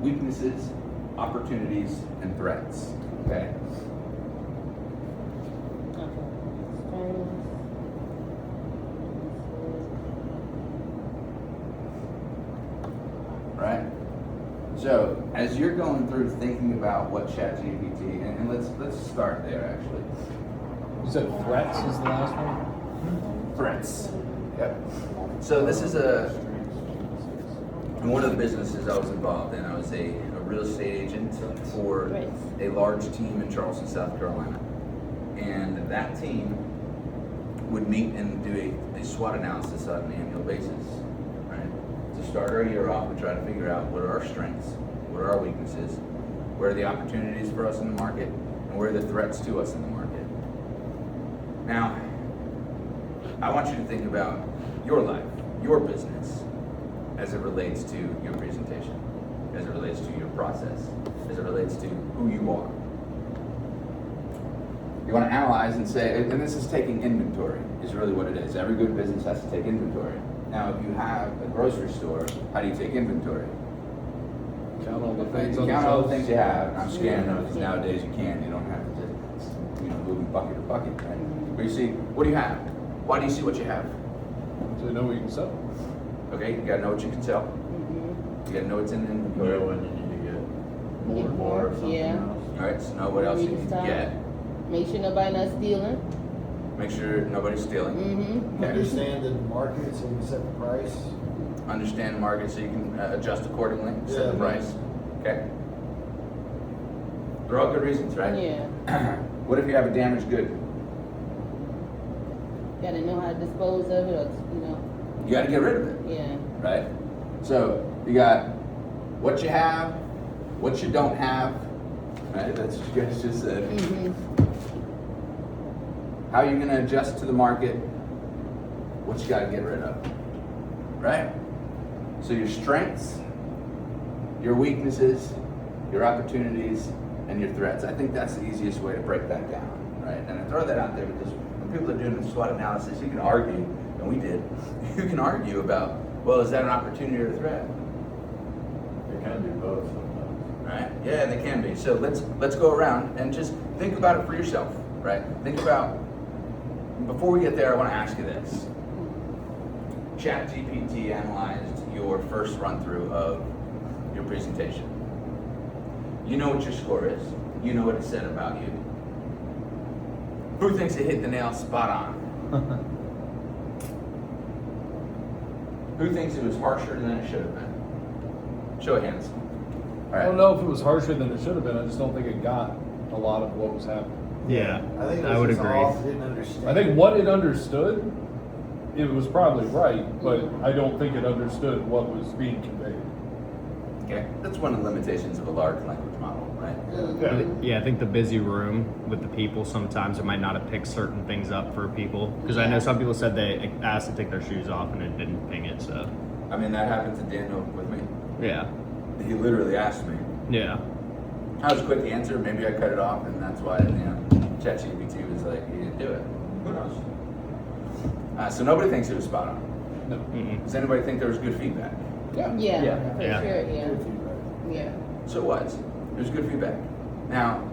weaknesses, opportunities, and threats. Okay? Right? So, as you're going through thinking about what ChatGPT, and let's start there actually. You said threats is the last one? Threats. Yep. So this is one of the businesses I was involved in. I was a real estate agent for a large team in Charleston, South Carolina. And that team would meet and do a SWOT analysis on an annual basis. Right? To start our year off, we try to figure out what are our strengths, what are our weaknesses, where are the opportunities for us in the market, and where are the threats to us in the market. Now, I want you to think about your life, your business, as it relates to your presentation, as it relates to your process, as it relates to who you are. You want to analyze and say, and this is taking inventory, is really what it is. Every good business has to take inventory. Now, if you have a grocery store, how do you take inventory? Count all the things. Count all the things you have. And I'm scanning them because nowadays you can. You don't have to just, move from bucket to bucket, right? But you see, what do you have? Why do you see what you have? So you know what you can sell. Okay, you gotta know what you can sell. You gotta know what's in the You inventory. know when you need to get more or something else. All right, so know what else you need to get. Make sure nobody not stealing. Make sure nobody's stealing. Okay. Understand the market so you can set the price. Understand the market so you can adjust accordingly, set the Yeah. price. Okay. They're all good reasons, right? Yeah. What if you have a damaged good? Gotta know how to dispose of it, or, You gotta get rid of it, yeah. right? So you got what you have, what you don't have, right? That's what you guys just said. How you're gonna adjust to the market, what you gotta get rid of, right? So your strengths, your weaknesses, your opportunities, and your threats. I think that's the easiest way to break that down, right? And I throw that out there because when people are doing the SWOT analysis, you can argue, and we did, you can argue about, well, is that an opportunity or a threat? It can be both sometimes. Right? Yeah, they can be. So let's go around and just think about it for yourself, right? Think about, before we get there, I want to ask you this. ChatGPT analyzed your first run through of your presentation. You know what your score is. You know what it said about you. Who thinks it hit the nail spot on? Who thinks it was harsher than it should have been? Show of hands. All I right. don't know if it was harsher than it should have been. I just don't think it got a lot of what was happening. Yeah, I think it I was would just agree. off, didn't understand. I think what it understood, it was probably right, but I don't think it understood what was being conveyed. Okay. That's one of the limitations of a large language model, right? Yeah, I think the busy room with the people, sometimes it might not have picked certain things up for people. Because I know some people said they asked to take their shoes off and it didn't ping it, so. I mean, that happened to Daniel with me. Yeah. He literally asked me. Yeah. I was a quick answer. Maybe I cut it off, and that's why ChatGPT was like, "You didn't do it." Who knows? So nobody thinks it was spot on. No. Mm-mm. Does anybody think there was good feedback? Yeah, Yeah. for Yeah. sure, Good feedback. yeah. So it was. It was good feedback. Now,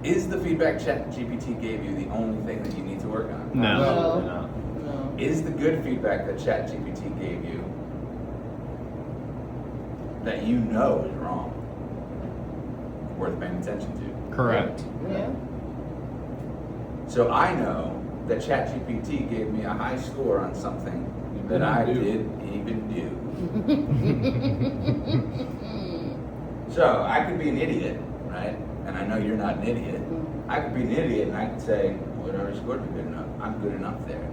is the feedback ChatGPT gave you the only thing that you need to work on? No. Absolutely No. not. No. Is the good feedback that ChatGPT gave you that you know is wrong worth paying attention to? Correct. Yeah. So I know that ChatGPT gave me a high score on something that I didn't even do. So I could be an idiot, right? And I know you're not an idiot. I could be an idiot and I could say, well, I already scored me good enough. I'm good enough there.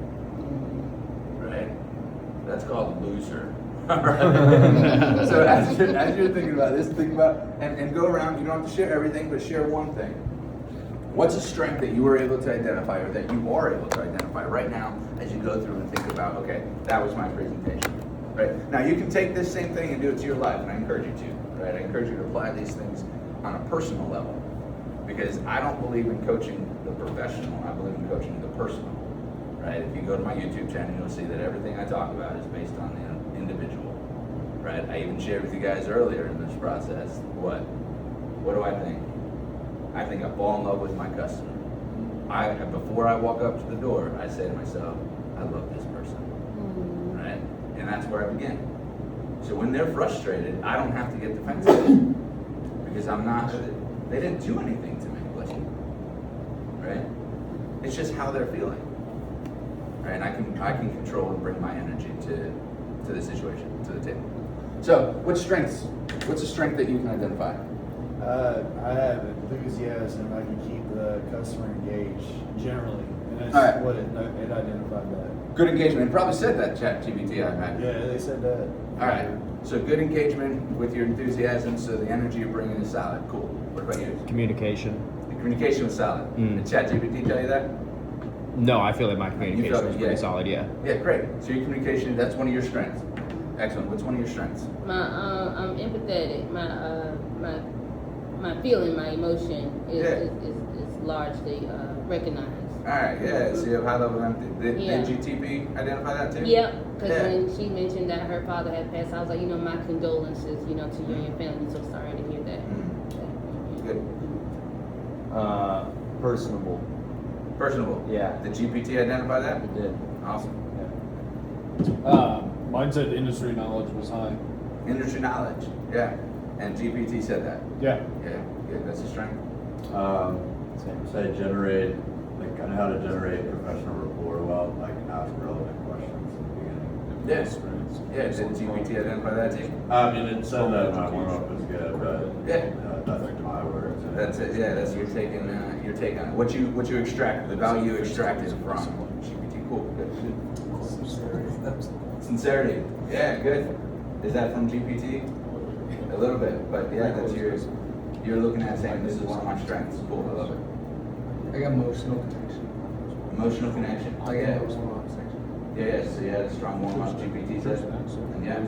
Right? That's called a loser. Alright? So as you're thinking about this, think about, and go around, you don't have to share everything, but share one thing. What's a strength that you were able to identify or that you are able to identify right now as you go through and think about, okay, that was my presentation, right? Now you can take this same thing and do it to your life, and I encourage you to, right? I encourage you to apply these things on a personal level because I don't believe in coaching the professional, I believe in coaching the personal, right? If you go to my YouTube channel, you'll see that everything I talk about is based on the individual, right? I even shared with you guys earlier in this process. What do I think? I think I fall in love with my customer. Before I walk up to the door, I say to myself, I love this person, right? And that's where I begin. So when they're frustrated, I don't have to get defensive because they didn't do anything to me, right? It's just how they're feeling, right? And I can control and bring my energy to the situation, to the table. So, what's strengths? What's a strength that you can identify? I have enthusiasm. I can keep the customer engaged generally, and that's All right. what it identified that. Good engagement. It probably said that, ChatGPT, I imagine. Yeah, they said that. All right. So good engagement with your enthusiasm, so the energy you're bringing is solid. Cool. What about you? Communication. The communication was solid. Mm. Did ChatGPT tell you that? No, I feel like my You communication felt was it, pretty yeah. solid. Yeah. Yeah, great. So your communication, that's one of your strengths. Excellent. What's one of your strengths? I'm empathetic. My feeling, my emotion is largely recognized. All right. Yeah. So you have high level empathy. Yeah. Did GTP identify that too? Yep, because Yeah. when she mentioned that her father had passed, I was like, my condolences, to you and your family. So sorry to hear that. Good. Personable. Personable. Yeah. Did GPT identify that? It did. Awesome. Mine said industry knowledge was high. Industry knowledge. Yeah. And GPT said that. Yeah. Yeah. Good. That's a strength. Say generate, like I know how to generate professional rapport well, like ask relevant questions in the beginning. Yes. Yeah. Did GPT identify that too? I mean, it said that my warm up was good, but Yeah. that's my words. That's it. Yeah, that's your take on it. What you extract, the value you extracted from GPT. Cool. Good. Sincerity. Yeah, good. Is that from GPT? A little bit, but yeah, that's you're looking at saying this is one of my strengths. Cool. I love it. I got emotional connection. Emotional connection. I Yeah. got emotional connection. Yeah. So you had a strong warm up. GPT said. And yeah.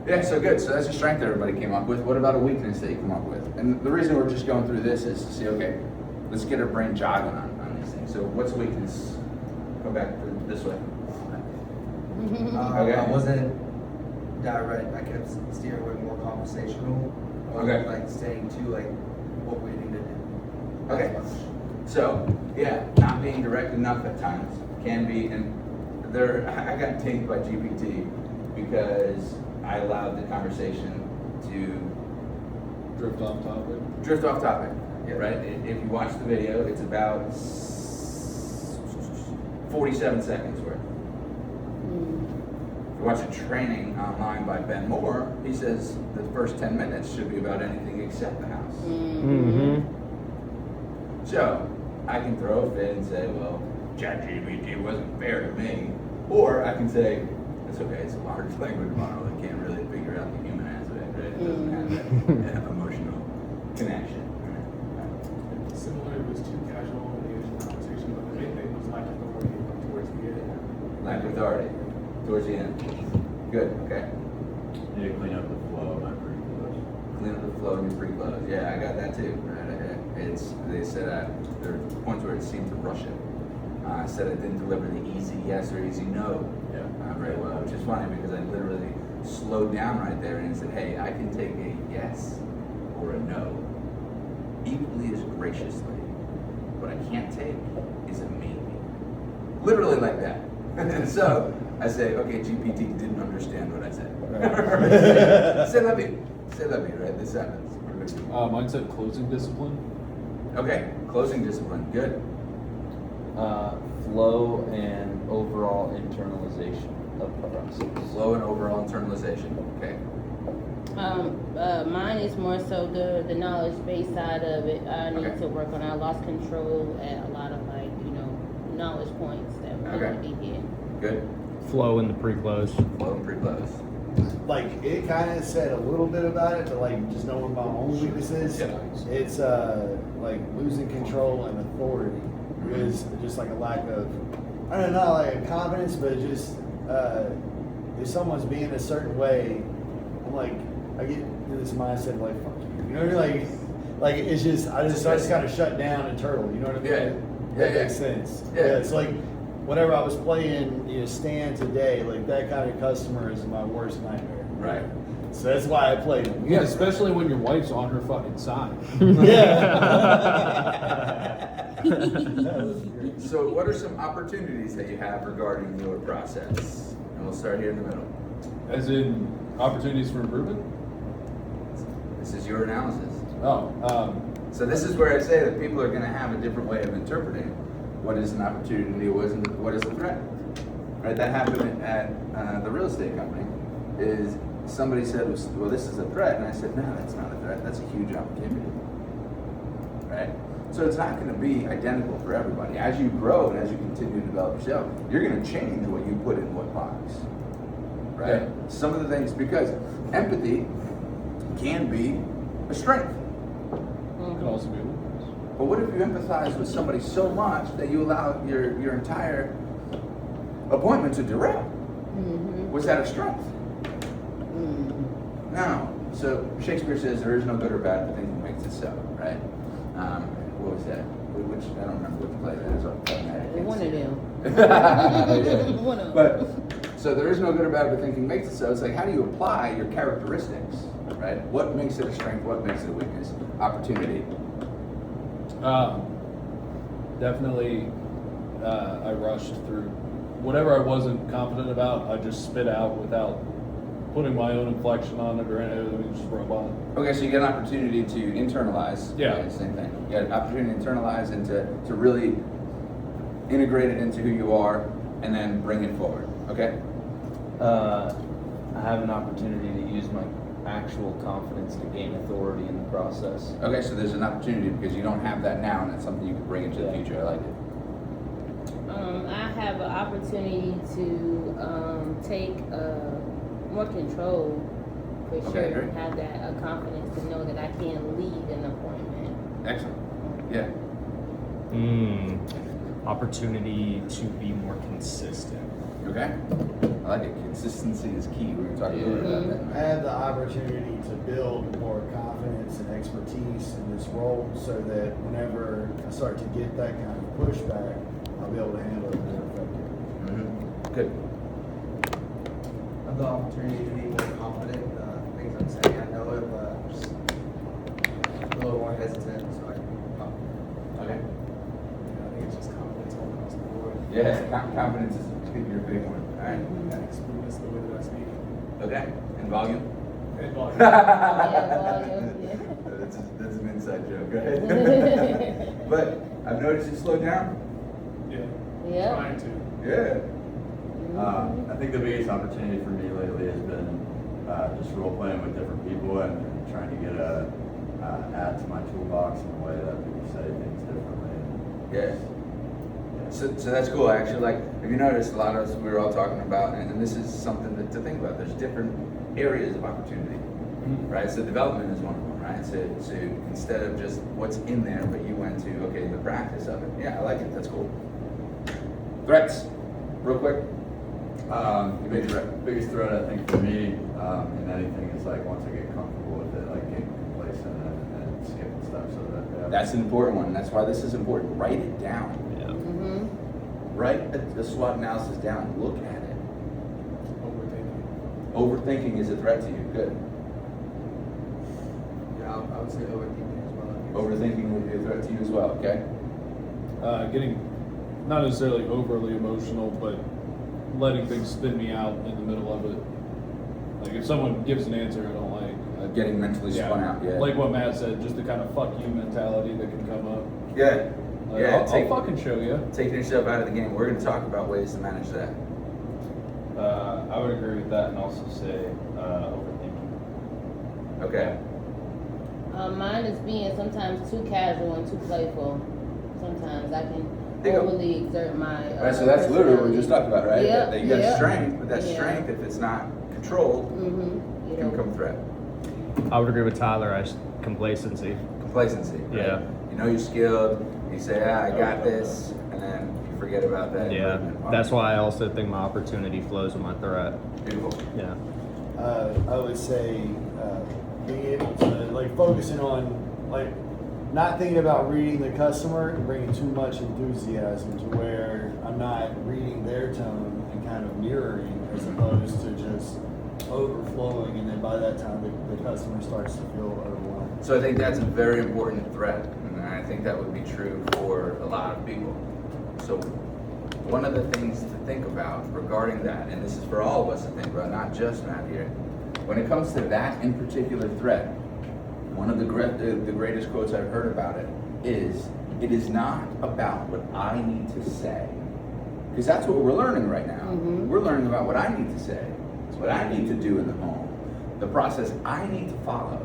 Yeah, so good. So that's a strength everybody came up with. What about a weakness that you come up with? And the reason we're just going through this is to see, okay, let's get our brain jogging on these things. So what's a weakness? Go back to this way. Okay. I wasn't direct. I kept steering away more conversational. I wasn't, Okay. like staying to like what we needed to do. Okay. So, yeah, not being direct enough at times can be, and I got dinged by GPT because I allowed the conversation to Drift off topic. drift off topic, right? If you watch the video, it's about 47 seconds worth. If you watch a training online by Ben Moore, he says the first 10 minutes should be about anything except the house. Mm-hmm. So I can throw a fit and say, well, ChatGPT wasn't fair to me. Or I can say, it's okay, it's a large language model. It can't really figure out the human aspect, right? It doesn't have that emotional connection. Right? Similar, it was too casual in the initial conversation, but the main thing was lack of authority towards the end. Lack of authority towards the end. Good, okay. Need to clean up the flow, not pre-close. Clean up the flow in your pre-close. Yeah, I got that too. Right? They said there were points where it seemed to rush it. I said I didn't deliver the easy yes or easy no very well, which is funny because I literally slowed down right there and said, hey, I can take a yes or a no equally as graciously. What I can't take is a maybe. Literally like that. And so I say, okay, GPT didn't understand what I said. Right. Say let me, right? This happens. Mine said closing discipline. Okay, closing discipline, good. Flow and overall internalization of the process. Flow and overall internalization, okay. Mine is more so the knowledge-based side of it. I need Okay. to work on. I lost control at a lot of knowledge points that were Okay. need to be in. Good. Flow in the pre-close. Flow and pre-close. Like it kind of said a little bit about it, but like just knowing my own weaknesses, Yeah. it's like losing control and authority is just like a lack of, I don't know, like a confidence, but just if someone's being a certain way, I'm like, I get into this mindset of like, fuck you, you know what I mean? Like it's just, I just kind of shut down and turtle, you know what I mean? Yeah. That Yeah, makes sense. Yeah. It's like whenever I was playing, Stan today, like that kind of customer is my worst nightmare. Right. So that's why I played him. Yeah, especially when your wife's on her fucking side. So what are some opportunities that you have regarding your process? And we'll start here in the middle. As in opportunities for improvement? This is your analysis. So this is where I say that people are going to have a different way of interpreting what is an opportunity, what is a threat. Right? That happened at the real estate company. Is somebody said, well, this is a threat, and I said, no, that's not a threat. That's a huge opportunity. Right? So it's not going to be identical for everybody. As you grow and as you continue to develop yourself, you're going to change what you put in what box. Right? Yeah. Some of the things, because empathy can be a strength. It can also be a weakness. But what if you empathize with somebody so much that you allow your entire appointment to derail? Mm-hmm. Was that a strength? Mm-hmm. No. So Shakespeare says there is no good or bad, but thinking makes it so, right? What was that? Which I don't remember which play that is. One of them. Yeah. One of them. But so there is no good or bad, but thinking makes it so. It's like, how do you apply your characteristics, right? What makes it a strength? What makes it a weakness? Opportunity. Definitely, I rushed through whatever I wasn't confident about. I just spit out without putting my own inflection on it or anything. Just rub on. Okay, so you get an opportunity to internalize. Yeah. Right, same thing. You get an opportunity to internalize and to really integrate it into who you are, and then bring it forward. Okay. I have an opportunity to use my actual confidence to gain authority in the process. Okay, so there's an opportunity because you don't have that now, and that's something you could bring into the future. I like it. I have an opportunity to take more control for Okay, sure. great. Have that confidence to know that I can lead an appointment. Excellent. Yeah. Opportunity to be more consistent. Okay. I like it. Consistency is key. We were talking a little bit about I that. have the opportunity to build more confidence and expertise in this role so that whenever I start to get that kind of pushback, I'll be able to handle it more effectively. Mm-hmm. Good. I have the opportunity to be more confident in the things I'm saying. I know it, but just a little more hesitant, so I can pop. Okay. I think it's just confidence all across the board. Yeah, confidence is your big one. All right. And express the way that I speak. Okay. And volume? And volume. Yeah. That's an inside joke, right? But I've noticed you slow down. Yeah. Yeah. Trying to. Yeah. I think the biggest opportunity for me lately has been just role playing with different people and trying to get add to my toolbox in a way that we can say things differently. Yeah. So that's cool. Actually, like, if you noticed, a lot of us, we were all talking about, and this is something to think about. There's different areas of opportunity, right? So development is one of them, right? So instead of just what's in there, but you went to, okay, the practice of it. Yeah, I like it. That's cool. Threats, real quick. Biggest threat I think for me in anything is like once I get comfortable with it, like getting complacent and skipping stuff. So that That's an important one. That's why this is important. Write it down. Yeah. Mm-hmm. Write a SWOT analysis down and look at it. Overthinking. Overthinking is a threat to you. Good. Yeah, I would say overthinking as well. Overthinking would be a threat to you as well, okay? Getting not necessarily overly emotional, but letting things spin me out in the middle of it. Like if someone gives an answer I don't like, Getting mentally spun out, yeah. Like what Matt said, just the kind of fuck you mentality that can come up. Yeah. Like, Yeah, I'll fucking show you. taking yourself out of the game. We're going to talk about ways to manage that. I would agree with that and also say overthinking. Okay. Mine is being sometimes too casual and too playful. Sometimes I can There you go. overly exert my. Right, so that's literally what we just talked about, right? Yeah, That you got yeah. strength, but that Yeah. strength, if it's not controlled, Mm-hmm. can become a threat. I would agree with Tyler. Complacency. Complacency. Right? Yeah. You know you're skilled. You say, I got this, and then you forget about that. Yeah. improvement. That's why I also think my opportunity flows with my threat. Beautiful. Yeah. I would say being able to like focusing on like not thinking about reading the customer and bringing too much enthusiasm to where I'm not reading their tone and kind of mirroring as opposed to just overflowing, and then by that time the customer starts to feel overwhelmed. So I think that's a very important threat, and I think that would be true for a lot of people. So one of the things to think about regarding that, and this is for all of us to think about, not just Matt here, when it comes to that in particular threat, one of the greatest quotes I've heard about it is not about what I need to say. Because that's what we're learning right now. Mm-hmm. We're learning about what I need to say. It's what I need to do in the home. The process I need to follow.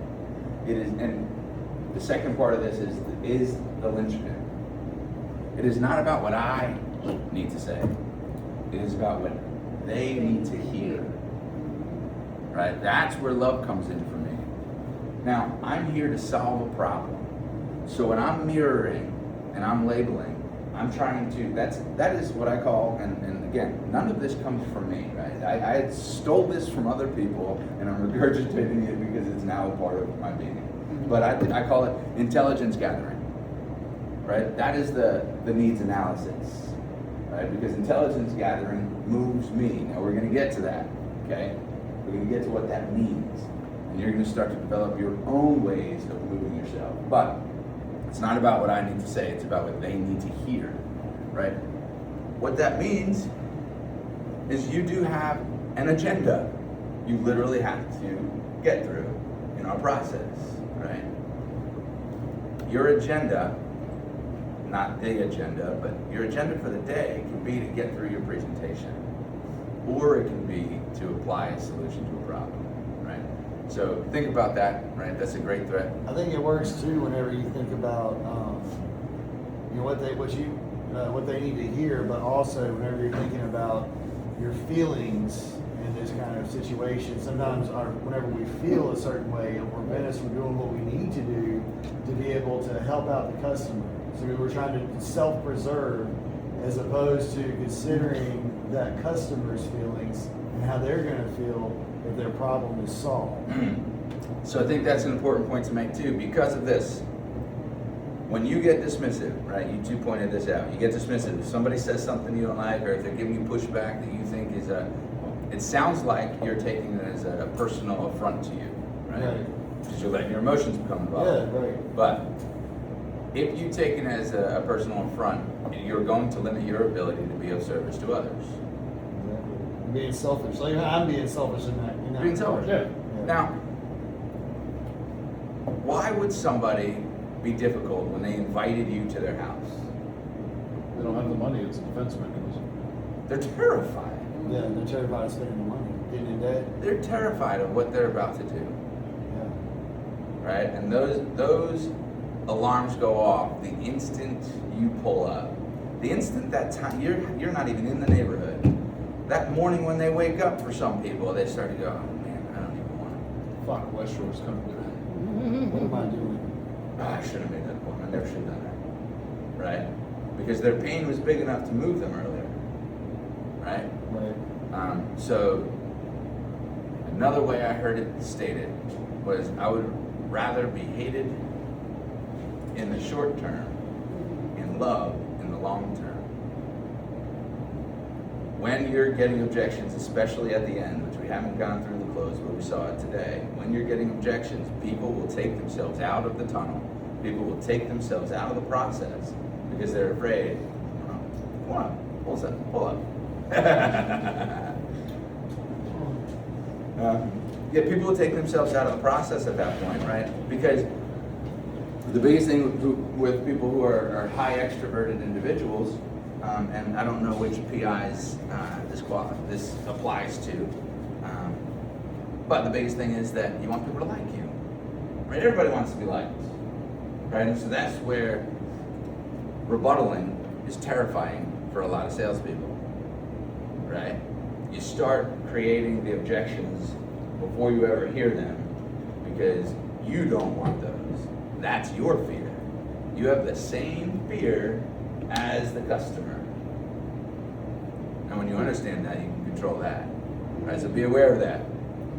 It is, and the second part of this is the linchpin. It is not about what I need to say. It is about what they need to hear. Right? That's where love comes in for me. Now, I'm here to solve a problem. So when I'm mirroring and I'm labeling, I'm trying to, that is what I call, and again, none of this comes from me, right? I stole this from other people, and I'm regurgitating it because it's now a part of my being. But I call it intelligence gathering, right? That is the needs analysis, right? Because intelligence gathering moves me. Now we're gonna get to that, okay? We're gonna get to what that means. And you're gonna start to develop your own ways of moving yourself. But it's not about what I need to say, it's about what they need to hear, right? What that means is you do have an agenda you literally have to get through in our process, right? Your agenda, not the agenda, but your agenda for the day can be to get through your presentation, or it can be to apply a solution to a problem, right? So think about that, right? That's a great threat. I think it works too whenever you think about what they need to hear, but also whenever you're thinking about your feelings in this kind of situation. Sometimes whenever we feel a certain way, it'll prevent us from doing what we need to do to be able to help out the customer. So we were trying to self-preserve as opposed to considering that customer's feelings and how they're going to feel if their problem is solved. So I think that's an important point to make too. Because of this, when you get dismissive, right, you two pointed this out, you get dismissive. If somebody says something you don't like, or if they're giving you pushback that you think is it sounds like you're taking it as a personal affront to you, right? Because you're letting your emotions become involved. Yeah, right. But if you take it as a personal affront, you're going to limit your ability to be of service to others. Exactly. Being selfish. Like I'm being selfish in that. Being selfish. Yeah. Now, why would somebody be difficult when they invited you to their house? They don't have the money, it's a defense mechanism. They're terrified. Yeah, they're terrified of spending the money, getting in debt. They're terrified of what they're about to do, Yeah. right? And those alarms go off the instant you pull up. The instant that time, you're not even in the neighborhood. That morning when they wake up, for some people, they start to go, oh man, I don't even want to. Fuck, West Shore's coming to What am I doing? Oh, I should have made that appointment. I never should have done that, right? Because their pain was big enough to move them earlier, right? Right. So another way I heard it stated was, I would rather be hated in the short term and loved in the long term. When you're getting objections, especially at the end, which we haven't gone through the close, but we saw it today, when you're getting objections, people will take themselves out of the tunnel. People will take themselves out of the process because they're afraid. Come on, pull up. Yeah, people will take themselves out of the process at that point, right? Because the biggest thing with people who are high extroverted individuals, and I don't know which PIs this applies to, but the biggest thing is that you want people to like you, right? Everybody wants to be liked, right? And so that's where rebuttaling is terrifying for a lot of salespeople, right? You start creating the objections before you ever hear them because you don't want those. That's your fear. You have the same fear as the customer. And when you understand that, you can control that. Right? So be aware of that.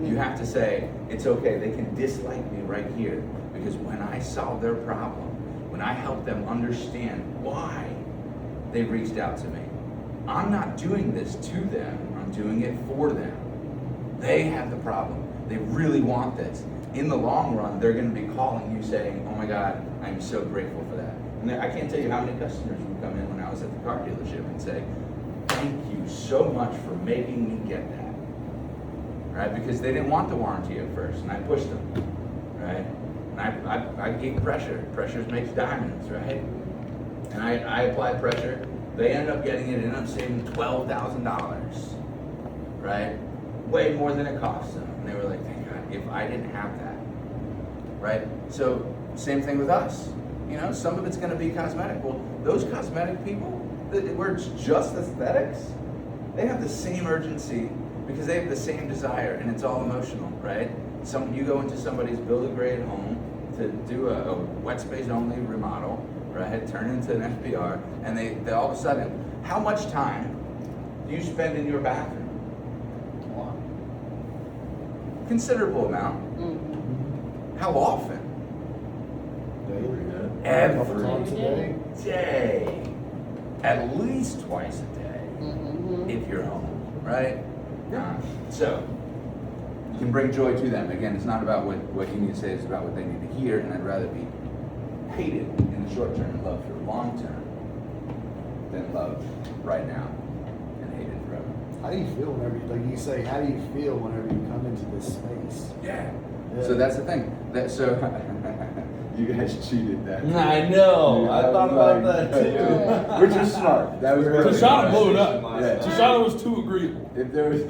You have to say, it's okay, they can dislike me right here because when I solve their problem, when I help them understand why they reached out to me, I'm not doing this to them, I'm doing it for them. They have the problem. They really want this. In the long run, they're going to be calling you saying, oh my God, I'm so grateful for that. And I can't tell you how many customers would come in when I was at the car dealership and say, thank you so much for making me get that. Right? Because they didn't want the warranty at first, and I pushed them. Right? And I gave pressure. Pressure makes diamonds, right? And I applied pressure. They ended up getting it, ended up saving $12,000. Right? Way more than it cost them. And they were like, thank God, if I didn't have that. Right? So, same thing with us. You know, some of it's going to be cosmetic. Well, those cosmetic people, where it's just aesthetics, they have the same urgency because they have the same desire, and it's all emotional, right? You go into somebody's build-a-grade home to do a wet space only remodel, right? Turn into an FBR, and they all of a sudden, how much time do you spend in your bathroom? Considerable amount. Mm-hmm. How often? Every day. At least twice a day. Mm-hmm. If you're home, right? So you can bring joy to them. Again, it's not about what you need to say, it's about what they need to hear, and I'd rather be hated in the short term and loved for the long term than loved right now and hated forever. How do you feel whenever you say, how do you feel whenever you come into this space? Yeah. So that's the thing. You guys cheated that. I know. I Yeah, thought about that too. Which is smart. That was really Tashana smart. blew it up. Yeah. Tashana was too agreeable. If there was,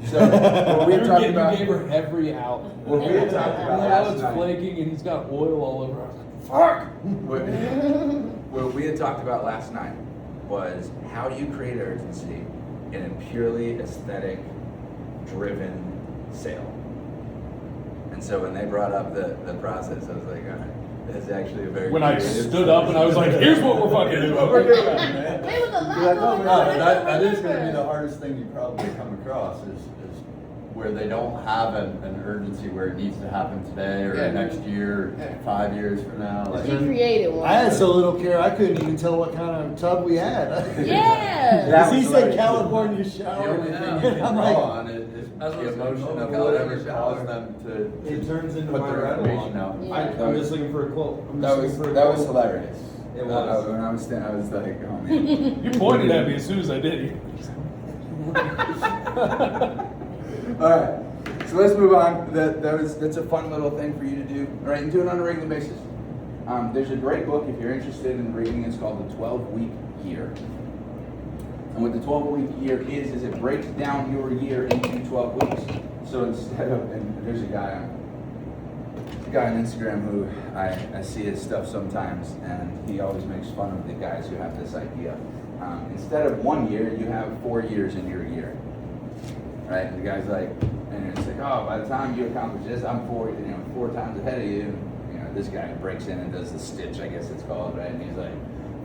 so what we had talked about. You gave her every out. What we had talked about Now last it's night. flaking and he's got oil all over. I was like, fuck. What we had talked about last night was how do you create urgency in a purely aesthetic driven sale. And so when they brought up the process, I was like, all right, that's actually a very When I creative stood up and I was like, here's what we're fucking Here's what we're doing. doing, man. There was a lot Yeah, going no, on. that is going to be the hardest thing you probably come across is where they don't have an urgency where it needs to happen today or Yeah. next year, Yeah. 5 years from now. Like, She created one. I had so little care, I couldn't even tell what kind of tub we had. Yeah. That Because he was said hilarious. California the shower. only thing you And can I'm draw like, on is That's the what I was emotion saying, of color whatever of the caused shower. them to It turns into put my their red information one. out. Yeah. I'm just looking for a quote. I'm That just was looking for a that was quote. hilarious. It was. When I was like, oh man. You pointed at me as soon as I did it. All right, so let's move on. That's a fun little thing for you to do. All right, and do it on a regular basis. There's a great book if you're interested in reading. It's called The 12-Week Year. And what the 12-week year is it breaks down your year into 12 weeks. So instead of, and there's a guy on Instagram who I see his stuff sometimes, and he always makes fun of the guys who have this idea. Instead of 1 year, you have 4 years in your year. Right? And the guy's like, and it's like, oh, by the time you accomplish this, I'm 4 times ahead of you. You know, this guy breaks in and does the stitch, I guess it's called, right? And he's like,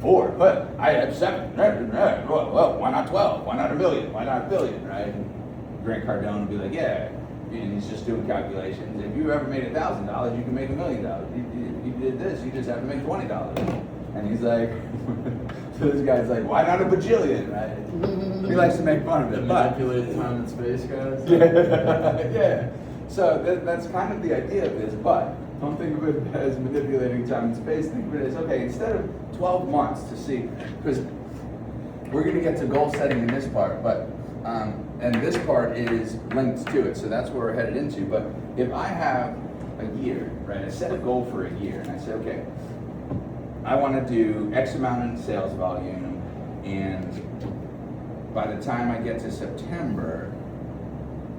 4, but I have 7. Well, why not 12? Why not a million? Why not a billion? Right? And Grant Cardone would be like, yeah. And he's just doing calculations. If you ever made $1,000, you can make $1 million. You did this, you just have to make $20. And he's like, so this guy's like, why not a bajillion, right? He likes to make fun of it, but Manipulate time and space, guys. yeah. So that's kind of the idea of this, but don't think of it as manipulating time and space. Think of it as, okay, instead of 12 months to see, because we're going to get to goal setting in this part, but and this part is linked to it, so that's where we're headed into. But if I have a year, right, I set a goal for a year, and I say, okay, I want to do X amount in sales volume, and by the time I get to September,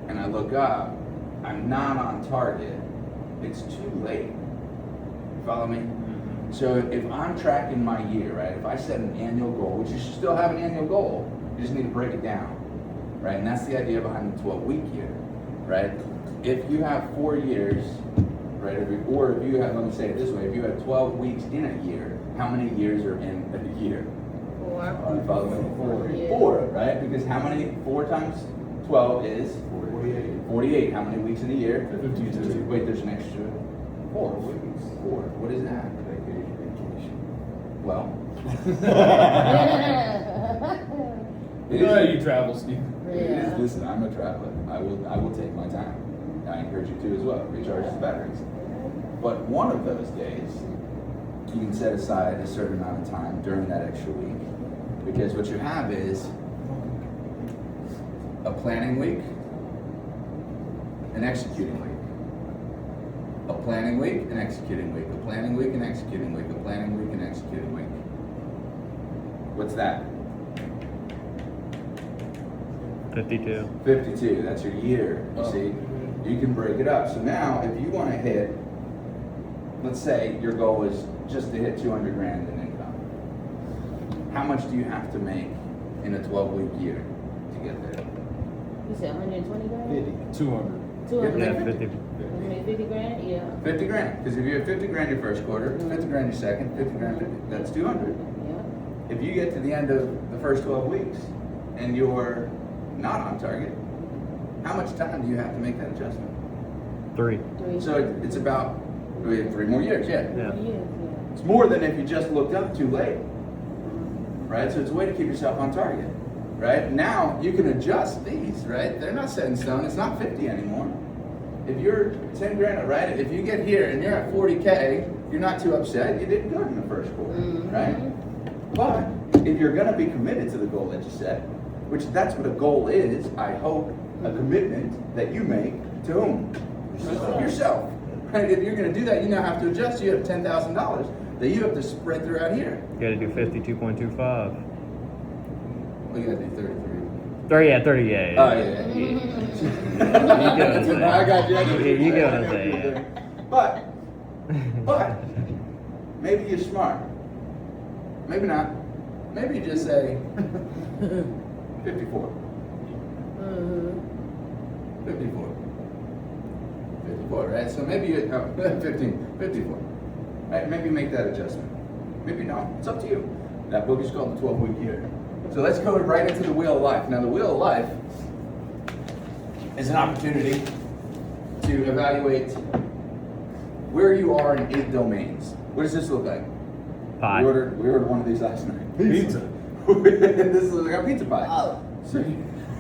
and I look up, I'm not on target, it's too late. Follow me? So if I'm tracking my year, right, if I set an annual goal, which you should still have an annual goal, you just need to break it down, right? And that's the idea behind the 12-week year, right? If you have 4 years, right, or if you have, let me say it this way, if you have 12 weeks in a year, how many years are in a year? 4. Follow me? 4. Yeah. 4, right? Because how many, 4 times 12 is? 48. 48. How many weeks in a year? 52. Wait, there's an extra 4 weeks. 4. What is that? Vacation. Well. It You know how is- you travel, Steve. It is- Yeah. Listen, I'm a traveler. I will take my time. I encourage you to as well. Recharge the batteries. But one of those days, you can set aside a certain amount of time during that extra week, because what you have is a planning week, an executing week. A planning week, an executing week, a planning week, an executing week, a planning week, an executing week. What's that? 52. 52, that's your year, you Oh. see? You can break it up. So now, if you want to hit, let's say your goal is just to hit 200 grand in income. How much do you have to make in a 12-week year to get there? You said 120 grand? 200. 200? Yeah, Yeah, 50. You made 50 grand? Yeah. 50 grand, because if you have 50 grand your first quarter, 50 grand your second, 50 grand, that's 200. Yeah. If you get to the end of the first 12 weeks and you're not on target, how much time do you have to make that adjustment? 3. 3. So it's about 3 more years, yeah. Yeah. Yeah. It's more than if you just looked up too late, right? So it's a way to keep yourself on target, right? Now you can adjust these, right? They're not set in stone. It's not 50 anymore. If you're 10 grand, right? If you get here and you're at 40K, you're not too upset. You did good in the first quarter, right? But if you're going to be committed to the goal that you set, which that's what a goal is, I hope, a commitment that you make to whom? Yourself. Right? If you're going to do that, you now have to adjust. You have $10,000 that you have to spread throughout here. You gotta do 52.25. Well, you got to do 33. 30, yeah, 30, yeah. Oh, yeah. You get what I'm saying. I got you. You get what I'm saying, yeah. But, maybe you're smart. Maybe not. Maybe you just say 54. 54. 54, right? So maybe you, 54. Right? Maybe make that adjustment. Maybe no. It's up to you. That book is called The 12-Week Year. So let's go right into the Wheel of Life. Now, the Wheel of Life is an opportunity to evaluate where you are in 8 domains. What does this look like? Pie. We ordered one of these last night. Pizza. This looks like a pizza pie. Oh. So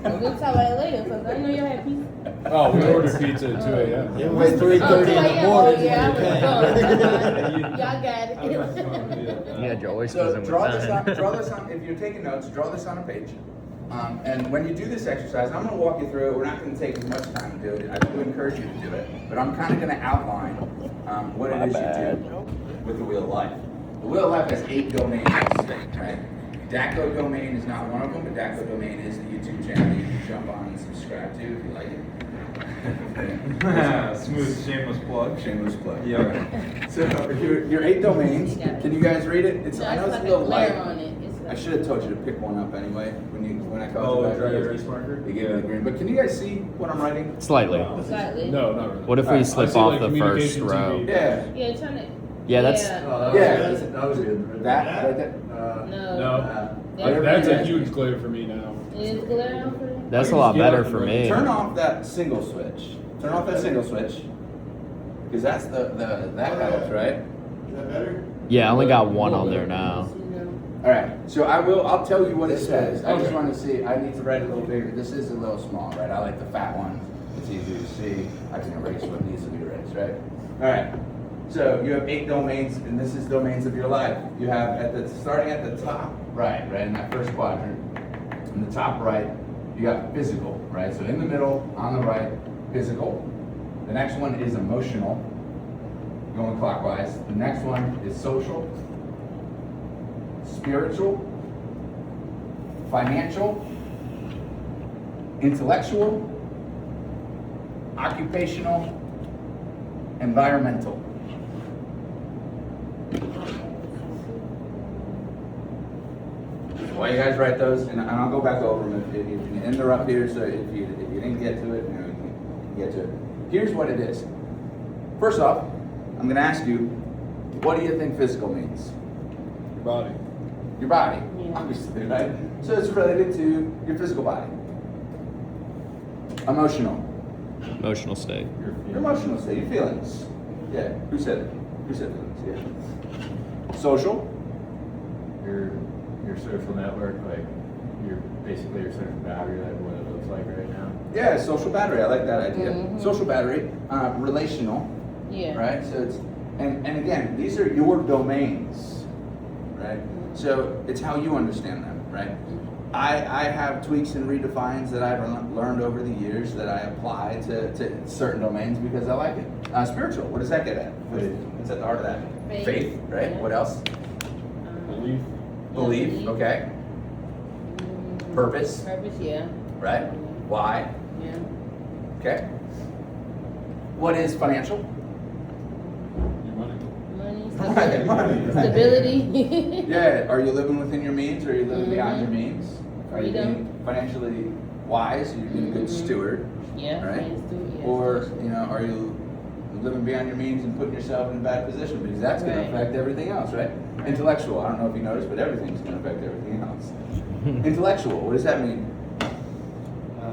We'll talk about it later because I didn't know y'all had pizza. Oh, we ordered pizza at 2 a.m. It was Oh, 3:30 in 2 the a.m. morning Oh, yeah, when I you was came. gone. Y'all got it. You had your oysters So in with draw this that. on, if you're taking notes, draw this on a page. And when you do this exercise, I'm gonna walk you through it. We're not gonna take as much time to do it. I do encourage you to do it, but I'm kind of gonna outline what it is you do with the Wheel of Life. The Wheel of Life has 8 domains, right? DACO domain is not one of them, but DACO domain is the YouTube channel you can jump on and subscribe to if you like it. Smooth, shameless plug. Shameless plug. Yeah. Okay. So your 8 domains, can you guys read it? It's, No, I know it's it's like a a little light. glare on it. It's I like- should have told you to pick one up anyway when I called Oh, you back. dry erase marker? They gave me the green. But can you guys see what I'm writing? Slightly. Slightly. No, not really. What if we Alright, slip I see, off like, the first communication row? TV. Yeah. Yeah, trying to. Yeah, that's- Oh, Yeah. that was good. That right there. No. No. That's- That's a huge glare for me now. Is glare on for you? That's a lot better for me. Turn off that single switch. Turn off that single switch. Because that's that helps, right? Is that better? Yeah, I only got one on there now. All right. So I'll tell you what it says. I just want to see. I need to write a little bigger. This is a little small, right? I like the fat one. It's easier to see. I can erase what needs to be erased, right? All right. So you have 8 domains, and this is domains of your life. You have starting at the top right in that first quadrant. In the top right, you got physical, right? So in the middle, on the right, physical. The next one is emotional, going clockwise. The next one is social, spiritual, financial, intellectual, occupational, environmental. While you guys write those, and I'll go back over them if you can interrupt here, so if you didn't get to it, you know, you can get to it. Here's what it is. First off, I'm going to ask you, what do you think physical means? Your body. Your body, Yeah. obviously, right? So it's related to your physical body. Emotional. Emotional state. Your emotional state, your feelings. Yeah, who said it? Who said feelings? Yeah. Social. Your social network, like your basically your social battery, like what it looks like right now. Yeah, social battery. I like that idea. Mhm. Social battery, relational, Yeah. right? So it's and again, these are your domains, right? So it's how you understand them, right? I have tweaks and redefines that I've learned over the years that I apply to certain domains because I like it. Spiritual, what does that get at? What's at the heart of that? Faith. Right? Yeah. What else? Belief. Belief, okay. Purpose, Purpose, yeah. right? Why, Yeah. okay. What is financial? Your money. Money, Right, money, right. stability. Yeah, are you living within your means or are you living beyond your means? Are you Freedom. being financially wise? Are you being a good steward? Yeah. Right? friends do, yeah. Or, are you living beyond your means and putting yourself in a bad position? Because that's going Right. to affect everything else, right? Intellectual, I don't know if you noticed, but everything's going to affect everything else. Intellectual, what does that mean?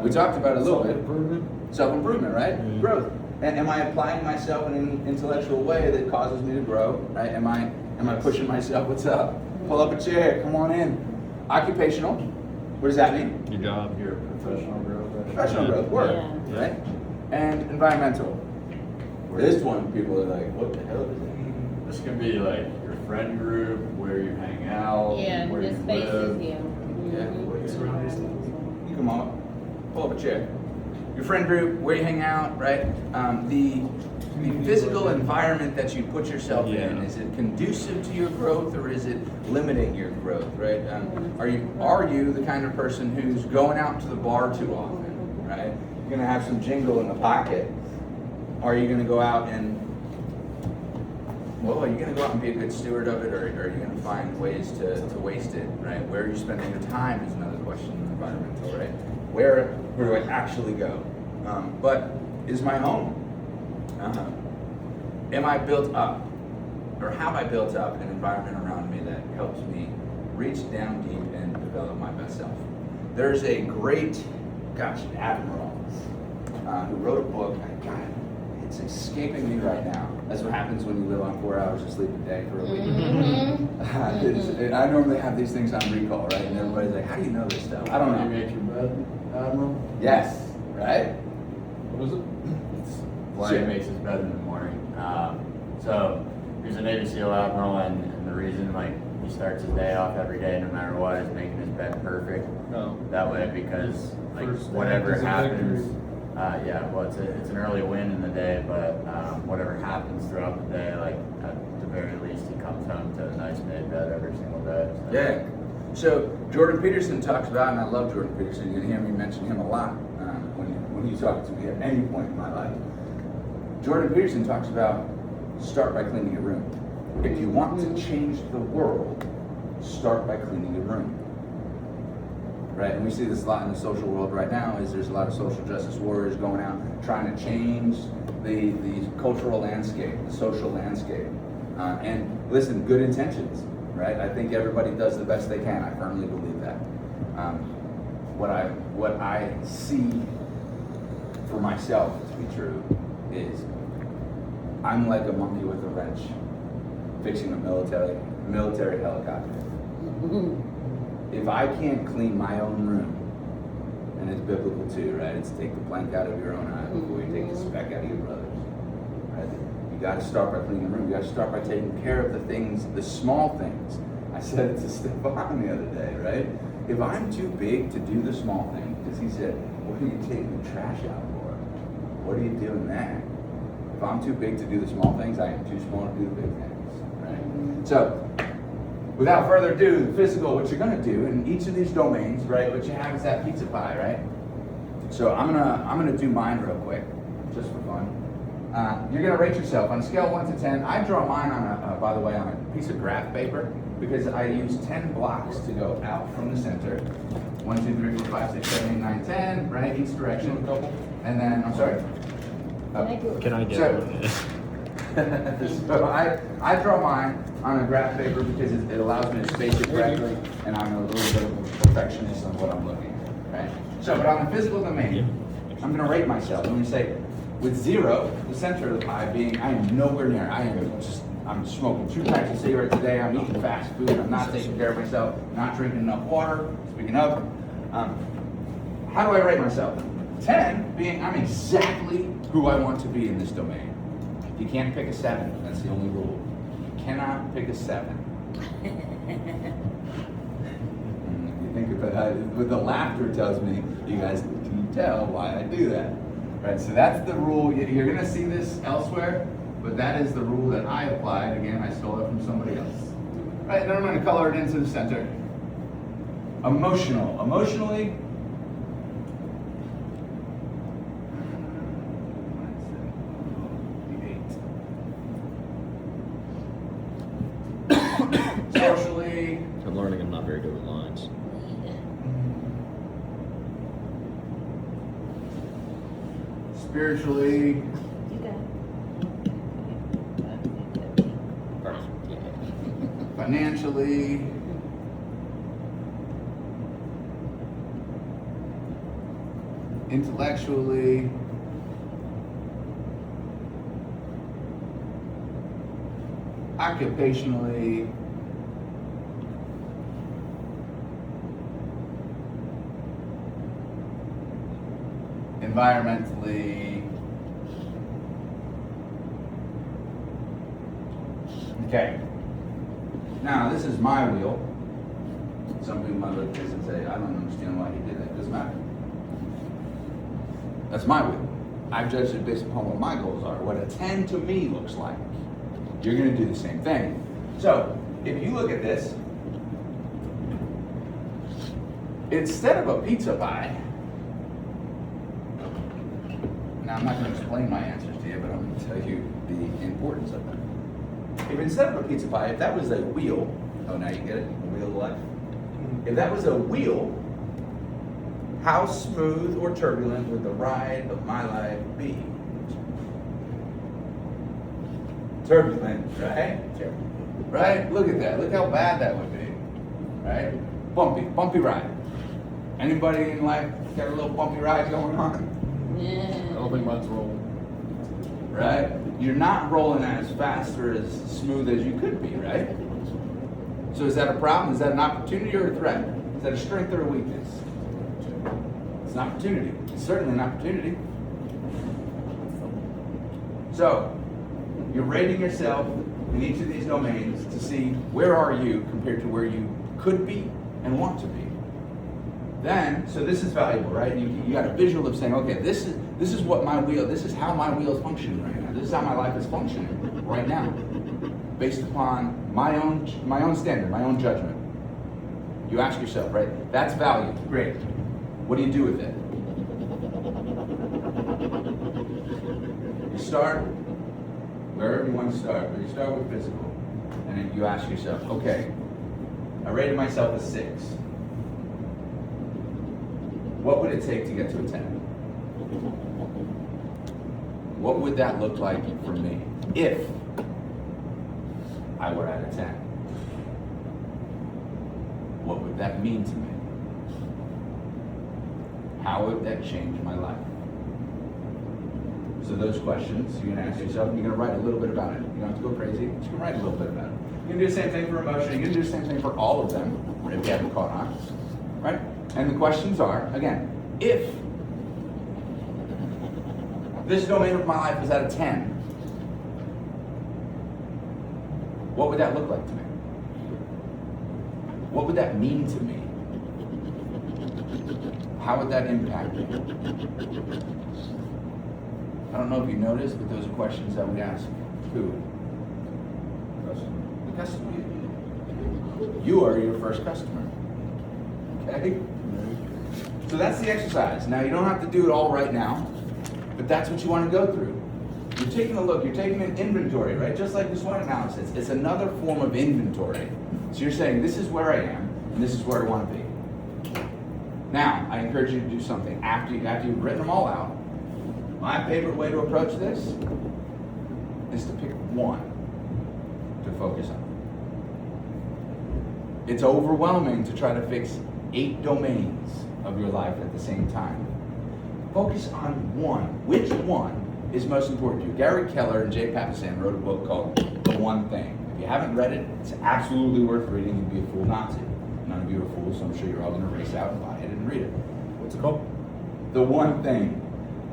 We talked about it a little bit. Self-improvement. Self-improvement, right? Growth. And am I applying myself in an intellectual way that causes me to grow? Right? Am I pushing myself? What's up? Pull up a chair. Come on in. Occupational. What does that mean? Your job. Your professional growth. Professional growth. Work. Yeah. Right? And environmental. This one, people are like, what the hell is it? This can be like your friend group, where you hang out, Yeah, where the you spaces, live. yeah. Yeah. Mhm. What you surround yourself with. You come on. Pull up a chair. Your friend group, where you hang out, right? The physical environment that you put yourself in, Yeah. is it conducive to your growth or is it limiting your growth, right? Are you the kind of person who's going out to the bar too often, right? You're gonna have some jingle in the pocket. Are you gonna go out and, are you gonna go out and be a good steward of it, or are you gonna find ways to waste it, right? Where are you spending your time is another question in environmental, right? Where do I actually go? But is my home? Am I built up, or have I built up an environment around me that helps me reach down deep and develop my best self? There's a great, admiral who wrote a book. God, it's escaping me right now. That's what happens when you live on 4 hours of sleep a day for a week. Mhm. I normally have these things on recall, right? And everybody's like, how do you know this stuff? I don't You know. make your bed, Admiral. Yes, right? What is it? It's why Sure. he makes his bed in the morning. So he's a Navy SEAL admiral, and the reason like he starts his day off every day, no matter what, is making his bed perfect. No. That way, because like First whatever act is a happens, victory. well, it's an early win in the day, but whatever happens throughout the day, like at the very least, he comes home to a nice made bed every single day. So. Yeah. So Jordan Peterson talks about, and I love Jordan Peterson. You're gonna hear me mention him a lot when you talk to me at any point in my life. Jordan Peterson talks about start by cleaning your room. If you want to change the world, start by cleaning your room. Right, and we see this a lot in the social world right now. Is there's a lot of social justice warriors going out trying to change the cultural landscape, the social landscape. And listen, good intentions, right? I think everybody does the best they can. I firmly believe that. What I see for myself to be true is I'm like a monkey with a wrench fixing a military helicopter. If I can't clean my own room, and it's biblical too, right? It's take the plank out of your own eye before you take the speck out of your brother's, right? You got to start by cleaning the room. You got to start by taking care of the things, the small things. I said it to Stefan the other day, right? If I'm too big to do the small thing, because he said, what are you taking the trash out for? What are you doing there? If I'm too big to do the small things, I am too small to do the big things, right? So, without further ado, the physical, what you're gonna do in each of these domains, right? What you have is that pizza pie, right? So I'm gonna do mine real quick, just for fun. You're gonna rate yourself on a scale of 1 to 10. I draw mine on by the way, on a piece of graph paper because I use 10 blocks to go out from the center. 1, 2, 3, 4, 5, 6, 7, 8, 9, 10, right? Each direction. And then I'm sorry. Can I get So- one? So I draw mine on a graph paper because it allows me to space it correctly, and I'm a little bit of a perfectionist on what I'm looking at, right? So, but on the physical domain, I'm gonna rate myself. I'm gonna say, with 0, the center of the pie being, I am nowhere near. I'm smoking 2 packs of cigarettes a day. I'm eating fast food. I'm not taking care of myself. Not drinking enough water. Speaking of, How do I rate myself? 10 being I'm exactly who I want to be in this domain. You can't pick a 7. That's the only rule. You cannot pick a 7. If you think about what the laughter tells me, you guys can tell why I do that. Right, so that's the rule. You're gonna see this elsewhere, but that is the rule that I applied. Again, I stole it from somebody else. Right, then I'm gonna color it into the center. Emotional. Emotionally, socially, I'm learning I'm not very good with lines. spiritually, You got financially, intellectually, occupationally, environmentally. Okay. Now, this is my wheel. Some people might look at this and say, I don't understand why he did that. It doesn't matter. That's my wheel. I've judged it based upon what my goals are, what a 10 to me looks like. You're going to do the same thing. So, if you look at this, instead of a pizza pie, now I'm not going to explain my answers to you, but I'm going to tell you the importance of them. If instead of a pizza pie, if that was a wheel, oh, now you get it? A wheel of life? If that was a wheel, how smooth or turbulent would the ride of my life be? Turbulent, right? Right? Look at that. Look how bad that would be. Right? Bumpy ride. Anybody in life got a little bumpy ride going on? I don't think mine's rolling. Right? You're not rolling as fast or as smooth as you could be, right? So is that a problem? Is that an opportunity or a threat? Is that a strength or a weakness? It's an opportunity. It's certainly an opportunity. So, you're rating yourself in each of these domains to see where are you compared to where you could be and want to be. Then, so this is valuable, right? You got a visual of saying, okay, this is what my wheel, this is how my wheel is functioning right now. This is how my life is functioning right now, based upon my own standard, my own judgment. You ask yourself, right? That's value. Great. What do you do with it? You start wherever you want to start, but you start with physical, and then you ask yourself, okay, I rated myself a 6. What would it take to get to a 10? What would that look like for me if I were at a 10? What would that mean to me? How would that change my life? So those questions you're gonna ask yourself, and you're gonna write a little bit about it. You don't have to go crazy, just gonna write a little bit about it. You're gonna do the same thing for emotion, you're gonna do the same thing for all of them, if you haven't caught on, right? And the questions are, again, if this domain of my life was at a 10, what would that look like to me? What would that mean to me? How would that impact me? I don't know if you noticed, but those are questions that we ask who? The customer. You are your first customer. Okay? So that's the exercise. Now, you don't have to do it all right now, but that's what you want to go through. You're taking a look, you're taking an inventory, right? Just like the SWOT analysis. It's another form of inventory. So you're saying, this is where I am, and this is where I want to be. Now, I encourage you to do something. After you've written them all out, my favorite way to approach this is to pick one to focus on. It's overwhelming to try to fix 8 domains of your life at the same time. Focus on one. Which one is most important to you? Gary Keller and Jay Papasan wrote a book called The One Thing. If you haven't read it, it's absolutely worth reading. You'd be a fool not to. None of you are fools, so I'm sure you're all going to race out and buy it and read it. What's it called? The One Thing.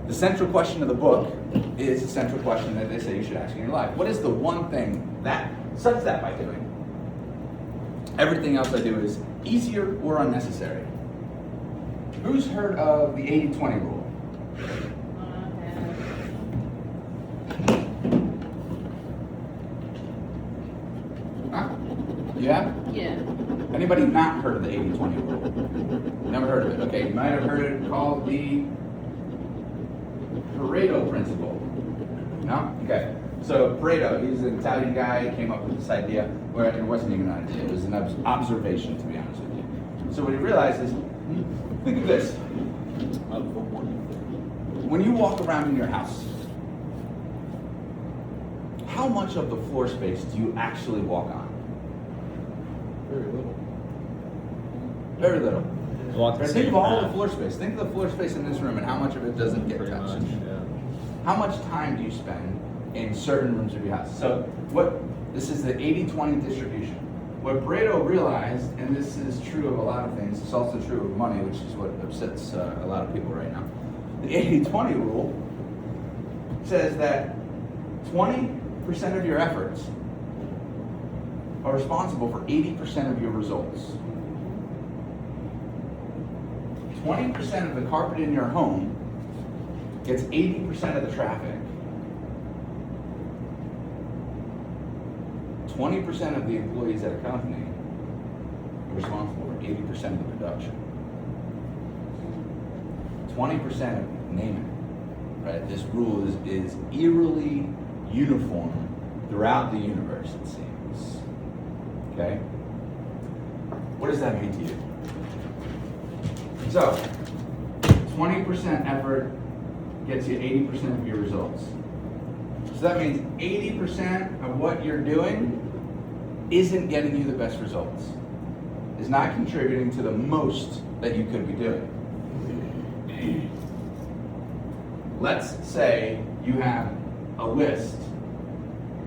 The central question of the book is the central question that they say you should ask in your life. What is the one thing that, such that by doing, everything else I do is easier or unnecessary? Who's heard of the 80-20 rule? Huh? You have? Yeah. Anybody not heard of the 80-20 rule? Never heard of it. Okay, you might have heard it called the Pareto principle. No? Okay. So Pareto, he's an Italian guy, came up with this idea, well, it wasn't even an idea, it was an observation, to be honest with you. So what he realized is, think of this. When you walk around in your house, how much of the floor space do you actually walk on? Very little. Very little. Walk the Think same of all the path. floor space. Think of the floor space in this room and how much of it doesn't get Pretty touched. much, yeah. How much time do you spend in certain rooms of your house? So this is the 80-20 distribution. What Pareto realized, and this is true of a lot of things, it's also true of money, which is what upsets a lot of people right now. The 80-20 rule says that 20% of your efforts are responsible for 80% of your results. 20% of the carpet in your home gets 80% of the traffic. 20% of the employees at a company are responsible for 80% of the production. 20% of, name it, right? This rule is eerily uniform throughout the universe, it seems. Okay? What does that mean to you? So, 20% effort gets you 80% of your results. So that means 80% of what you're doing isn't getting you the best results. Is not contributing to the most that you could be doing. Let's say you have a list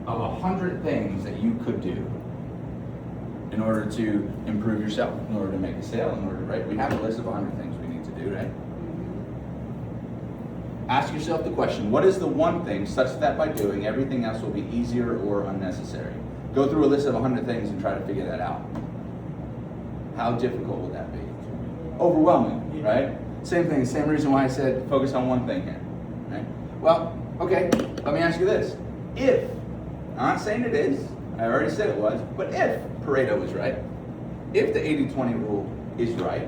of 100 things that you could do in order to improve yourself, in order to make a sale, in order to, right? We have a list of 100 things we need to do, right? Ask yourself the question, what is the one thing such that by doing everything else will be easier or unnecessary? Go through a list of 100 things and try to figure that out. How difficult would that be? Overwhelming, right? Same thing, same reason why I said focus on one thing here, right? Well, okay, let me ask you this. If, I'm not saying it is, I already said it was, but if Pareto is right, if the 80-20 rule is right,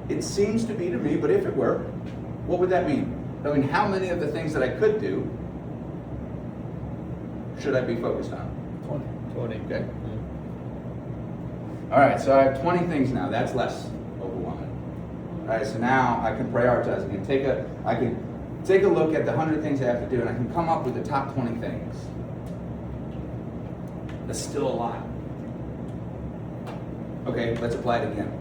it seems to be to me, but if it were, what would that mean? I mean, how many of the things that I could do should I be focused on? 20. Okay. All right, so I have 20 things now. That's less overwhelming. All right, so now I can prioritize. I can take a look at the 100 things I have to do, and I can come up with the top 20 things. That's still a lot. Okay, let's apply it again.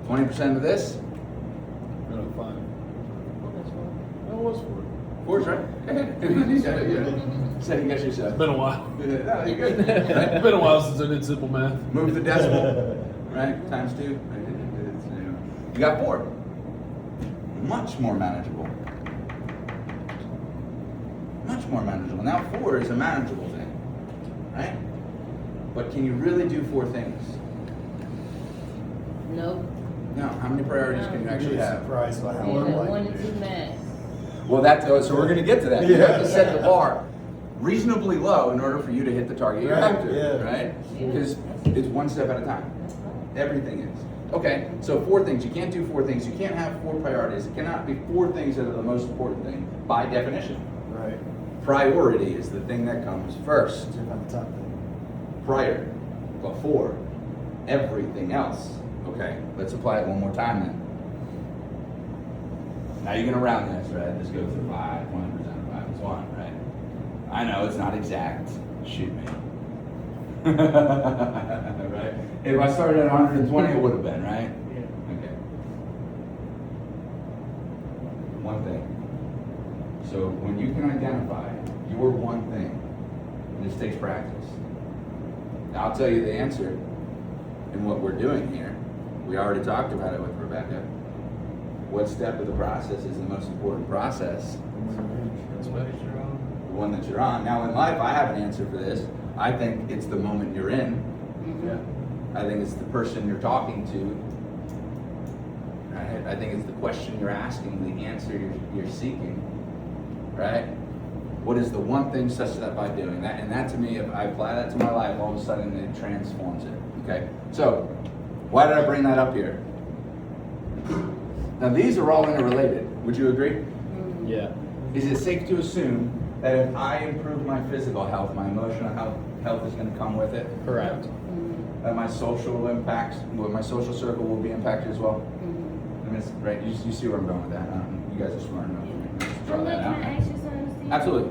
20% of this? No, 5. No, it was 4. 4's right. You got it, yeah. Second guess yourself. It's been a while. No, you're good. It's been a while since I did simple math. Move the decimal, right? Times 2. You got 4. Much more manageable. Much more manageable. Now 4 is a manageable thing, right? But can you really do 4 things? Nope. No. How many priorities can you actually have? Surprised by how Yeah, well one and 2 max. Well, so we're going to get to that. You have to Yeah. set the bar reasonably low in order for you to hit the target you're Right, after, yeah. right? Because it's one step at a time. Everything is. Okay, so 4 things. You can't do 4 things. You can't have 4 priorities. It cannot be 4 things that are the most important thing by definition. Right. Priority is the thing that comes first. It's not the top thing. Prior, before, everything else. Okay, let's apply it one more time then. Now you're gonna round this, right? This goes to 5, 100% of 5 is 1, right? I know it's not exact. Shoot me. Right? If I started at 120, it would have been, right? Okay. One thing. So when you can identify your one thing, and this takes practice, Now, I'll tell you the answer in what we're doing here. We already talked about it with Rebecca. What step of the process is the most important process? That's right. The one that you're on. Now, in life, I have an answer for this. I think it's the moment you're in. Yeah. I think it's the person you're talking to. Right? I think it's the question you're asking, the answer you're seeking. Right? What is the one thing such that by doing that? And that to me, if I apply that to my life, all of a sudden it transforms it. Okay? So, why did I bring that up here? Now, these are all interrelated. Would you agree? Yeah. Is it safe to assume that if I improve my physical health, my emotional health is going to come with it? Correct. That my social impacts, my social circle will be impacted as well? I mean, right? You see where I'm going with that? You guys are smart enough. Draw that Can I out. ask you something, Steve? Absolutely.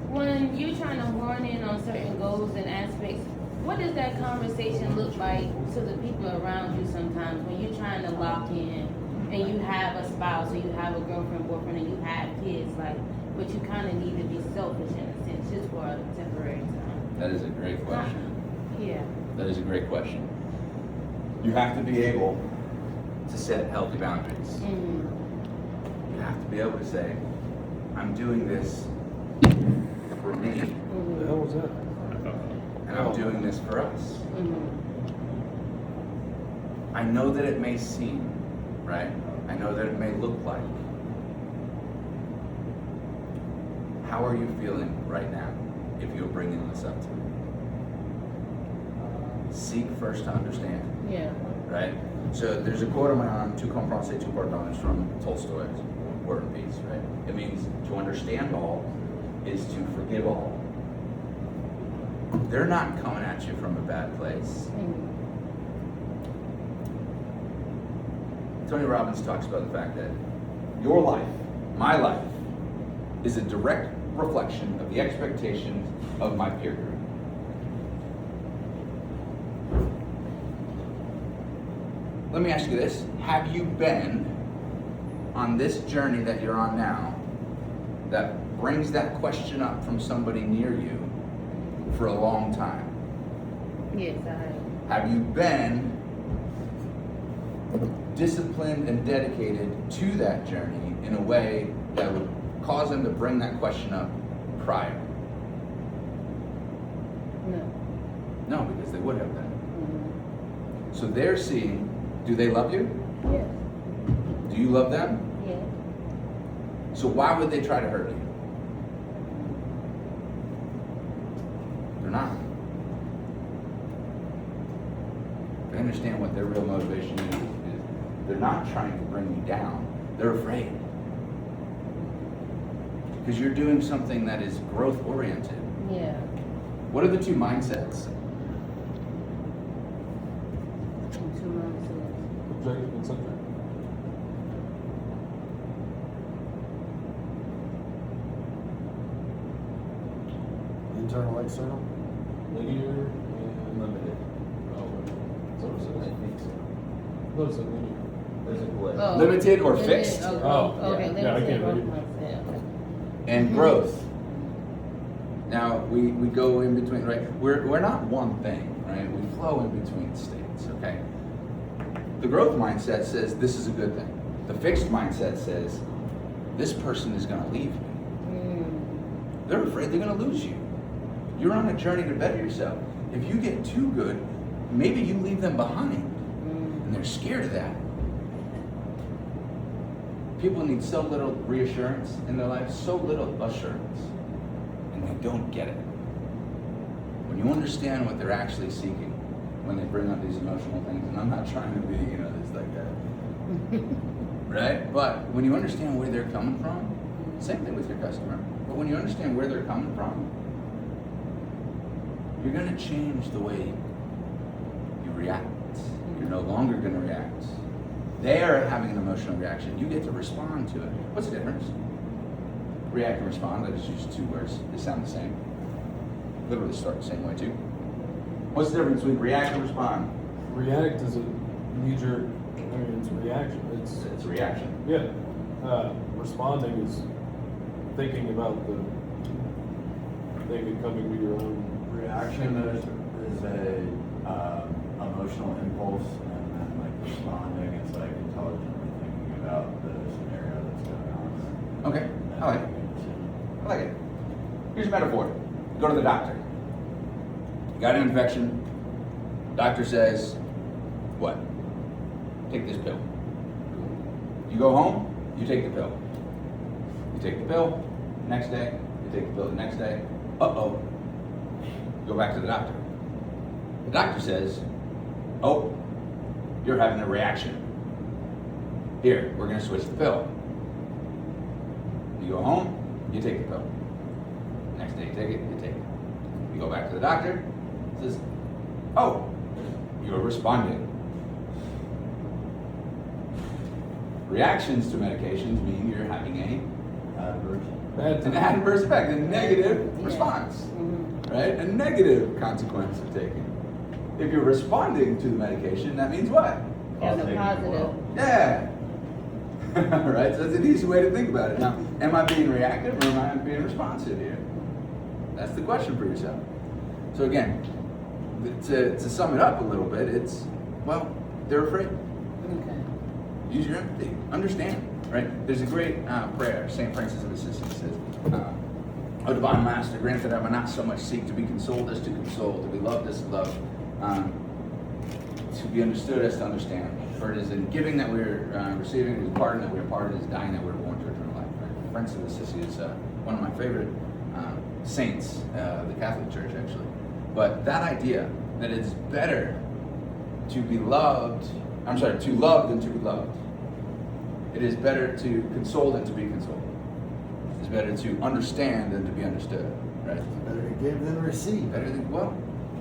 When you're trying to horn in on certain goals and aspects, what does that conversation look like to the people around you sometimes when you're trying to lock in and you have a spouse or you have a girlfriend, boyfriend, and you have kids, like, but you kind of need to be selfish in a sense just for a temporary time? That is a great question. Yeah. That is a great question. You have to be able to set healthy boundaries. You have to be able to say, I'm doing this for me, What the hell was that? and I'm doing this for us. I know that it may seem, right? I know that it may look like. How are you feeling right now if you're bringing this up to me? Seek first to understand, Yeah. right? So there's a quote of mine, "Tu comprends, tu pardonnes," from Tolstoy, War and Peace, right? It means to understand all is to forgive all. They're not coming at you from a bad place. Tony Robbins talks about the fact that your life, my life, is a direct reflection of the expectations of my peer group. Let me ask you this. Have you been on this journey that you're on now that brings that question up from somebody near you for a long time? Yes, I have. Have you been disciplined and dedicated to that journey in a way that would cause them to bring that question up prior? No. No, because they would have been. So they're seeing, do they love you? Yes. Do you love them? Yes. So why would they try to hurt you? They're not. They understand what their real motivation is. They're not trying to bring you down. They're afraid. Because you're doing something that is growth oriented. Yeah. What are the two mindsets? Two months. Objective and subjective. Internal, external? Linear and limited. Oh, so it I says. think so. What is it, linear? There's a glitch. Oh. Limited or Limited, fixed? Oh, okay. yeah, I Limited can't growth read. mindset, okay. And growth. Now we go in between, right? We're not one thing, right? We flow in between states, okay? The growth mindset says this is a good thing. The fixed mindset says this person is going to leave me. They're afraid they're going to lose you. You're on a journey to better yourself. If you get too good, maybe you leave them behind, and they're scared of that. People need so little reassurance in their life, so little assurance, and they don't get it. When you understand what they're actually seeking, when they bring up these emotional things, and I'm not trying to be, this like that, right? But when you understand where they're coming from, same thing with your customer, but when you understand where they're coming from, you're going to change the way you react. You're no longer going to react. They are having an emotional reaction. You get to respond to it. What's the difference? React and respond, I just use two words. They sound the same. Literally start the same way too. What's the difference between react and respond? React is a knee-jerk, it's a reaction. It's a reaction. Yeah. Responding is thinking about the thing and coming to your own. Reaction is is a emotional impulse, and then like responding, it's like intelligently thinking about the scenario that's going on. Okay, And I like it. making a decision. I like it. Here's a metaphor. Go to the doctor. You got an infection. Doctor says, what? Take this pill. You go home, you take the pill. You take the pill, next day, you take the pill the next day. Uh-oh. Go back to the doctor. The doctor says, oh, you're having a reaction. Here, we're gonna switch the pill. You go home, you take the pill. Next day you take it, you take it. You go back to the doctor, says, oh, you're responding. Reactions to medications mean you're having an adverse effect, a negative response, right? A negative consequence of taking. If you're responding to the medication, that means what? Have a positive. Yeah. Right? So that's an easy way to think about it. Now, am I being reactive or am I being responsive here? That's the question for yourself. So again, to sum it up a little bit, it's, well, they're afraid. Okay. Use your empathy. Understand, right? There's a great prayer. St. Francis of Assisi says, O Divine Master, grant that I will not so much seek to be consoled as to console, to be loved as to love, to be understood as to understand. For it is in giving that we're receiving, it is pardon that we're pardoned, it is dying that we're born to eternal life. Right? Francis of Assisi is one of my favorite saints of the Catholic Church, actually. But that idea that it's better to be loved, to love than to be loved. It is better to console than to be consoled. It's better to understand than to be understood, right? Better to give than receive. Better than, well,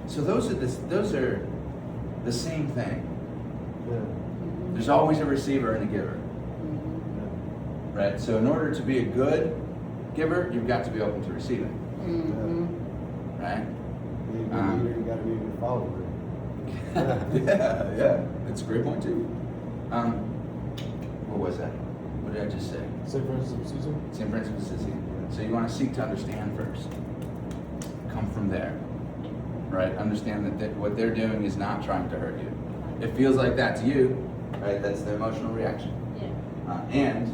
so those are the same thing. Yeah. There's always a receiver and a giver, right? So in order to be a good giver, you've got to be open to receiving, right? Be a good leader, you gotta be a good follower. Yeah, that's a great point too. What was that? What did I just say? St. Francis of Assisi? St. Francis of Assisi. So you want to seek to understand first. Come from there, right? Understand that what they're doing is not trying to hurt you. It feels like that to you, right? That's the emotional reaction. Yeah. And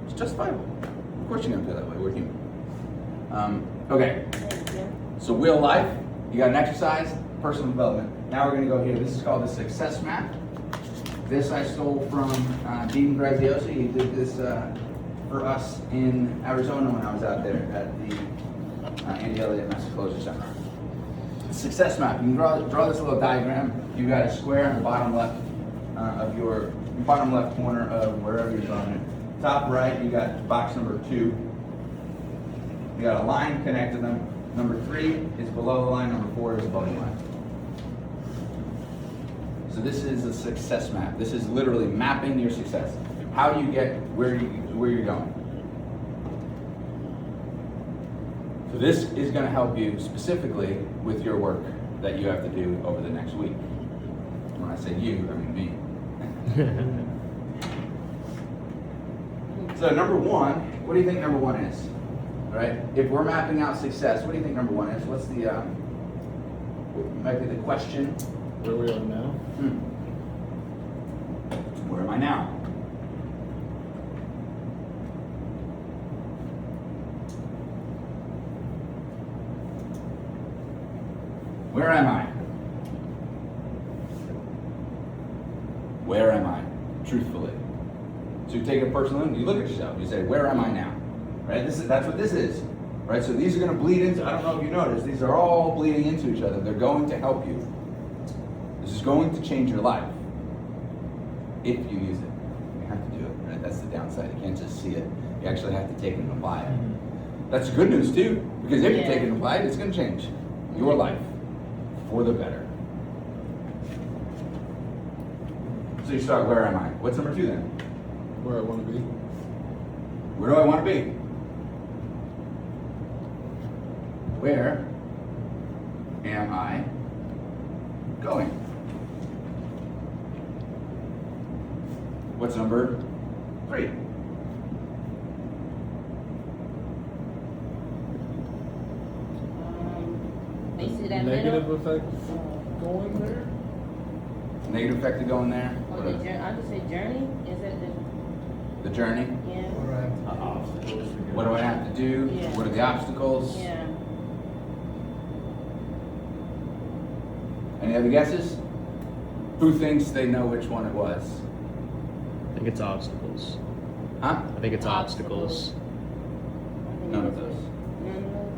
it's justifiable. Of course you're going to feel that way. We're human. Okay. So real life, you got an exercise, personal development. Now we're going to go here. This is called the success map. This I stole from Dean Graziosi. He did this for us in Arizona when I was out there at the Andy Elliott Master Closure Seminar. The success map. You can draw this little diagram. You've got a square in the bottom left of your bottom left corner of wherever you're drawing it. Top right, you got box number 2. You got a line connecting them. Number 3 is below the line. Number 4 is above the line. So this is a success map. This is literally mapping your success. How do you get where you're going? So this is going to help you specifically with your work that you have to do over the next week. When I say you, I mean me. So number 1, what do you think number 1 is? Right? If we're mapping out success, what do you think number 1 is? What's the might be the question? Where we are now? Where am I now? Where am I? Where am I? Truthfully. So you take a personal look, you look at yourself, you say, where am I now? Right? That's what this is. Right? So these are going to bleed into, I don't know if you noticed, these are all bleeding into each other. They're going to help you. This is going to change your life. If you use it. You have to do it, right? That's the downside. You can't just see it. You actually have to take it and apply it. That's good news too, because if you take it and apply it, it's going to change your life for the better. So you start, where am I? What's number 2 then? Where I want to be. Where do I want to be? Where am I going? What's number 3? They see that Negative middle. effect going there? Negative effect of going there? Or the journey, I just say journey, is that The journey? yeah, What do I have to do? Obstacles. What do I have to do? Yeah. What are the obstacles? yeah. Any other guesses? Who thinks they know which one it was? I think it's obstacles. Huh? I think it's obstacles. None of those. None of those?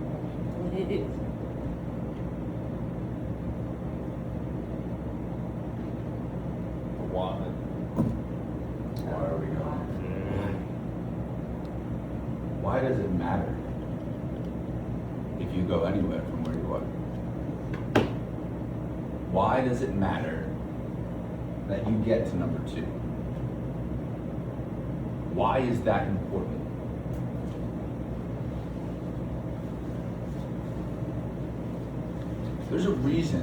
What it is? Why? Why are we going? Why does it matter if you go anywhere from where you are? Why does it matter that you get to number 2? Why is that important? There's a reason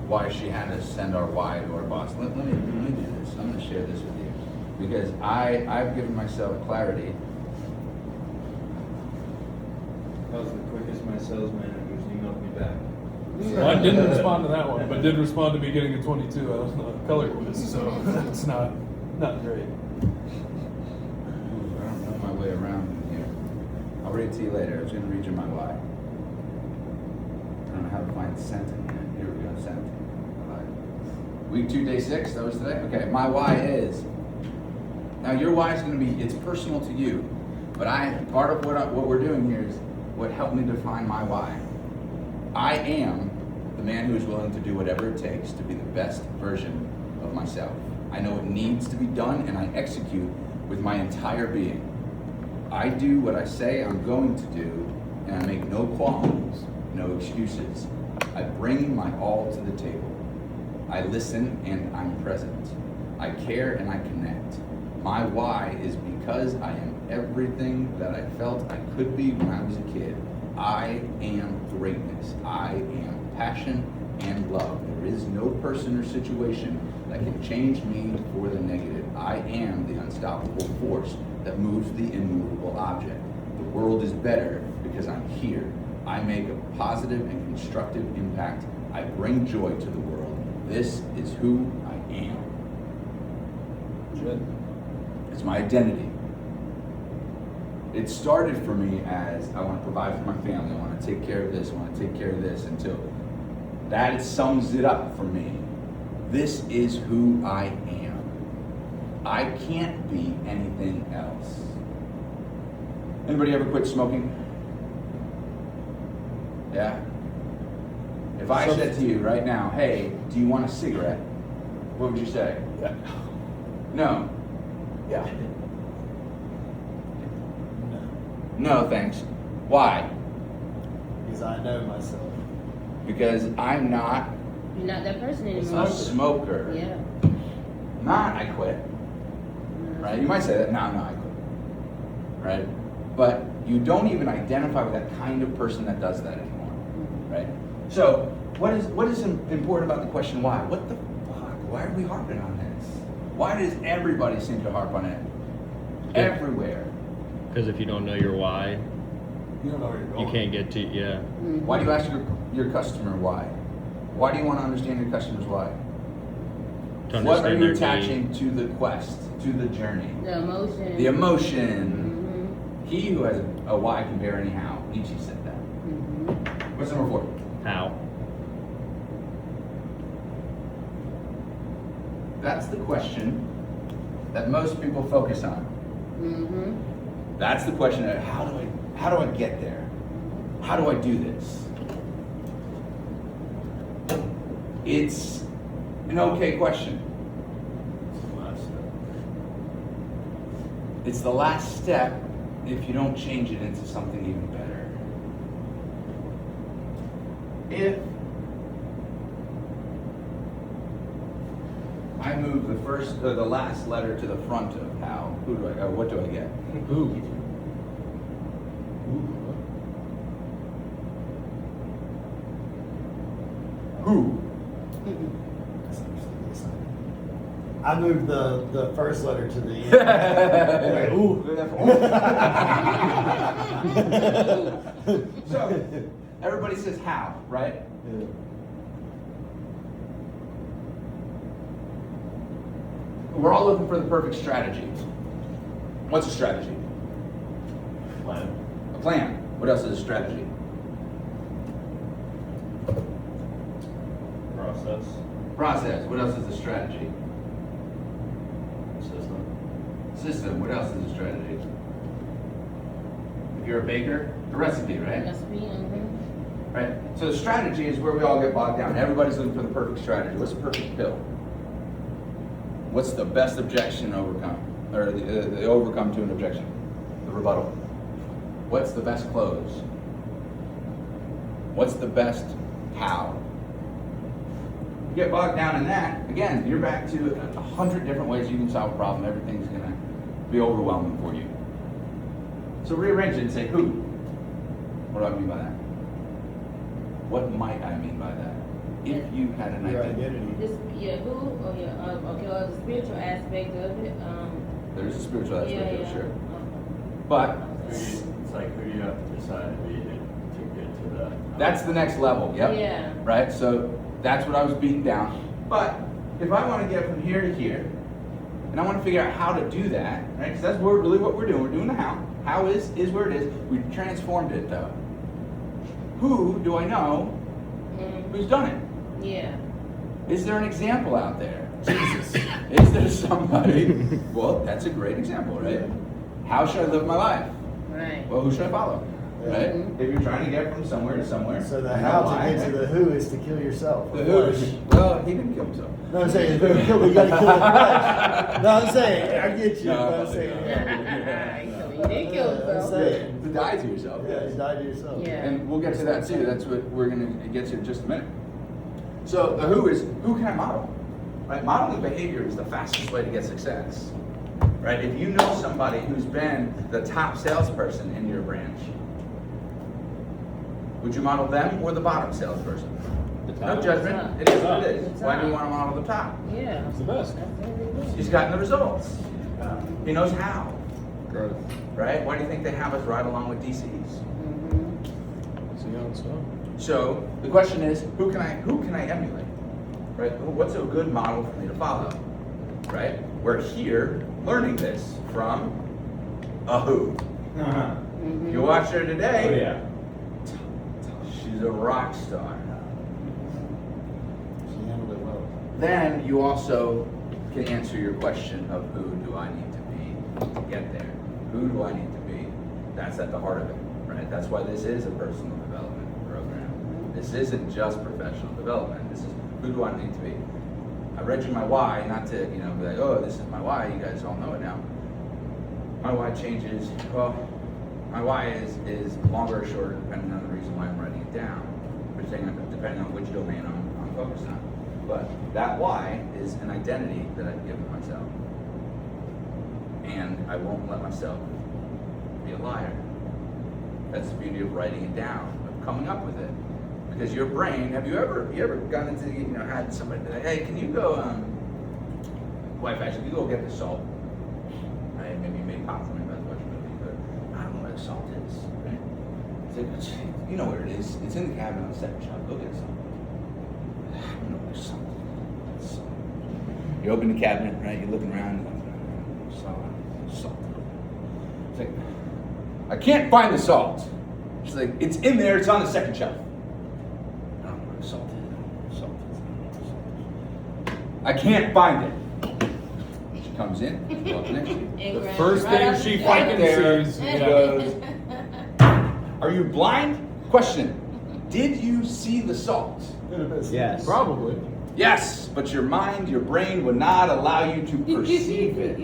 why she had us send our why to our boss. Let me do this. I'm going to share this with you because I've given myself clarity. That was the quickest my sales managers emailed me back. Well, I didn't respond to that one, but did respond to me getting a 22 out of the color quiz, so it's not great. Ooh, I don't know my way around in here. I'll read it to you later. I was going to read you my why. I don't know how to find sent in here. Here we go, sent. Week 2, day 6, that was today? Okay, my why is, now your why is going to be, it's personal to you, but part of what we're doing here is what helped me define my why. I am the man who is willing to do whatever it takes to be the best version of myself. I know it needs to be done and I execute with my entire being. I do what I say I'm going to do and I make no qualms, no excuses. I bring my all to the table. I listen and I'm present. I care and I connect. My why is because I am everything that I felt I could be when I was a kid. I am greatness. I am passion and love. There is no person or situation that can change me for the negative. I am the unstoppable force that moves the immovable object. The world is better because I'm here. I make a positive and constructive impact. I bring joy to the world. This is who I am. Good. It's my identity. It started for me as I want to provide for my family. I want to take care of this. I want to take care of this until that sums it up for me. This is who I am. I can't be anything else. Anybody ever quit smoking? Yeah? If I said to you right now, hey, do you want a cigarette? What would you say? Yeah. No. Yeah. No, thanks. Why? Because I know myself. Because I'm not You're not that person a anymore. smoker. Yeah. Not I quit. Right? You might say that, no, I quit. Right? But you don't even identify with that kind of person that does that anymore. Right? So, what is important about the question why? What the fuck? Why are we harping on this? Why does everybody seem to harp on it? Everywhere. Because if you don't know your why, You don't know where you're going. you can't get to, yeah. Why do you ask your customer why? Why do you want to understand your customer's why? To What are understand you their attaching need. to the quest, to the journey? The emotion. The emotion. Mm-hmm. He who has a why can bear any how. Nietzsche said that. Mm-hmm. What's number 4? How? That's the question that most people focus on. Mm-hmm. That's the question of how do I get there? How do I do this? It's an okay question. It's the last step if you don't change it into something even better. If I move the last letter to the front of how, what do I get? Ooh. Who? I moved the first letter to the end. Like, ooh. So, Everybody says how, right? Yeah. We're all looking for the perfect strategy. What's a strategy? Plan. A plan. What else is a strategy? Process. Process. What else is a strategy? System. System. What else is a strategy? If you're a baker, a recipe, right? Recipe, Right? So the strategy is where we all get bogged down. Everybody's looking for the perfect strategy. What's the perfect pill? What's the best objection overcome? Or the overcome to an objection? The rebuttal. What's the best close? What's the best how? You get bogged down in that, again, you're back to 100 different ways you can solve a problem. Everything's going to be overwhelming for you. So rearrange it and say, who? What do I mean by that? What might I mean by that? If you had an Your identity. identity. This, yeah, who, or yeah, okay, well, the spiritual aspect of it, There's a spiritual aspect yeah, of it, yeah. sure. But It's like who do you have to decide to be to get to that? that's the next level, yep. Yeah. Right? So that's what I was beating down. But if I want to get from here to here, and I want to figure out how to do that, right? Because that's really what we're doing. We're doing the how. How is where it is. We've transformed it though. Who do I know who's done it? Yeah. Is there an example out there? Jesus. Is there somebody? Well, that's a great example, right? How should I live my life? Right. Well, who should I follow? Yeah. Right? If you're trying to get from somewhere to somewhere. So the you know how why, to get to right? the who is to kill yourself. The who. Well, he didn't kill himself. No, I'm saying, you gotta kill the flesh. No, I'm saying, I get you. No, I'm saying, You did kill I'm yourself. saying. To die to yourself. Yeah, yes. you die to yourself. Yeah. And we'll get to that too. That's what we're going to get to in just a minute. So the who is, who can I model? Right? Modeling behavior is the fastest way to get success. Right? If you know somebody who's been the top salesperson in your branch, would you model them or the bottom salesperson? No judgment. It is what it is. Why do you want to model the top? Yeah. It's the best. He's gotten the results. He knows how. Growth. Right? Why do you think they have us ride along with DCs? See how it's done. So the question is, who can I emulate? Right? What's a good model for me to follow? Right? We're here learning this from a who. You watch her today. Oh yeah. She's a rock star. She handled it well. Then you also can answer your question of who do I need to be to get there? Who do I need to be? That's at the heart of it, right? That's why this is a personal development program. This isn't just professional development. This is who do I need to be? I read you my why, not to, be like, oh, this is my why. You guys all know it now. My why changes. Well, my why is longer or shorter depending on the reason why I'm writing it down, depending on which domain I'm focused on. But that why is an identity that I've given myself. And I won't let myself be a liar. That's the beauty of writing it down, of coming up with it. Because your brain, have you ever gone into, had somebody be like, hey, can you go, wife actually, can you go get the salt? Right? Maybe you made popcorn about to watch a movie, but I don't know where the salt is, right? It's like, you know where it is. It's in the cabinet on the second shelf. Go get some. I don't know where there's salt. You open the cabinet, right? You're looking around, salt. It's like, I can't find the salt. She's like, it's in there, it's on the second shelf. I don't know where the salt is. I can't find it. She comes in, walks next to you. The first thing she fucking sees. She goes, are you blind? Question. Did you see the salt? Yes. Probably. Yes, but your mind, your brain would not allow you to perceive it.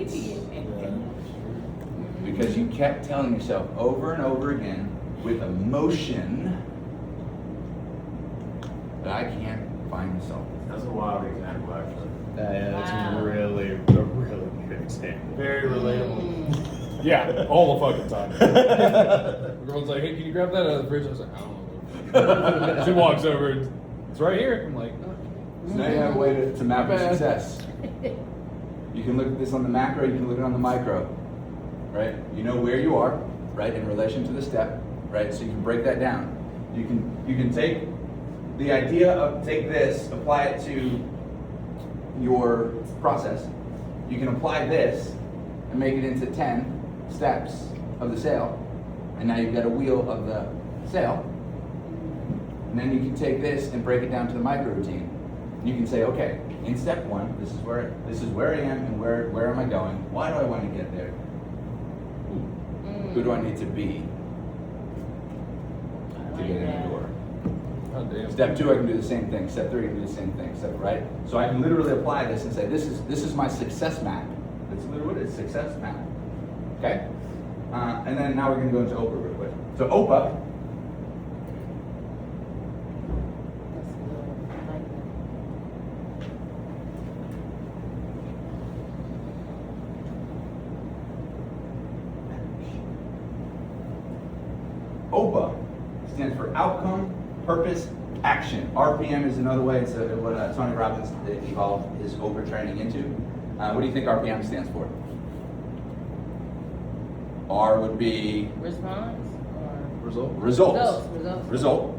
Because you kept telling yourself over and over again with emotion that I can't find the salt. That's a wild example, actually. Yeah, that's Wow. a really good example. Very relatable. Yeah, all the fucking time. The girl's like, hey, can you grab that out of the fridge? I was like, I don't know. She walks over and it's right here. I'm like, So now you have a way to map your Bad. success. You can look at this on the macro, you can look at it on the micro, right? You know where you are, right, in relation to the step, right? So you can break that down. You can take the idea of, take this, apply it to your process. You can apply this and make it into 10 steps of the sail. And now you've got a wheel of the sail. And then you can take this and break it down to the micro routine. You can say, okay, in step 1, this is where I am and where am I going? Why do I want to get there? Who do I need to be to get in the door? Oh, damn. Step 2, I can do the same thing. Step 3, I can do the same thing. Right? So I can literally apply this and say, this is my success map. That's literally what it is, success map. Okay? And then now we're going to go into OPA real quick. So OPA, OPA stands for outcome, purpose, action. RPM is another way. It's what Tony Robbins evolved his OPA training into. What do you think RPM stands for? R would be Response or Result. results. results. Result.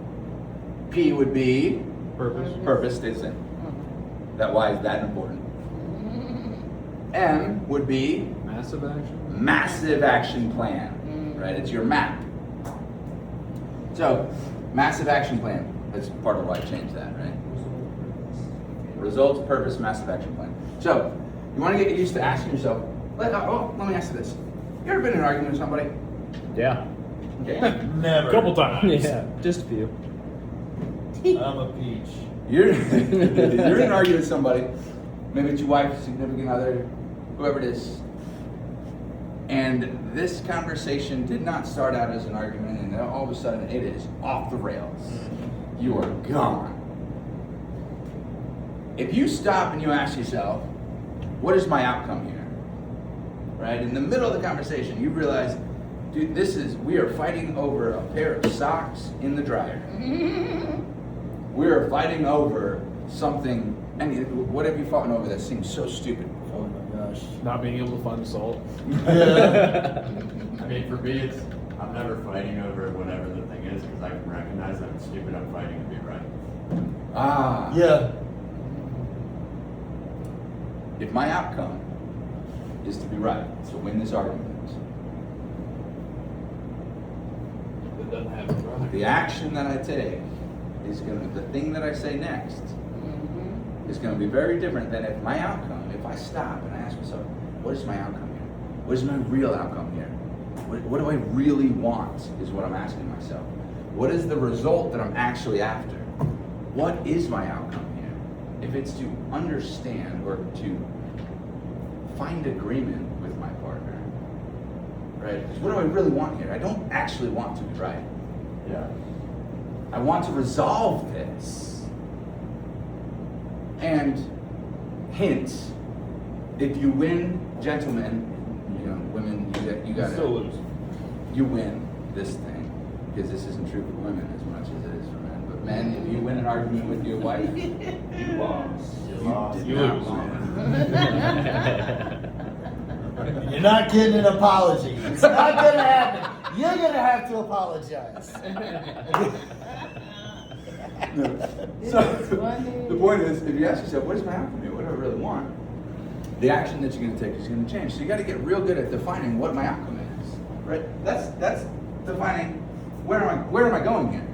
P would be Purpose. purpose, stays the same. Mhm. That why is that important? M would be Massive action. massive action plan, right? It's your map. So, massive action plan. That's part of why I changed that, right? Results, purpose, massive action plan. So, you want to get used to asking yourself, let me ask you this. You ever been in an argument with somebody? Yeah. Okay. Never. Couple times. Yeah, just a few. I'm a peach. You're in an argument with somebody, maybe it's your wife, significant other, whoever it is, and this conversation did not start out as an argument, and all of a sudden it is off the rails. You are gone. If you stop and you ask yourself, what is my outcome here? Right? In the middle of the conversation, you realize, dude, we are fighting over a pair of socks in the dryer. We are fighting over something, and what have you fought over that seems so stupid? Oh my gosh. Not being able to find the salt. I mean, for me, I'm never fighting over whatever the thing is because I can recognize that it's stupid. I'm fighting to be right. Ah. Yeah. If my outcome is to be right, to win this argument, It doesn't have it right. the action that I take is the thing that I say next is going to be very different than if my outcome, if I stop and I ask myself, what is my outcome here? What is my real outcome here? What do I really want is what I'm asking myself. What is the result that I'm actually after? What is my outcome here? If it's to understand or to find agreement with my partner, right? Because what do I really want here? I don't actually want to be right. Yeah. I want to resolve this. And hint, if you win, gentlemen, women, you got Still lose. you win this thing, because this isn't true for women as much as it is for men. But men, if you win an argument with your wife, you lost. You lost. did You not lose. win. You're not getting an apology. It's not gonna happen. You're gonna have to apologize. So the point is, if you ask yourself, what is my outcome here? What do I really want? The action that you're going to take is going to change. So you got to get real good at defining what my outcome is, right? That's defining where am I going here.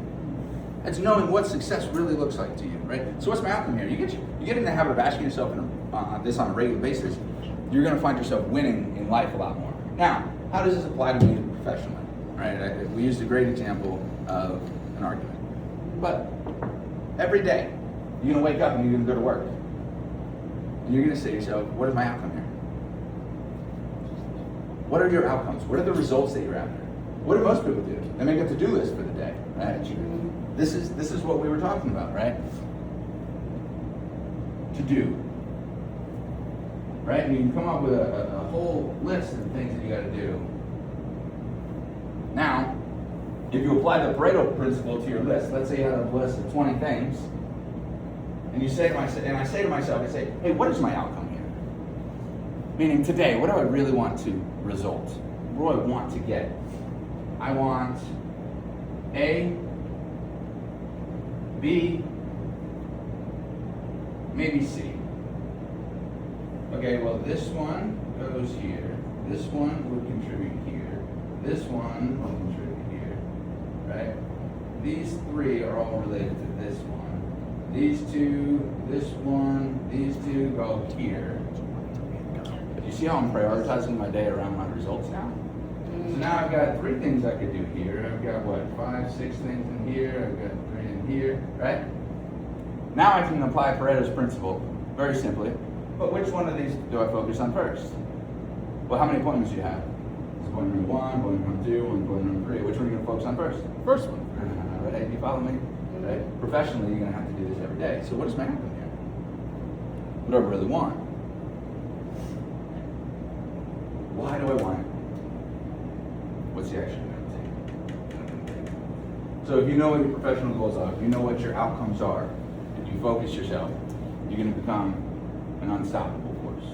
It's knowing what success really looks like to you, right? So what's my outcome here? You get in the habit of asking yourself this on a regular basis. You're going to find yourself winning in life a lot more. Now, how does this apply to me professionally, right? We used a great example of an argument, but every day you're going to wake up and you're going to go to work. And you're going to say to yourself, what is my outcome here? What are your outcomes? What are the results that you're after? What do most people do? They make a to-do list for the day, right? This is what we were talking about, right? To do. Right? And you can come up with a whole list of things that you got to do. Now, if you apply the Pareto principle to your list, let's say you have a list of 20 things, and you say to myself, and I say to myself, I say, hey, what is my outcome here? Meaning today, what do I really want to result? What do I want to get? I want A, B, maybe C. Okay, well, this one goes here. This one would contribute here. This one will contribute here, right? These three are all related to this one. These two, this one, these two go here. You see how I'm prioritizing my day around my results now? So now I've got 3 things I could do here. I've got what, 5, 6 things in here. I've got 3 in here, right? Now I can apply Pareto's principle very simply. But which one of these do I focus on first? Well, how many appointments do you have? It's appointment number 1, appointment number 2, and appointment number 3. Which one are you going to focus on first? First one. Right? You follow me? Right? Professionally, you're going to have to do this every day. So what does happen here? What do I really want? Why do I want it? What's the action going to take? So if you know what your professional goals are, if you know what your outcomes are, if you focus yourself, you're going to become an unstoppable force.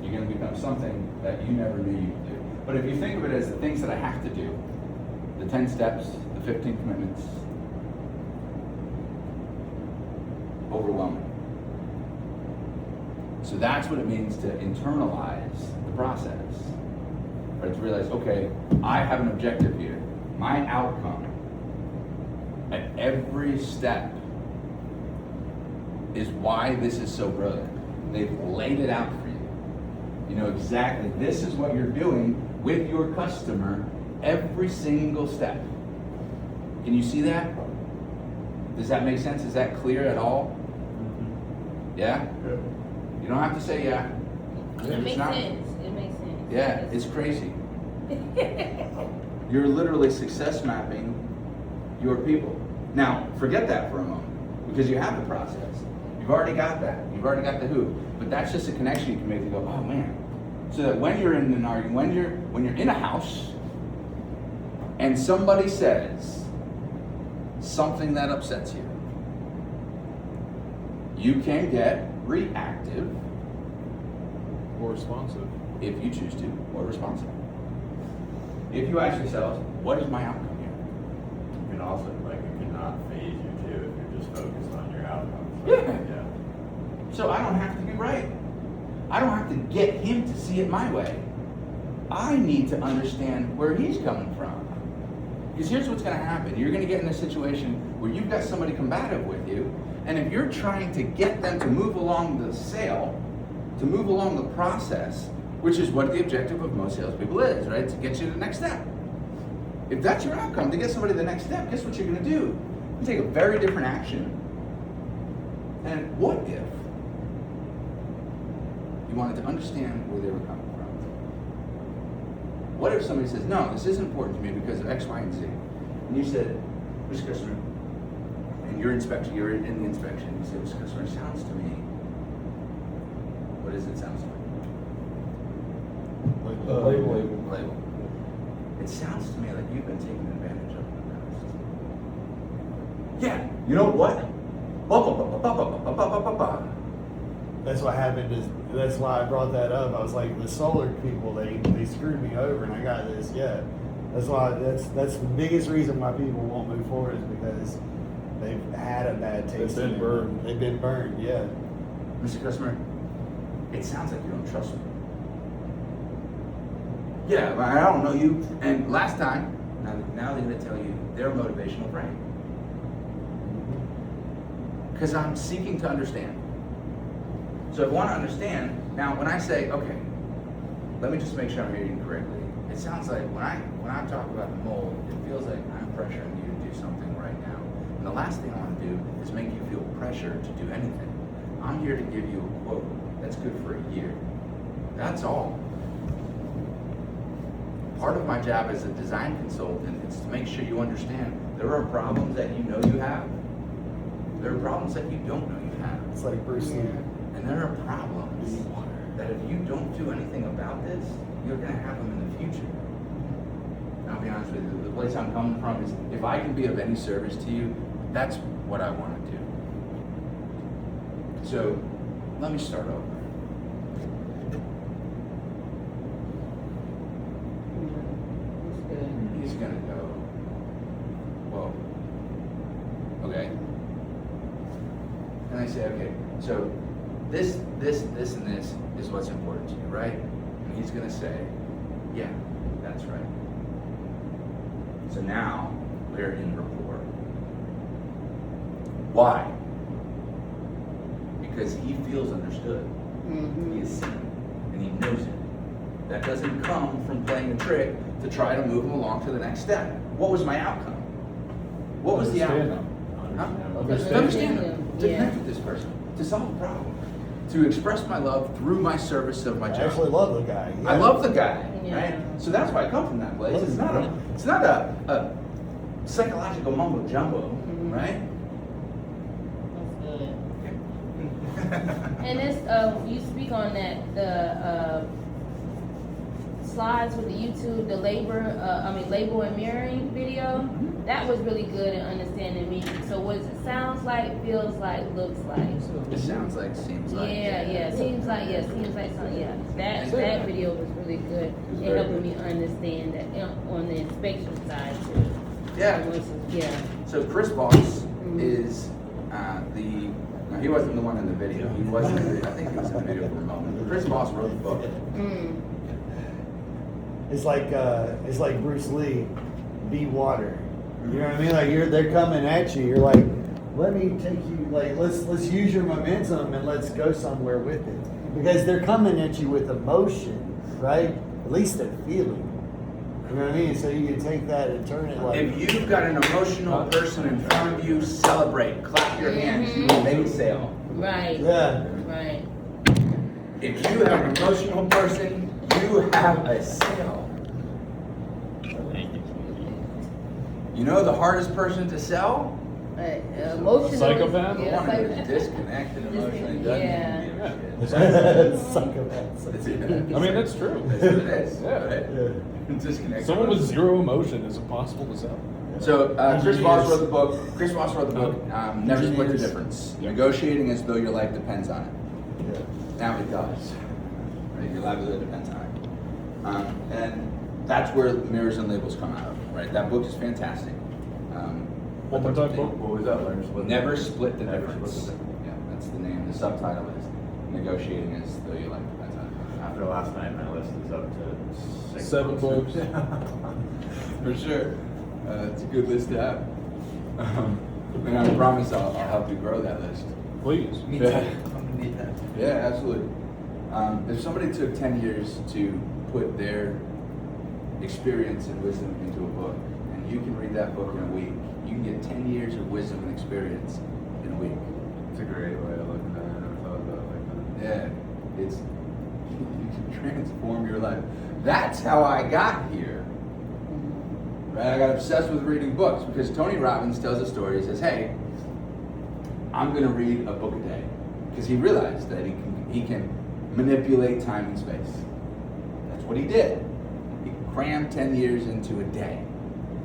You're going to become something that you never knew you could do. But if you think of it as the things that I have to do, the 10 steps, the 15 commitments, overwhelming. So that's what it means to internalize the process. Right? To realize, okay, I have an objective here. My outcome at every step is why this is so brilliant. They've laid it out for you. You know exactly, this is what you're doing with your customer every single step. Can you see that? Does that make sense? Is that clear at all? Yeah? You don't have to say yeah. It makes sense. It makes sense. Yeah, it's crazy. You're literally success mapping your people. Now, forget that for a moment, because you have the process. You've already got that. You've already got the who. But that's just a connection you can make to go, oh man. So that when you're in an argument, when you're in a house, and somebody says something that upsets you, you can get reactive Or responsive. if you choose to, or responsive. If you ask yourselves, what is my outcome here? You can also, like, it cannot phase you too if you're just focused on your outcomes. Yeah. So I don't have to be right. I don't have to get him to see it my way. I need to understand where he's coming from. Because here's what's going to happen. You're going to get in a situation where you've got somebody combative with you, and if you're trying to get them to move along the sale, to move along the process, which is what the objective of most salespeople is, right? To get you to the next step. If that's your outcome, to get somebody to the next step, guess what you're going to do? You take a very different action. And what if you wanted to understand where they were coming from? What if somebody says, no, this is important to me because of X, Y, and Z? And you said, Mr. Customer, and you're in the inspection, you say, Mr. Customer, it sounds to me, what does it sound like? Label. It sounds to me like you've been taken advantage of in the past. Yeah, you know what? That's what happened. That's why I brought that up. I was like, the solar people, they screwed me over, and I got this. Yeah, that's why. That's the biggest reason why people won't move forward is because they've had a bad taste. They've been burned. They've been burned. Yeah. Mr. Customer, it sounds like you don't trust me. Yeah, but I don't know you. And last time, now they're going to tell you their motivational frame. Because I'm seeking to understand. So if I want to understand, now when I say, okay, let me just make sure I'm hearing you correctly. It sounds like when I talk about the mold, it feels like I'm pressuring you to do something right now. And the last thing I want to do is make you feel pressure to do anything. I'm here to give you a quote that's good for a year. That's all. Part of my job as a design consultant is to make sure you understand there are problems that you know you have. There are problems that you don't know you have. It's like Bruce Lee. And there are problems that if you don't do anything about this, you're going to have them in the future. And I'll be honest with you, the place I'm coming from is if I can be of any service to you, that's what I want to do. So let me start over. He's going to go, whoa. okay? And I say, okay, so this, and this is what's important to you, right? And he's gonna say, yeah, that's right. So now we're in rapport. Why? Because he feels understood. He is seen, and he knows it. That doesn't come from playing a trick to try to move him along to the next step. What was my outcome? What was the outcome? Huh? To understand them, to connect with this person, to solve a problem, to express my love through my service of my I job. actually love the guy. Yeah. I love the guy, Yeah. right? So that's why I come from that place. It's not a psychological mumbo jumbo, right? That's good. And this, you speak on that, the slides with the YouTube, the label and mirroring video. That was really good in understanding me. So what it sounds like, feels like, looks like. It sounds like, seems like. Seems like something, yeah. That video was really good in helping me understand that on the inspection side too. Yeah. Yeah. So Chris Voss is no, he wasn't the one in the video. He wasn't. I think he was in the video for a moment. But Chris Voss wrote the book. It's like Bruce Lee, be water. You know what I mean? Like they're coming at you. You're like, let me take you. Like let's use your momentum and let's go somewhere with it. Because they're coming at you with emotion, right? At least they're feeling. You know what I mean? So you can take that and turn it like. If you've got an emotional person in front of you, celebrate, clap your hands. You will make a sale. Right. Yeah. Right. If you have an emotional person, you have a sale. You know the hardest person to sell? Emotional. Psychopath? The one who is disconnected emotionally. Psychopaths. I mean, that's true. That's what it is. Yeah. Right? Disconnected. Someone with zero emotion, is it possible to sell? So Chris Voss wrote the book. Never Split the Difference. Yeah. Negotiating as though your life depends on it. Now it does. Right? Your livelihood depends on it. And that's where Mirrors and Labels come out of. Right? That book is fantastic. One more time, book. What was that? Never Split the Never Difference. Split the Yeah, that's the name. The subtitle is Negotiating as though your life depends on it. After last night, my list is up to 7 books. For sure. It's a good list to have. And I promise I'll help you grow that list. Please. Me too. I'm gonna need that. Yeah, absolutely. If somebody took 10 years to put their experience and wisdom into a book, and you can read that book in a week, you can get 10 years of wisdom and experience in a week. It's a great way of looking at it. I never thought about it like that. Yeah, it's you can transform your life. That's how I got here. Right? I got obsessed with reading books because Tony Robbins tells a story. He says, "Hey, I'm going to read a book a day," because he realized that he can manipulate time and space. That's what he did. He crammed 10 years into a day.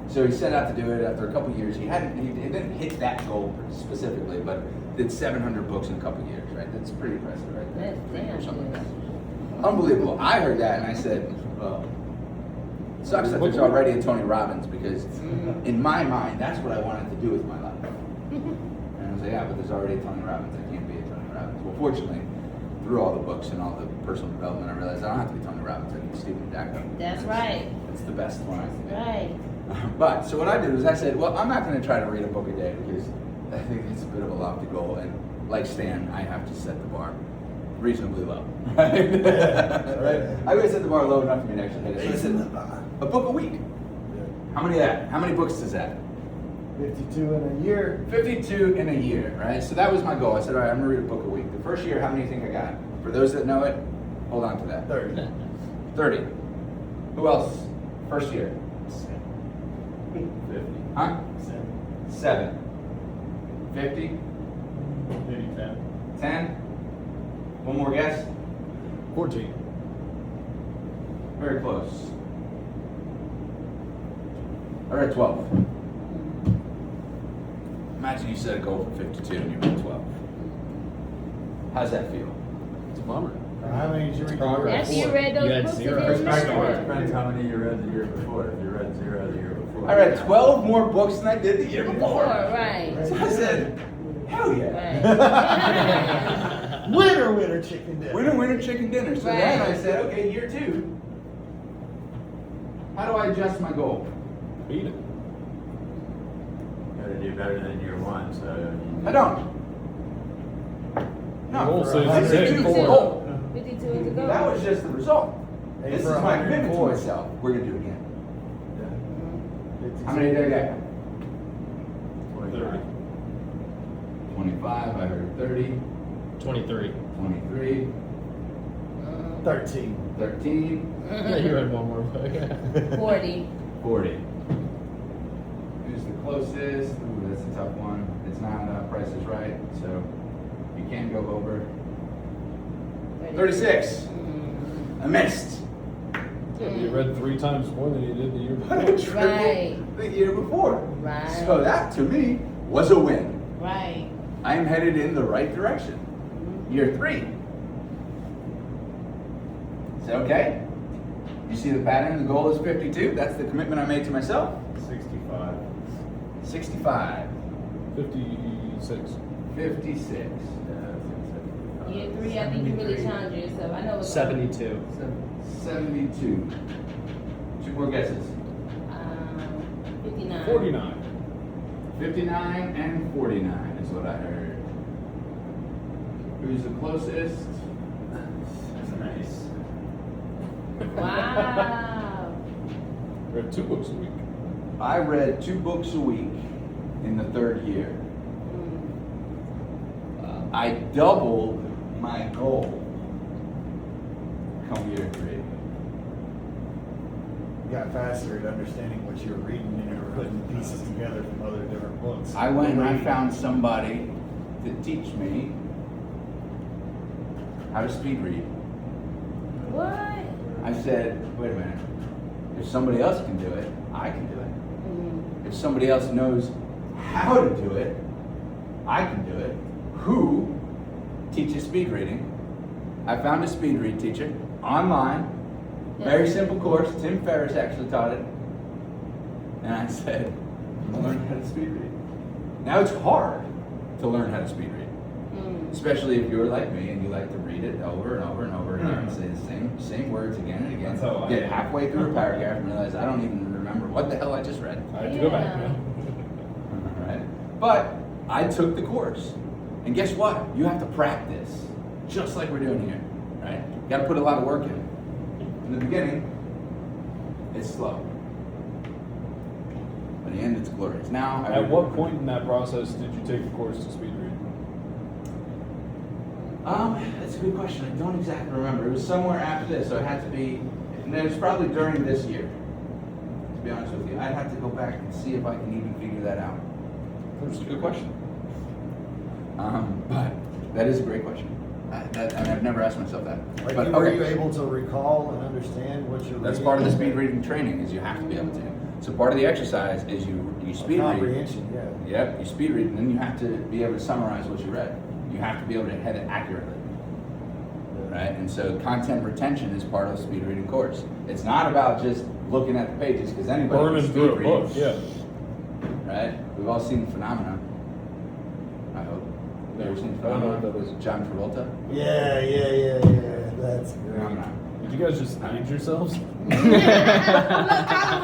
So he set out to do it. After a couple years, he didn't hit that goal specifically, but did 700 books in a couple years. Right? That's pretty impressive, right? That's Or something like damn that. Unbelievable. I heard that and I said, well, it sucks that there's already a Tony Robbins because in my mind, that's what I wanted to do with my life. And I was like, yeah, but there's already a Tony Robbins. I can't be a Tony Robbins. Well, fortunately, through all the books and all the personal development, I realized I don't have to be Tony Robbins. I can be Stephen Dacko. That's right. It's the best one. Right. But, so what I did was I said, well, I'm not going to try to read a book a day because I think it's a bit of a lofty goal. And like Stan, I have to set the bar reasonably low. Right? Right? I would set the bar low enough for me to actually hit it. So I said, a book a week. How many of that? How many books is that? 52 in a year. 52 in a year, right? So that was my goal. I said, all right, I'm going to read a book a week. The first year, how many do you think I got? For those that know it, hold on to that. 30. 30. Who else? First year? 50. Huh? 7. 50? Maybe 10. 10? One more guess? 14. Very close. All right, 12. Imagine you set a goal for 52 and you're at 12. How's that feel? It's a bummer. How many did you read? After you read You those had books, zero. it didn't It matter. depends how many you read the year before. If you read 0 the year before, I read 12 more books than I did the year before. Right. So I said, hell yeah. Right. Winner, chicken dinner. Winner, chicken dinner. So then I Right. said, okay, year 2. How do I adjust my goal? Beat it. Gotta do better than year 1, so. I don't. The goal No, says I said six. 2 is the goal. 52 is the goal. That was just the result. Hey, This is for my 100 commitment to course. myself. We're gonna do it again. Yeah. How many did I get? 30. 25, I heard 30, 23. 23, 13. 13, Yeah, you read one more book. 40. 40. Who's the closest? Ooh, that's a tough one. It's not Price is Right, so you can't go over. 36. I missed. Yeah, you read 3 times more than you did the year But I before. tripled Right. the year before. Right. So that to me was a win. Right. I am headed in the right direction. Year 3. Is that okay? You see the pattern? The goal is 52. That's the commitment I made to myself. 65. 65. 56. 56. Year 3, I think you really challenged yourself. I know it's 72. 72. 2 more guesses. 59. 49. 59 and 49 is what I heard. Who's the closest? Nice. Wow. Read 2 books a week. I read 2 books a week in the 3rd year. I doubled my goal come year 3. You got faster at understanding what you were reading and you were putting pieces together from other different books. I went and I found somebody to teach me how to speed read. What? I said, wait a minute. If somebody else can do it, I can do it. If somebody else knows how to do it, I can do it. Who teaches speed reading? I found a speed read teacher online. Very simple course. Tim Ferriss actually taught it. And I said, learn how to speed read. Now it's hard to learn how to speed read. Especially if you're like me and you like to read it over and over and over again and say the same words again and again. That's how I Get am. halfway through a paragraph and realize I don't even remember what the hell I just read. I have to go back Yeah. now. Right? But I took the course. And guess what? You have to practice. Just like we're doing here. Right? You gotta put a lot of work in. In the beginning, it's slow. By the end, it's glorious. Now, I At what point in that process did you take the course to speed read? That's a good question. I don't exactly remember. It was somewhere after this, so it had to be. And it was probably during this year. To be honest with you, I'd have to go back and see if I can even figure that out. That's a good question. But that is a great question. And I've never asked myself that. Like, But were okay. you able to recall and understand what you're That's reading? part of the speed reading training is you have to be able to. So part of the exercise is you speed read. Comprehension, yeah. Yep, you speed read, and then you have to be able to summarize what you read. You have to be able to head it accurately. Right? And so content retention is part of the speed reading course. It's not about just looking at the pages, because anybody can Burning speed through a read. book, yeah. Right? We've all seen the phenomenon. I hope. Never seen the I don't know what phenomenon? that is. John Travolta? Yeah. That's great. Phenomenon. Did you guys just age yourselves? Look, Colin was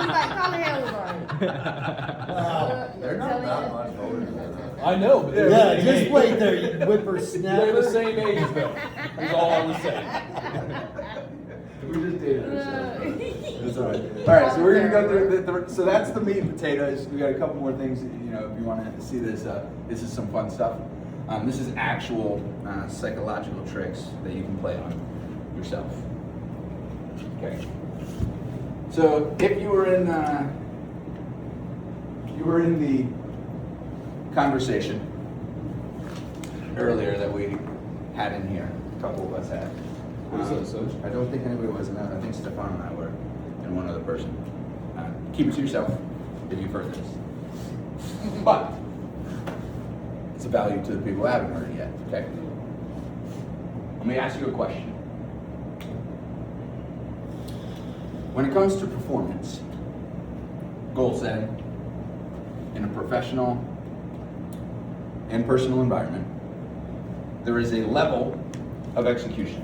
like, Colin Hale was like. Wow. They're not that much older than that. I know, but they're Yeah, the same just age. wait there, you They're the whippersnapper. same age though. That's all I was saying. We just dated ourselves. That's all right. All right, so we're gonna go through. So that's the meat and potatoes. We got a couple more things. If you want to see this, this is some fun stuff. This is actual psychological tricks that you can play on yourself. Okay. So if you were in the conversation earlier that we had in here, a couple of us had. What is that, Soj? I don't think anybody was. No, I think Stefan and I were, and one other person. Keep it to yourself if you've heard this. But it's a value to the people who haven't heard it yet. Okay. Let me ask you a question. When it comes to performance, goal setting in a professional and personal environment, there is a level of execution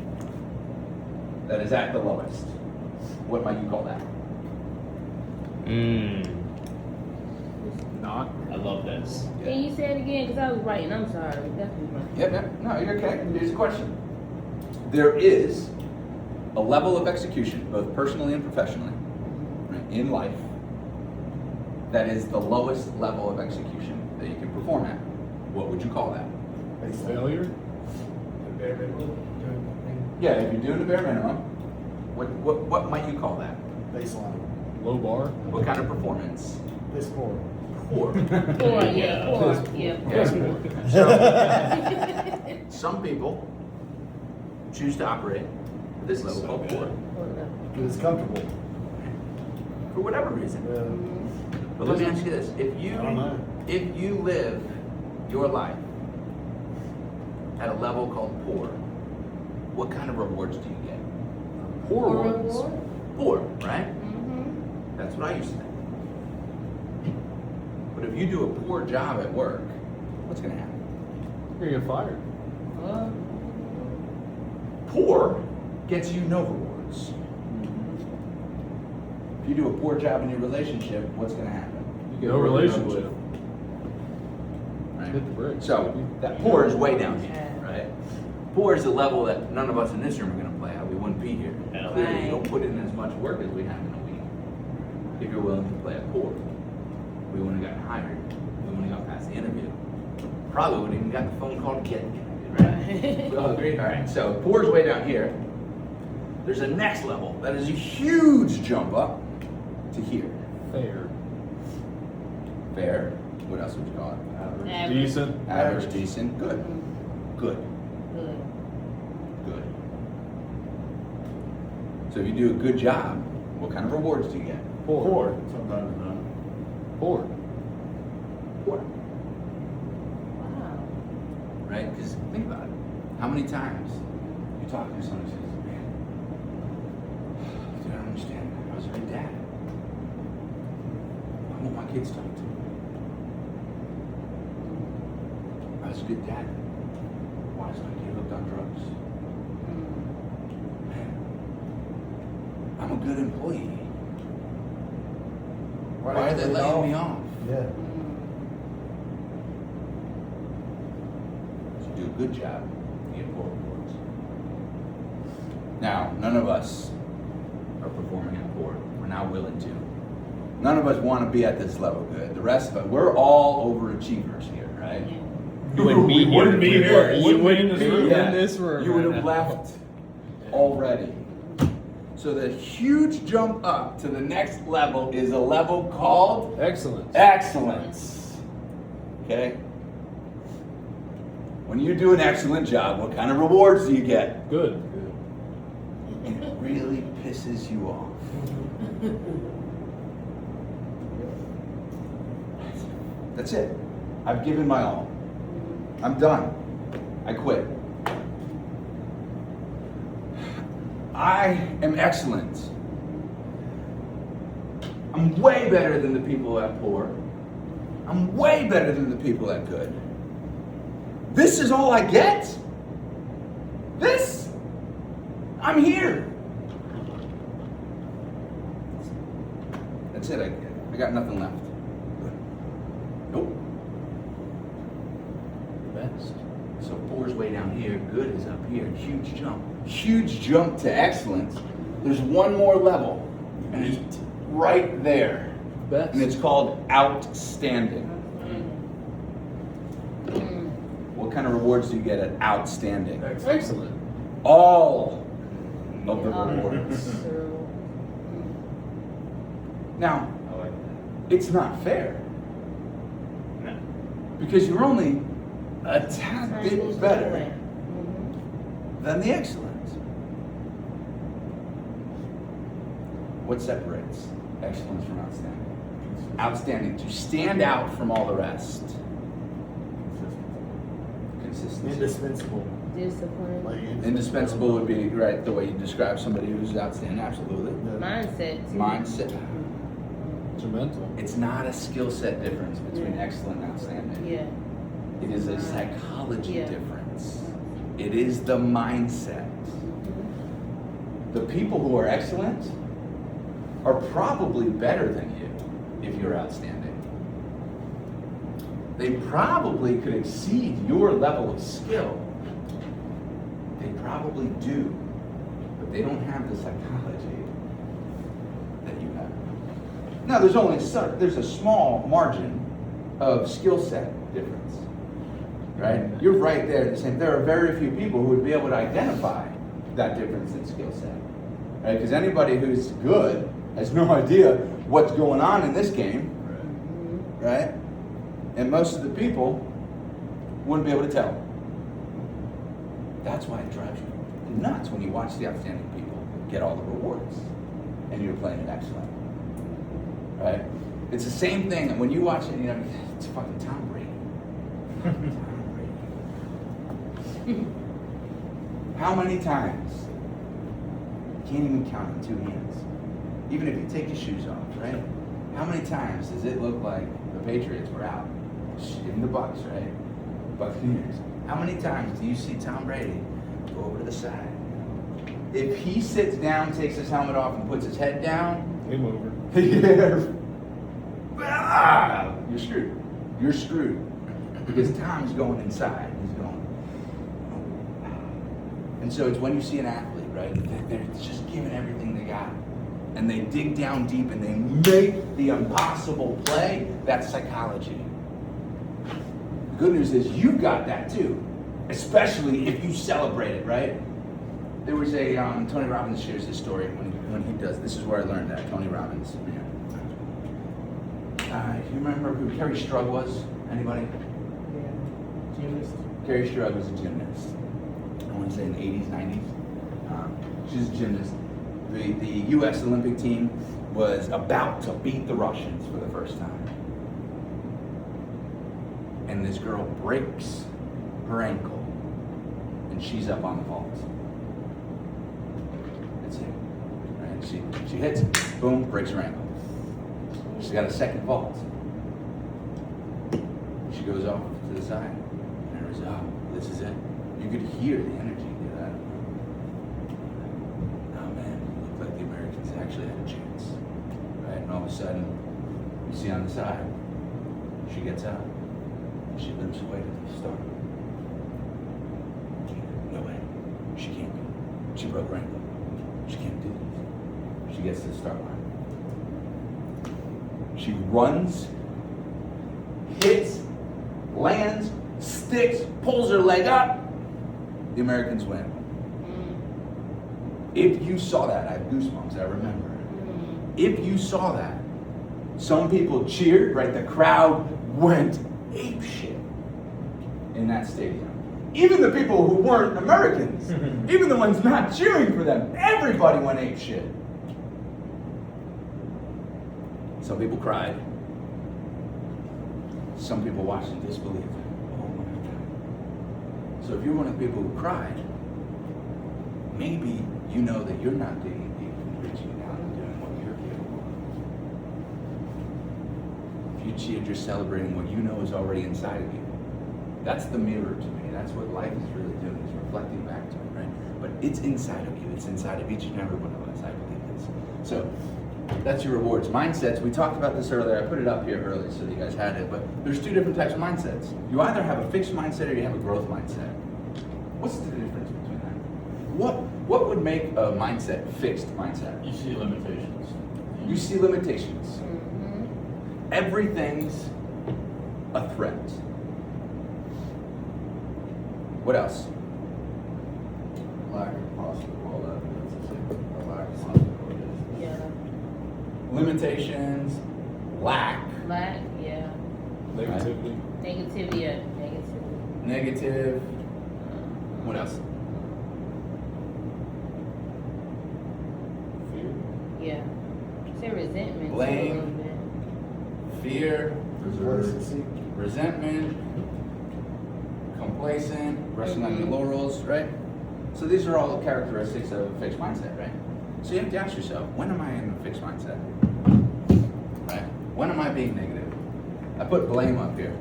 that is at the lowest. What might you call that? Not. I love this. Can you say it again? Because I was writing. I'm sorry. That's my. Yep. No, you're okay. Here's the question. There is a level of execution, both personally and professionally, right, in life, that is the lowest level of execution that you can perform at. What would you call that? Failure? The bare minimum, doing nothing. Yeah, if you're doing the bare minimum, what might you call that? Baseline. Low bar? What kind of performance? Piss poor. Poor. Poor, yeah, poor, yeah. Yes, poor. So, some people choose to operate at this level called poor Because it's comfortable. for whatever reason. Yeah. But let me ask you this: if I don't know. you live your life at a level called poor, what kind of rewards do you get? Poor Poor ones. reward? Poor, right? Mm-hmm. That's what I used to think. But if you do a poor job at work, what's going to happen? You're gonna get fired. Poor gets you no rewards. If you do a poor job in your relationship, what's going to happen? You get No really relationship. ugly. Right? Hit the bricks. So baby. that poor is way down here, right? Poor is the level that none of us in this room are going to play at. We wouldn't be here. Hell. Clearly, Right. you don't put in as much work as we have in a week. If you're willing to play at poor, we wouldn't have gotten hired. We wouldn't have got past the interview. Probably wouldn't even got the phone call to get connected, right? We all agree? All right. So poor is way down here. There's a next level that is a huge jump up to here. Fair. Fair. What else would you call it? Average. Decent. Average, decent, good. Good. Good. Good. So if you do a good job, what kind of rewards do you get? Poor. Sometimes not. Poor. Poor. Wow. Right? Because think about it. How many times you talk to someone who says, man, dude, I don't understand. I was a good dad. I want my kids to talk to me. I was a good dad. Why is my kid hooked on drugs? Man, I'm a good employee. Why are they laying me off? Yeah. So you do a good job, you get poor rewards. Now, none of us are performing at poor. We're not willing to. None of us want to be at this level good. The rest of us, we're all overachievers here, right? You wouldn't be We here. wouldn't be if we here. weren't. You You wouldn't wouldn't be be in Yeah. in this room. You would right have now. left already. So the huge jump up to the next level is a level called Excellent. excellence. Okay? When you do an excellent job, what kind of rewards do you get? Good. And it really pisses you off. That's it. I've given my all. I'm done. I quit. I am excellent. I'm way better than the people at poor. I'm way better than the people at good. This is all I get? This? I'm here. That's it. I got nothing left. Nope. Best. So poor's way down here, good is up here. Huge jump. Huge jump to excellence. There's one more level, and it's right there. Best. And it's called outstanding. What kind of rewards do you get at outstanding? Excellent. All of the rewards. Now, I like it's not fair. No. Because you're only a tad bit better than the excellent. What separates excellence from outstanding? Outstanding, to stand out from all the rest. Consistency. Indispensable. Discipline. Like Indispensable would be, right, the way you describe somebody who's outstanding, absolutely. Yeah. Mindset. too. Mindset. Detrimental. It's not a skill set difference between excellent and outstanding. Yeah. It is a psychology Yeah. difference. It is the mindset. The people who are excellent are probably better than you if you're outstanding. They probably could exceed your level of skill. They probably do, but they don't have the psychology that you have. Now, there's a small margin of skill set difference, right? You're right there at the same. There are very few people who would be able to identify that difference in skill set, right? Because anybody who's good has no idea what's going on in this game, right? And most of the people wouldn't be able to tell. That's why it drives you nuts when you watch the outstanding people get all the rewards and you're playing it excellent, right? It's the same thing when you watch it, you know, it's fucking Tom Brady. Tom Brady. How many times? You can't even count on two hands. Even if you take your shoes off, right? How many times does it look like the Patriots were out? In the Bucks, right? Buccaneers. How many times do you see Tom Brady go over to the side? If he sits down, takes his helmet off, and puts his head down, Game over. you're screwed. You're screwed. Because Tom's going inside. He's going. And so it's when you see an athlete, right? They're just giving everything they got. And they dig down deep and they make the impossible play. That's psychology. The good news is you've got that too. Especially if you celebrate it, right? There was a, Tony Robbins shares this story when he does. This is where I learned that, Tony Robbins. You remember who Kerry Strug was? Anybody? Yeah. Gymnast. Kerry Strug was a gymnast. I want to say in the 80s, 90s. She's a gymnast. The U.S. Olympic team was about to beat the Russians for the first time. And this girl breaks her ankle and she's up on the vault. That's it. Right? She hits it, boom, breaks her ankle. She's got a second vault. She goes off to the side. And there was, oh, this is it. You could hear the energy get out of her. Oh man, it looked like the Americans actually had a chance. Right? And all of a sudden, you see on the side, she gets out. She limps away to the start. No way. She can't be. She broke her ankle. She can't do this. She gets to the start line. She runs, hits, lands, sticks, pulls her leg up. The Americans win. If you saw that, I have goosebumps, I remember. If you saw that, some people cheered, right? The crowd went apeshit in that stadium. Even the people who weren't Americans, even the ones not cheering for them, everybody went apeshit. Some people cried. Some people watched in disbelief. Oh my God. So if you're one of the people who cried, maybe you know that you're not digging deep and reaching down and doing what you're capable of. If you cheered, you're celebrating what you know is already inside of you. That's the mirror to me. That's what life is really doing, is reflecting back to it, right? But it's inside of you. It's inside of each and every one of us, I believe this. So that's your rewards. Mindsets, we talked about this earlier. I put it up here earlier so that you guys had it. But there's two different types of mindsets. You either have a fixed mindset or you have a growth mindset. What's the difference between that? What would make a mindset fixed mindset? You see limitations. You see limitations. Everything's a threat. What else? Lack of possible evidence. A lack of possibilities. Yeah. Limitations, lack, Yeah. Negativity. Negativity, yeah. Negativity. negative. What else? Fear. Yeah. Say resentment. too, Blame. a little bit. Fear, Complacency. resentment, complacent, resting on your laurels, right? So these are all characteristics of a fixed mindset, right? So you have to ask yourself, when am I in a fixed mindset? Right? When am I being negative? I put blame up here.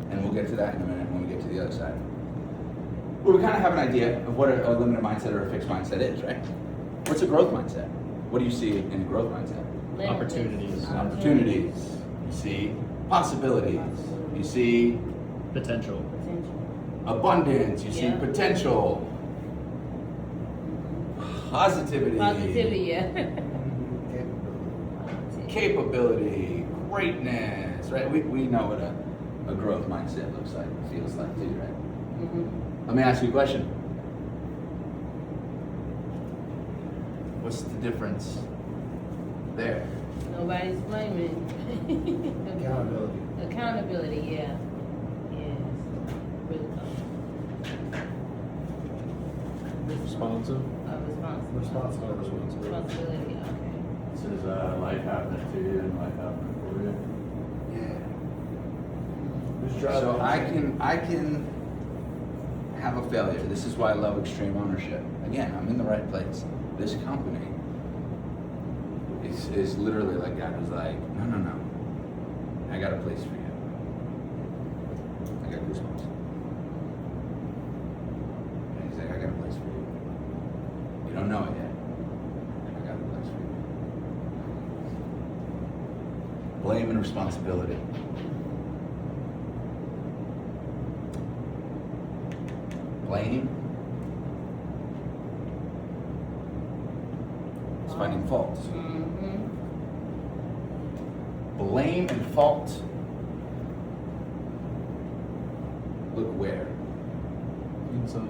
And we'll get to that in a minute when we get to the other side. Well, we kind of have an idea of what a limited mindset or a fixed mindset is, right? What's a growth mindset? What do you see in a growth mindset? Opportunities. Opportunities. You see possibilities. You see Potential. abundance. You see Yeah. potential. Positivity. Positivity, yeah. Capability. Greatness, right? We know what a growth mindset looks like, feels like too, right? Let me ask you a question. What's the difference there? Nobody's blaming. Accountability. Accountability, yeah. Yes. Really Responsive. responsibility, okay. This is life happening to you and life happening for you. Who's driving? So I can have a failure. This is why I love extreme ownership. Again, I'm in the right place. This company is literally like God was like, no. I got a place for you. I got goosebumps. And he's like, I got a place for you. You don't know it yet. I got a place for you. Blame and responsibility. Blame is finding faults. Blame and fault. Look where? Inside.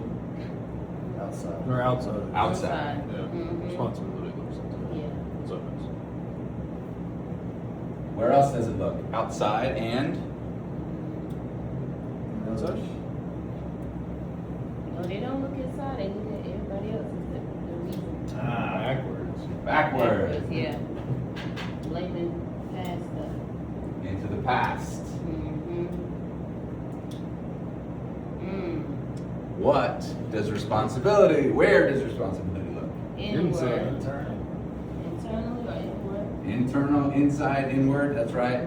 Outside. Or outside. Outside. Yeah. Responsibility looks inside. Yeah. So it's- Where else does it look? Outside and Outside? No, they don't look inside, they look at everybody else is the reason. Backwards. backward. Yeah. Blaming past stuff. Into the past. What does responsibility, where does responsibility look? Inward. Inside. Internally or inward? Internal, inside, inward, that's right.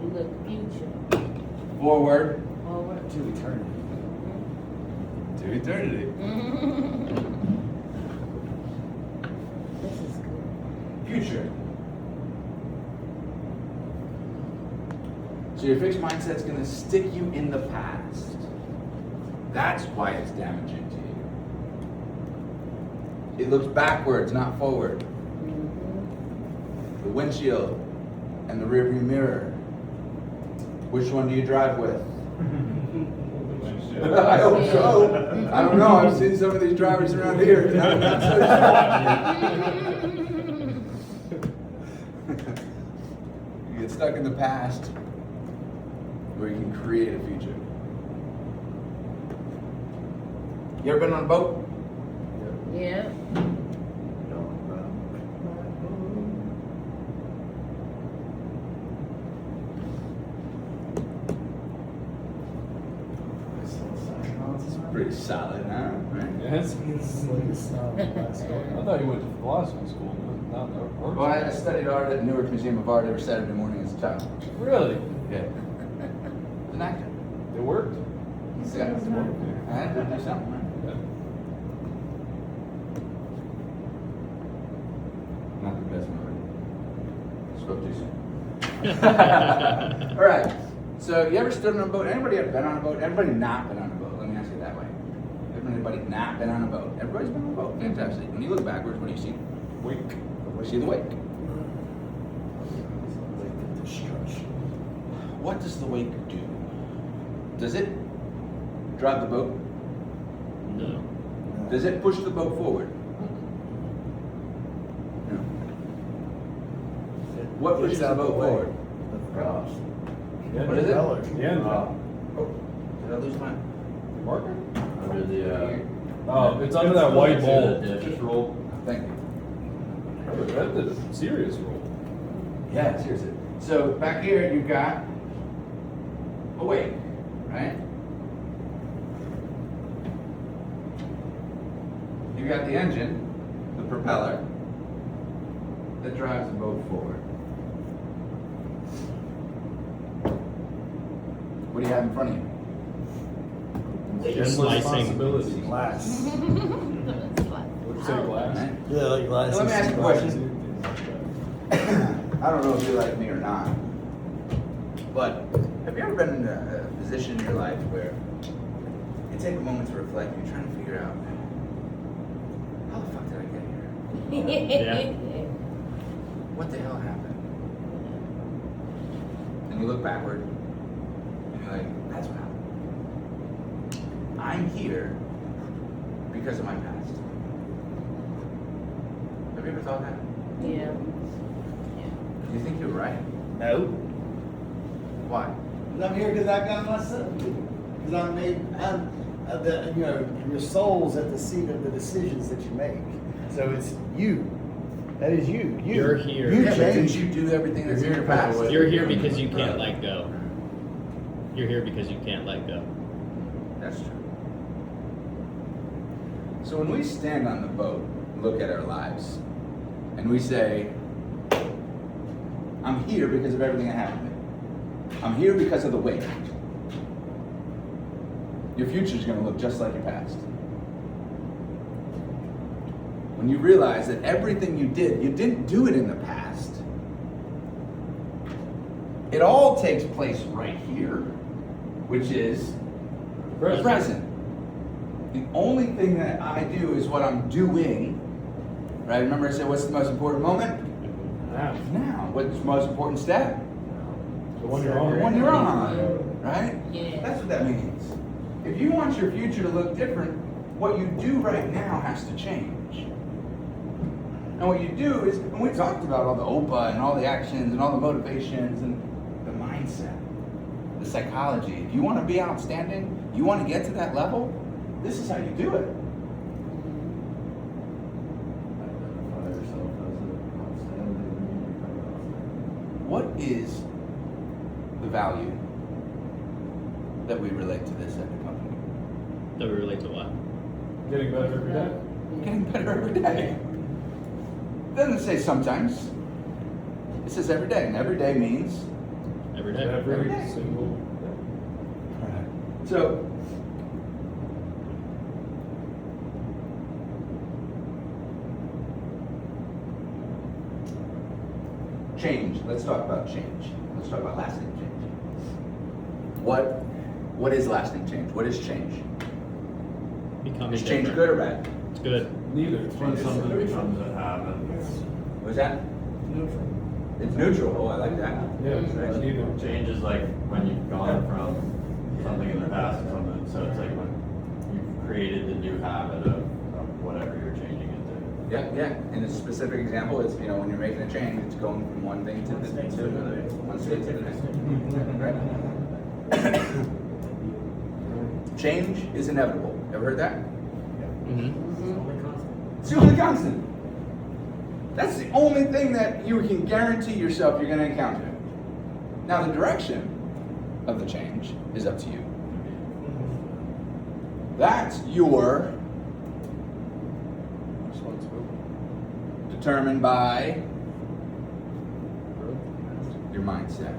We look future. Forward Forward. To eternity. to eternity. This is good. Future. So your fixed mindset's gonna stick you in the past. That's why it's damaging to you. It looks backwards, not forward. The windshield and the rearview mirror. Which one do you drive with? I hope so. I don't know. I've seen some of these drivers around here. I'm not so sure. You get stuck in the past where you can create a future. You ever been on a boat? Yeah. It's pretty solid, huh? Right? Yes. I thought you went to philosophy school, not art. Well, I studied art at Newark Museum of Art every Saturday morning as a child. Really? Yeah. As an actor. It worked? Yeah. I had to do something, right? Yeah. Not the best movie. Spoke too soon. All right. So you ever stood on a boat? Anybody ever been on a boat? Everybody not been on a boat. Let me ask you that way. Everybody not been on a boat? Everybody's been on a boat. Fantastic. When you look backwards, what do you see? Wake. You see the wake. Destruction. What does the wake do? Does it drive the boat? No. Does it push the boat forward? No. What pushes the boat forward? The cross. What is it? Propeller. The end. Oh, did I lose my Marker? Under the, Oh, it's under that white bowl. Just roll. Thank you. That did a serious roll. Yeah, seriously. So back here you've got a wake, right? You've got the engine, the propeller, that drives the boat forward? What do you have in front of you? Endless Slicing. possibilities. Glass. Would you say glass? Right? Yeah, like glass. Let me ask you a question. I don't know if you're like me or not, but have you ever been in a position in your life where you take a moment to reflect and you're trying to figure out, how the fuck did I get here? Yeah. What the hell happened? And you look backward and you're like, that's what happened. I'm here because of my past. Have you ever thought that? Yeah. Do you think you're right? No. Why? I'm here because I got myself. Because your soul's at the seat of the decisions that you make. So it's you. That is you. You're here. You Yeah, but didn't change. you do everything that's in your past? You're here because you can't let go. You're here because you can't let go. That's true. So when we stand on the boat, look at our lives, and we say, I'm here because of everything that happened to me. I'm here because of the wait. Your future's gonna look just like your past. When you realize that everything you didn't do it in the past. It all takes place right here, which is the present. The only thing that I do is what I'm doing. Right? Remember I said, what's the most important moment? Now. What's the most important step? The one you're on. The one you're on. Right? Yeah. That's what that means. If you want your future to look different, what you do right now has to change. And what you do is, and we talked about all the OPA and all the actions and all the motivations and the mindset, the psychology. If you want to be outstanding, you want to get to that level, this is how you do it. Identify yourself as an outstanding and you become outstanding. What is the value that we relate to this at the company? That we relate to what? Getting better every day. Getting better every day. It doesn't say sometimes. It says every day, and every day means. Every day. Every day. single. So, change. Let's talk about change. Let's talk about lasting change. What is lasting change? What is change? Becoming Is change different. good or bad? It's good. Neither. It's When something neutral. becomes a habit, What's that? Neutral. It's neutral. Oh, I like that. Yeah, it's Right. neither. change is like when you've gone from something in the past to something, so it's like when you've created the new habit of whatever you're changing into. Yeah. In a specific example, it's when you're making a change, it's going from one thing to another, one state to the next. Right? Change is inevitable. Ever heard that? Mm-hmm. It's the only constant. That's the only thing that you can guarantee yourself you're going to encounter. Now, the direction of the change is up to you. That's your Responsibility. determined by your mindset.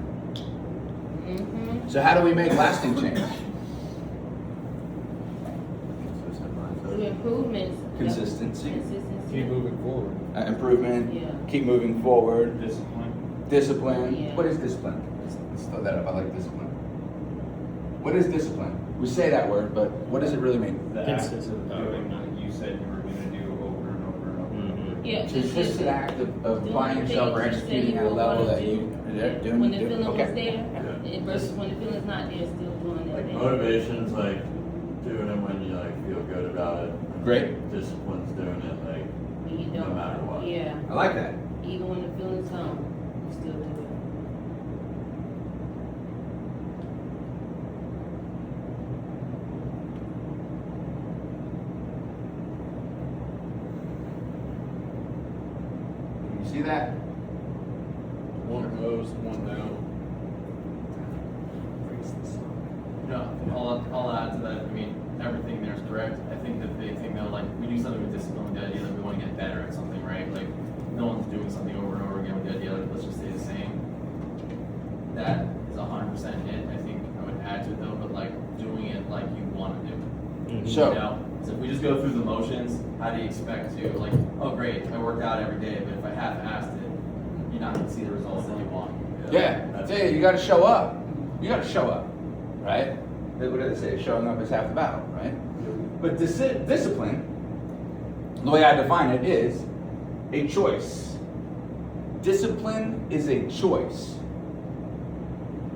Mm-hmm. So how do we make lasting change? Consistent Do mindset. improvements. Consistency. Keep Consistency. moving forward. Improvement. Yeah. Keep moving forward. Discipline. Discipline. Yeah. What is discipline? Let's throw that up. I like discipline. What is discipline? We say that word, but what does it really mean? The act Consistent. of doing what you said you were gonna do over and over and over. and over. Yeah. It's just an act of applying doing yourself or things you said executing you at a were level gonna that do. you're doing. When the feeling was Okay. there, versus when the feeling's not there, still doing that Like thing. motivation's like doing it when you like feel good about it. Great. Discipline's doing it like When you no don't. matter what. Yeah. I like that. Even when the feelings come, you still do it. You see that? One goes, one now. No, I'll add to that. I mean, everything there is correct. I think that they think that like we do something with discipline, with the idea that we want to get better at something, right? Like no one's doing something something over and over again with the idea like let's just stay the same, that is 100% it. I think I would add to it though, but like doing it like you want to do it. So- You know? So if we just go through the motions, how do you expect to like, oh great, I worked out every day, but if I half-assed it, you're not going to see the results that you want. Yeah, you got to show up. You got to show up, right? What do they say? Showing up is half the battle, right? But discipline, the way I define it, is a choice. Discipline is a choice.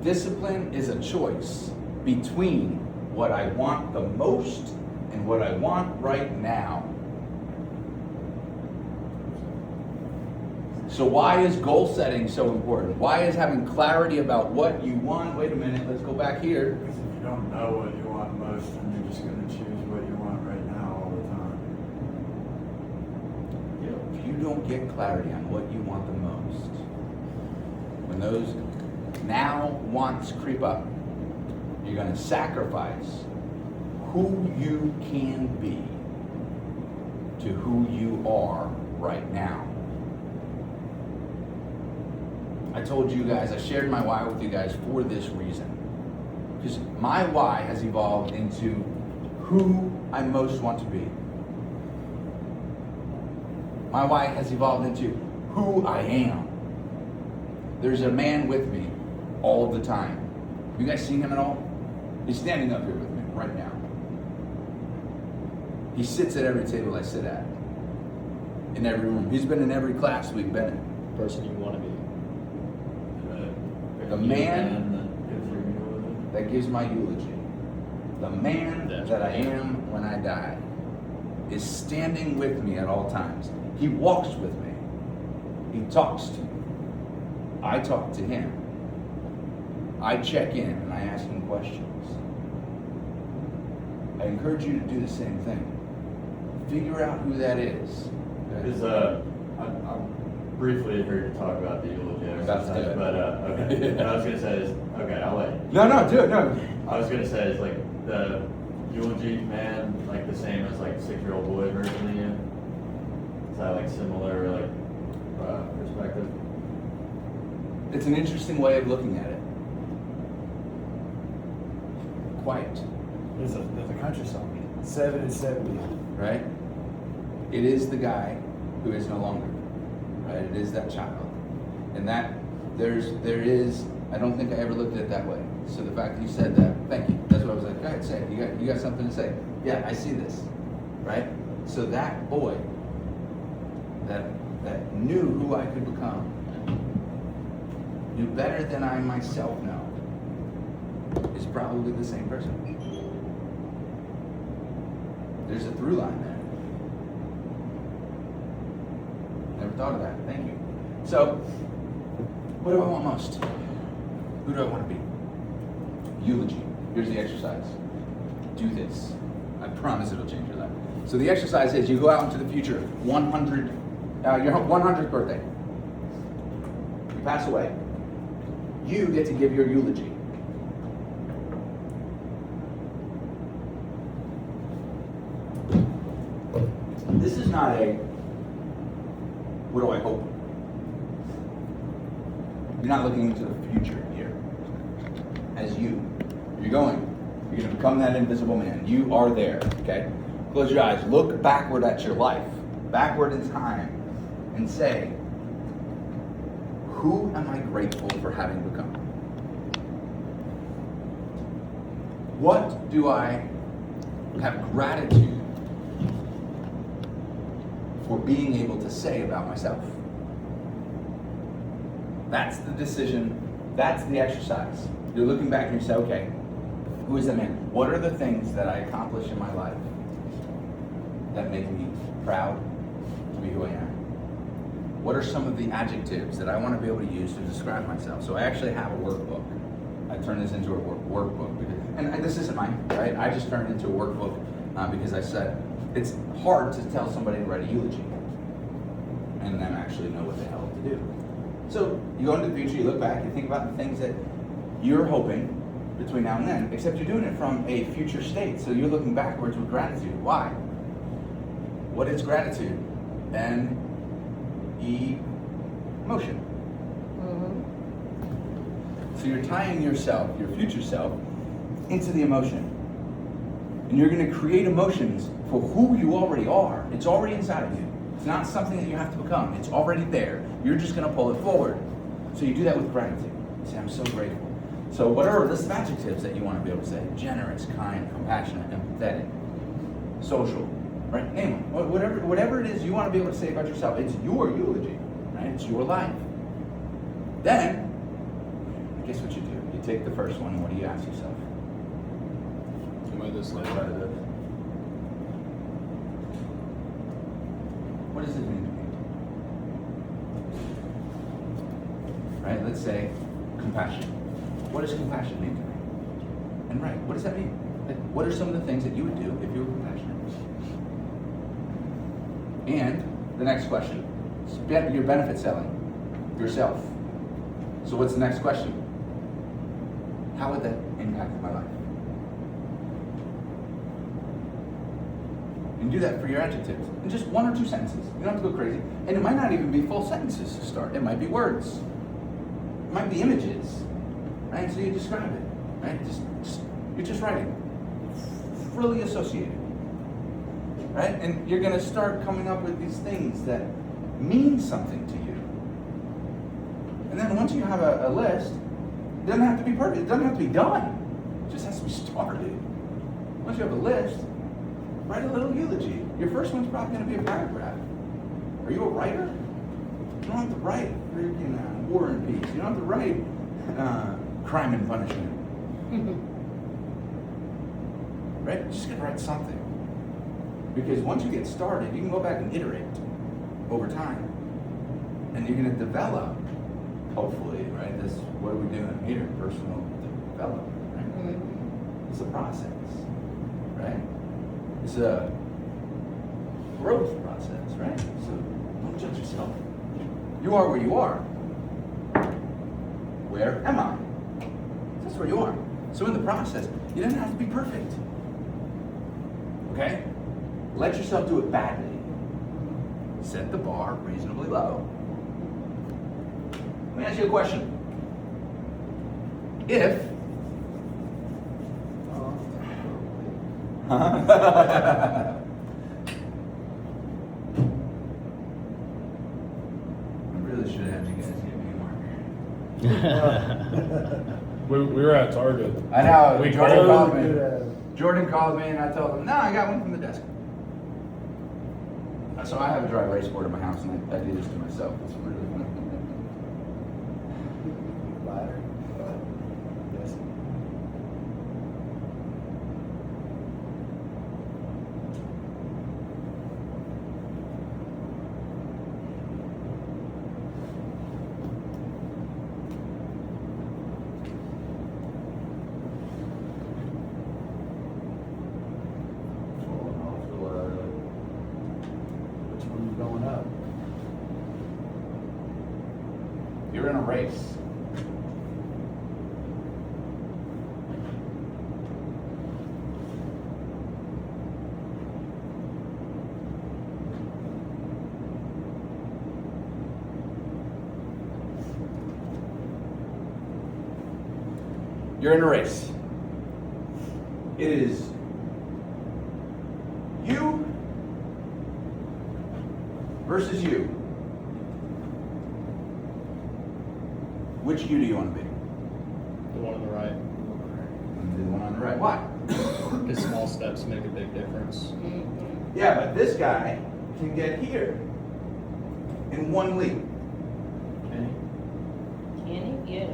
Discipline is a choice between what I want the most and what I want right now. So why is goal setting so important? Why is having clarity about what you want? Wait a minute, let's go back here. Because if you don't know what you want most, then you're just going to choose what you want right now all the time. If you don't get clarity on what you want the most, when those now wants creep up, you're going to sacrifice who you can be to who you are right now. I told you guys, I shared my why with you guys for this reason. Because my why has evolved into who I most want to be. My why has evolved into who I am. There's a man with me all the time. Have you guys seen him at all? He's standing up here with me right now. He sits at every table I sit at. In every room. He's been in every class we've been in. Person you want to be. The man that gives my eulogy, the man that I am when I die, is standing with me at all times. He walks with me. He talks to me. I talk to him. I check in and I ask him questions. I encourage you to do the same thing. Figure out who that is. Because I briefly heard you talk about the eulogy That's exercise, good. but okay. What I was gonna say is, okay, I'll let you. No, do it, no. I was gonna say is like the eulogy man, like the same as like 6-year-old boy version of you. Is that like similar like perspective? It's an interesting way of looking at it. Quite, There's a country song, 7 and 70. right? It is the guy who is no longer, right? It is that child. And that, there is, I don't think I ever looked at it that way. So the fact that you said that, thank you. That's what I was like, go ahead, say it. You got something to say. Yeah, I see this, right? So that boy, that knew who I could become, knew better than I myself know, is probably the same person. There's a through line there. Never thought of that. Thank you. So, what do I want most? Who do I want to be? Eulogy. Here's the exercise. Do this. I promise it'll change your life. So the exercise is you go out into the future, your 100th birthday. You pass away. You get to give your eulogy. This is not a, what do I hope? You're not looking into the future here. As you. You're going to become that invisible man. You are there, okay? Close your eyes. Look backward at your life. Backward in time. And say, who am I grateful for having become? What do I have gratitude for being able to say about myself? That's the decision. That's the exercise. You're looking back and you say, okay, who is that man? What are the things that I accomplished in my life that make me proud to be who I am? What are some of the adjectives that I want to be able to use to describe myself? So I actually have a workbook. I turned this into a workbook. And this isn't mine, right? I just turned it into a workbook because I said, it's hard to tell somebody to write a eulogy and then actually know what the hell to do. So you go into the future, you look back, you think about the things that you're hoping between now and then, except you're doing it from a future state. So you're looking backwards with gratitude. Why? What is gratitude? N-E-T-E. motion. Mhm. So you're tying yourself, your future self, into the emotion. And you're going to create emotions for who you already are. It's already inside of you. It's not something that you have to become. It's already there. You're just going to pull it forward. So you do that with gratitude. You say, I'm so grateful. So what are a list of adjectives that you want to be able to say? Generous, kind, compassionate, empathetic, social, right? Name them. Whatever it is you want to be able to say about yourself. It's your eulogy, right? It's your life. Then, guess what you do? You take the first one, and what do you ask yourself? Am I this Try later? this. What does it mean to me? Right? Let's say compassion. What does compassion mean to me? And right, what does that mean? Like, what are some of the things that you would do if you were compassionate? And the next question, your benefit selling yourself. So what's the next question? How would that impact my life? And do that for your adjectives in just 1 or 2 sentences. You don't have to go crazy. And it might not even be full sentences to start. It might be words. It might be images. Right? So you describe it. Right? You're just writing. Freely associated. Right? And you're gonna start coming up with these things that mean something to you. And then once you have a list, it doesn't have to be perfect. It doesn't have to be done. It just has to be started. Once you have a list, write a little eulogy. Your first one's probably going to be a paragraph. Are you a writer? You don't have to write freaking War and Peace. You don't have to write Crime and Punishment. Right? You're just going to write something. Because once you get started, you can go back and iterate over time. And you're going to develop, hopefully, right? This, what are we doing here? Personal development, right? It's a process, right? It's a growth process, right? So don't judge yourself. You are where you are. Where am I? That's where you are. So in the process, you don't have to be perfect. Okay? Let yourself do it badly. Set the bar reasonably low. Let me ask you a question. If I really should have you guys give me a marker. We were at Target. I know. We Jordan called- called me. Jordan called me and I told him, no, I got one from the desk. So I have a dry erase board in my house and I do this to myself. It's really fun. Ladder. Yes. Falling off the ladder. Which one you going up? You're in a race. You're in a race. It is you versus you. Which you do you want to be? The one on the right. The one on the right. Why? Because small steps make a big difference. Yeah, but this guy can get here in one leap. Can he? Yeah.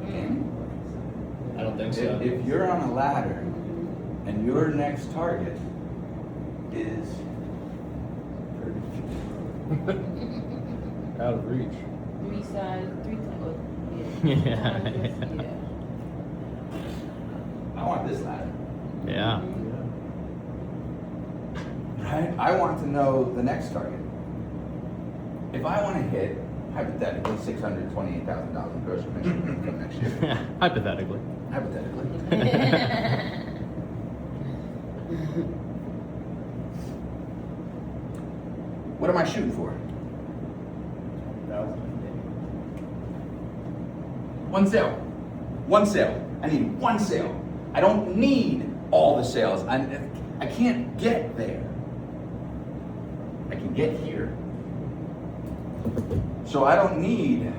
Can I don't think so. If you're on a ladder and your next target is Out of reach. he? 3 sides, 3 times. Yeah. Yeah. I want this ladder, Yeah. right? I want to know the next target. If I want to hit, hypothetically, $628,000 in gross commission income next year, Hypothetically. Mm-hmm. 。 hypothetically, What am I shooting for? 1,000. One sale. One sale. I need one sale. I don't need all the sales. I can't get there. I can get here. So I don't need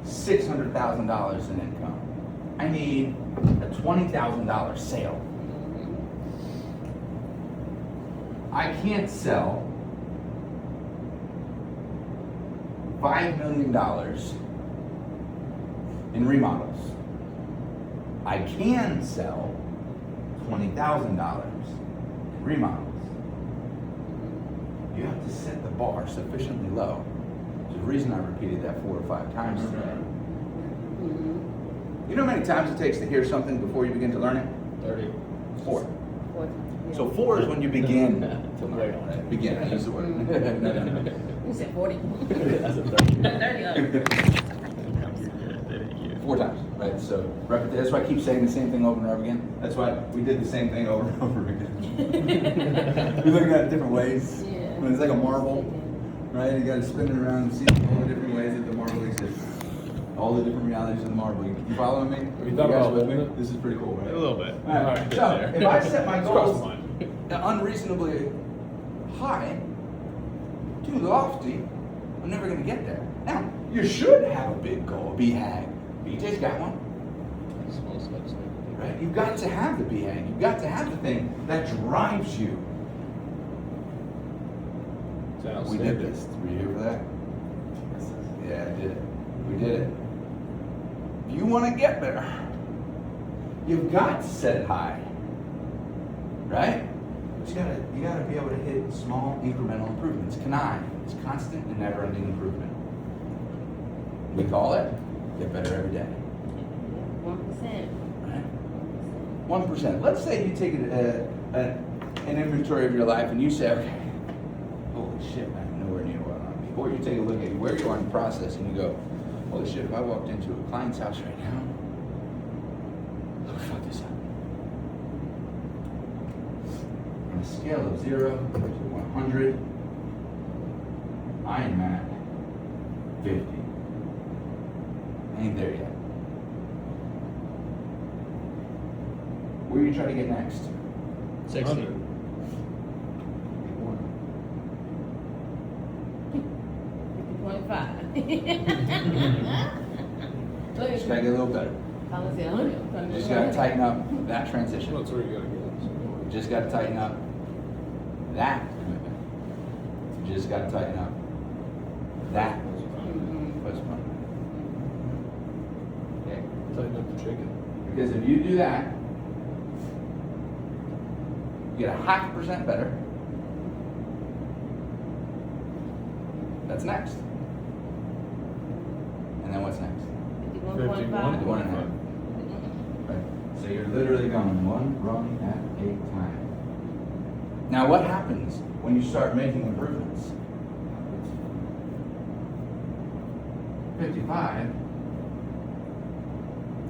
$600,000 in income. I need a $20,000 sale. I can't sell $5 million in remodels. I can sell $20,000 in remodels. You have to set the bar sufficiently low. There's a reason I repeated that 4 or 5 times today. You know how many times it takes to hear something before you begin to learn it? 30. 4. So 4 is when you begin to learn it. Right? Begin, I use the word. No. You said 40. That's a 30. 30. 4 times, right? So that's why I keep saying the same thing over and over again. That's why we did the same thing over and over again. We're looking at it different ways. Yeah. When it's like a marble, right? You got to spin it around and see all the different ways that the marble exists. All the different realities of the marble. You following me? Have you thought guys about with me? holding it? This is pretty cool, right? A little bit. All right. Alright, So there. if I set my It's crossed goals the line. unreasonably high, too lofty, I'm never going to get there. Now, you should have a big goal, a BHAG. BJ's got one. Right? You've got to have the BHAG. You've got to have the thing that drives you. We did this. Were you here for that? Yeah, I did it. We did it. If you want to get there, you've got to set it high. Right? But you gotta be able to hit small incremental improvements. CANI is constant and never-ending improvement. We call it get better every day. 1%. Right? 1%. Let's say you take an inventory of your life and you say, okay, holy shit, I'm nowhere near where I want to be. Or you take a look at where you are in the process and you go, holy shit, if I walked into a client's house right now, I would fuck this up. On a scale of 0 to 100, I am at 50. I ain't there yet. Where are you trying to get next? 60. 50.5. Just gotta get a little better. Just gotta tighten up that transition. That's where you gotta go. Just gotta tighten up that commitment. Just gotta tighten up that postponement. Okay? Tighten up the chicken. Because if you do that, you get a 0.5% better. That's next. And then what's next? 51. 51.5. Right. So you're literally going one rung at a time. Now what happens when you start making improvements? 55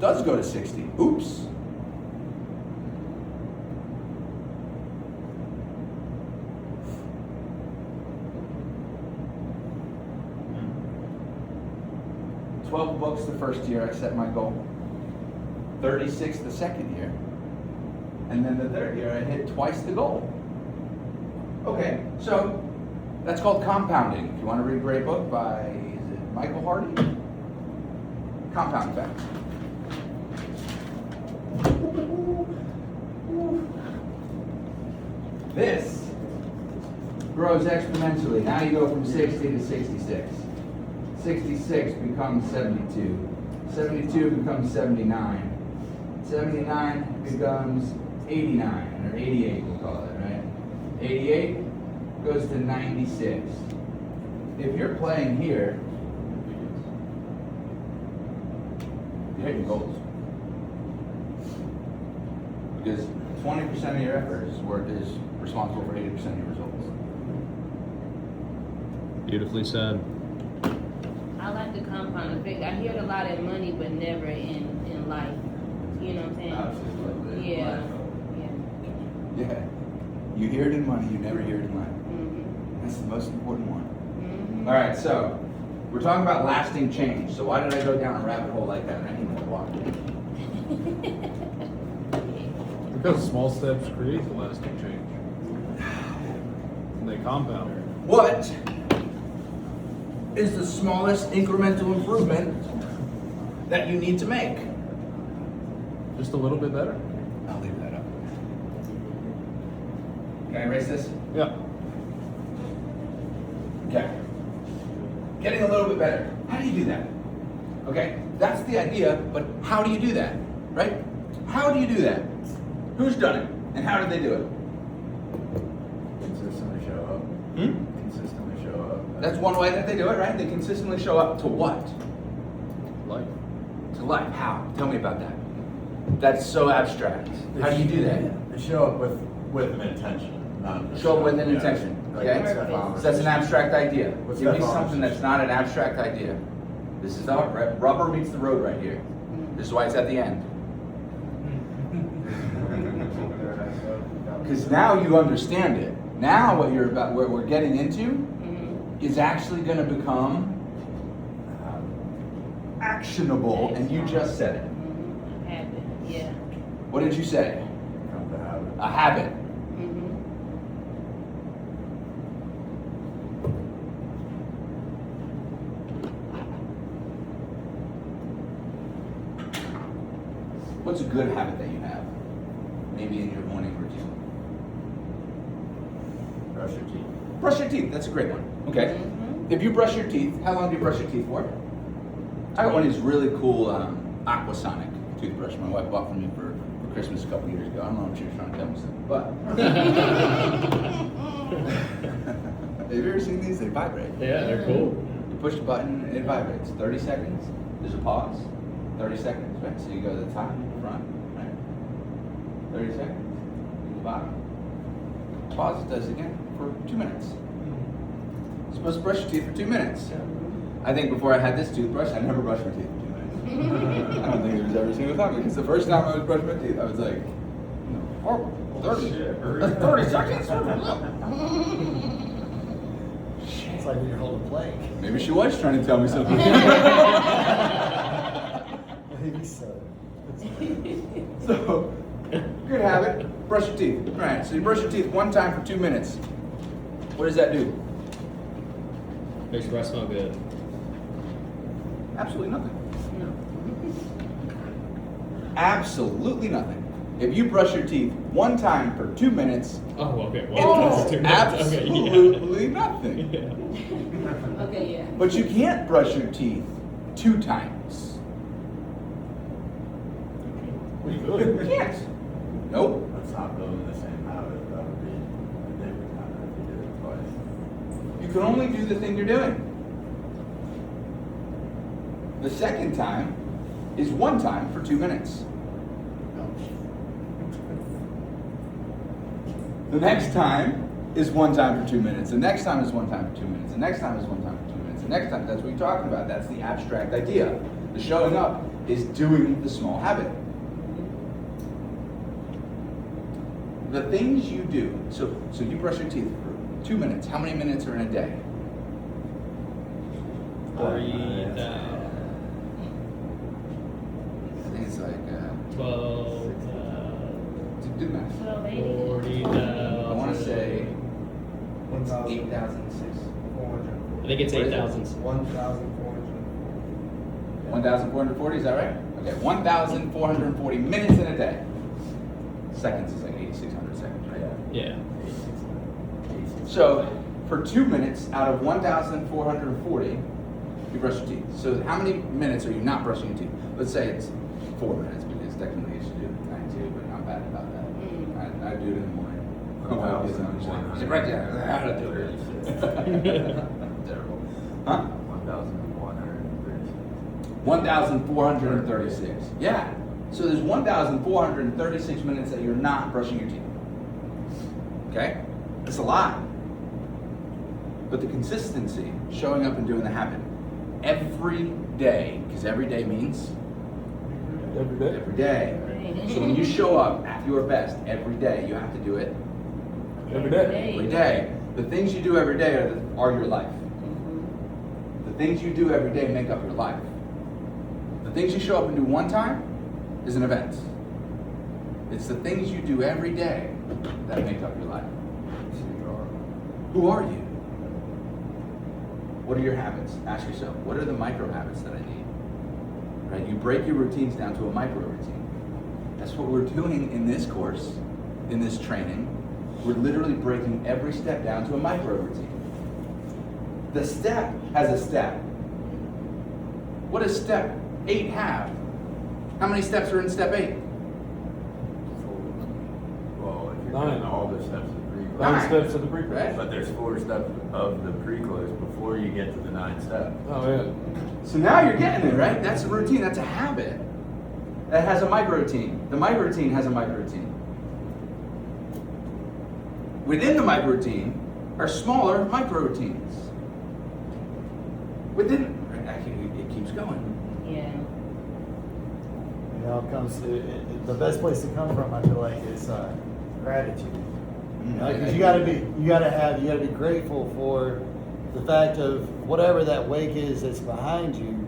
does go to 60. Oops. $12 the first year I set my goal. 36 the second year. And then the third year I hit twice the goal. Okay, so that's called compounding. If you want to read a great book by, is it Michael Hardy? Compound Effect. This grows exponentially. Now you go from 60 to 66. 66 becomes 72. 72 becomes 79. 79 becomes 89, or 88 we'll call it, right? 88 goes to 96. If you're playing here, you're hitting goals. Because 20% of your effort is responsible for 80% of your results. Beautifully said. I like the compound effect. I hear it a lot in money, but never in life. You know what I'm saying? Absolutely. Yeah. Yeah. You hear it in money, you never hear it in life. Mm-hmm. That's the most important one. Mhm. All right, so we're talking about lasting change. So why did I go down a rabbit hole like that? I need more water. Because small steps create the lasting change. And they compound. What is the smallest incremental improvement that you need to make? Just a little bit better. I'll leave that up. Can I erase this? Yeah. Okay. Getting a little bit better. How do you do that? Okay, that's the idea, but how do you do that? Right? How do you do that? Who's done it? And how did they do it? Consistently show up. Consistently show up. That's one way that they do it, right? They consistently show up to what? Life. To life. How? Tell me about that. That's so abstract. How do you do that? They show up with an intention, not just Show up with an yeah. intention. Like Okay? Steph So Thomas. that's an abstract idea. What's Give me Steph something Thomas? that's not an abstract idea. This is the rubber meets the road right here. This is why it's at the end. Because now you understand it. Now what we're getting into is actually going to become actionable, and you just said it. Habit, yeah. What did you say? Come to habit. A habit. Mhm. What's a good habit that you have? Maybe in your morning routine. Brush your teeth. Brush your teeth. That's a great one. Okay. Mhm. If you brush your teeth, how long do you brush your teeth for? I got one of these really cool Aquasonic toothbrush my wife bought for me for Christmas a couple years ago. I don't know if she was trying to tell me something, but have you ever seen these? They vibrate. Yeah, they're cool. You push the button, it vibrates. 30 seconds. There's a pause. 30 seconds, right? So you go to the top, front, right? 30 seconds. The bottom. Pause. It does it again for 2 minutes. You're supposed to brush your teeth for 2 minutes. I think before I had this toothbrush, I never brushed my teeth for 2 minutes. I don't think it was every single time, because the first time I was brushing my teeth, I was like, 30 seconds? It's like when you're holding a plank. Maybe she was trying to tell me something. Maybe so. So, good habit, brush your teeth. All right, so you brush your teeth one time for 2 minutes. What does that do? Makes your breath smell good. Absolutely nothing. Absolutely nothing. If you brush your teeth one time for 2 minutes, Oh, okay. it Well, does that's 2 minutes. Okay, absolutely nothing. yeah. Okay, yeah. But you can't brush your teeth 2 times. You can't. Nope. That's not building the same habit. That would be a different habit if you did it twice. You can only do the thing you're doing. The second time is one time for 2 minutes. The next time is one time for 2 minutes. The next time is one time for 2 minutes. The next time is one time for 2 minutes. The next time, that's what you're talking about. That's the abstract idea. The showing up is doing the small habit. The things you do, so you brush your teeth for 2 minutes. How many minutes are in a day? 40, I think it's like, 12, do math. 40, I want to say it's 1,000. 8,006. I think it's What is it? 8,000. 1,400. 1,440, is that right? Okay, 1,440 minutes in a day. Seconds is like 8,600 seconds, right? Yeah. So, for 2 minutes out of 1,440, you brush your teeth. So, how many minutes are you not brushing your teeth? Let's say it's 4 minutes, because technically you should do 92, but I'm bad about that. I do it in the morning. Is it right there? How to do it? Terrible. Huh? 1,436. Yeah. So there's 1,436 minutes that you're not brushing your teeth. Okay? That's a lot. But the consistency, showing up and doing the habit, every day, because every day means Every day. every day. So when you show up at your best every day, you have to do it Every day. every day. The things you do every day are your life. Mm-hmm. The things you do every day make up your life. The things you show up and do one time is an event. It's the things you do every day that make up your life. Who are you? What are your habits? Ask yourself, what are the micro habits that I need? Right? You break your routines down to a micro routine. That's what we're doing in this course, in this training. We're literally breaking every step down to a micro routine. The step has a step. What does step 8 have? How many steps are in step 8? Well, if you're 9. doing all the steps of the pre-close. 9 steps of the pre-close. Right? But there's 4 steps of the pre-close before you get to the 9th step. Oh yeah. So now you're getting it, right? That's a routine, that's a habit. That has a micro routine. The micro routine has a micro routine. Within the micro routine are smaller micro routines. Within, it keeps going. Yeah. You know, it comes to the best place to come from. I feel like is gratitude. Because you gotta be grateful for the fact of whatever that wake is that's behind you.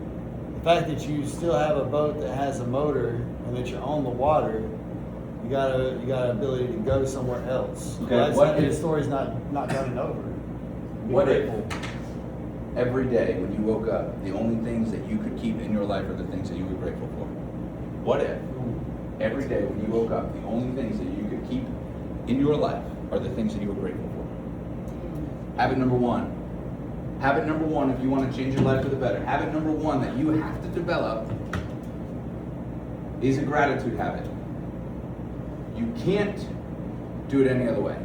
The fact that you still have a boat that has a motor and that you're on the water. You got an ability to go somewhere else. Okay, That's what not, the if- story's not running over. Be What if grateful. every day when you woke up, the only things that you could keep in your life are the things that you were grateful for? What if every day when you woke up, the only things that you could keep in your life are the things that you were grateful for? Habit number 1. Habit number 1, if you want to change your life for the better, habit number 1 that you have to develop is a gratitude habit. You can't do it any other way.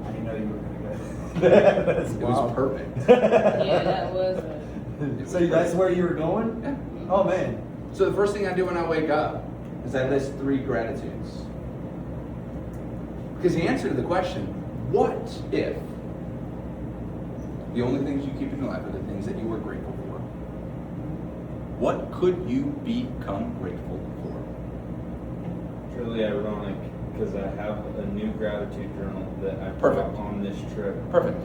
I didn't know you were gonna go. That's It was wild. perfect. Yeah, that was. So that's where you were going? Yeah. Oh man. So the first thing I do when I wake up is I list 3 gratitudes. Because the answer to the question, what if the only things you keep in your life are the things that you were grateful for? What could you become grateful for? It's really ironic because I have a new gratitude journal that I Perfect. brought on this trip. Perfect.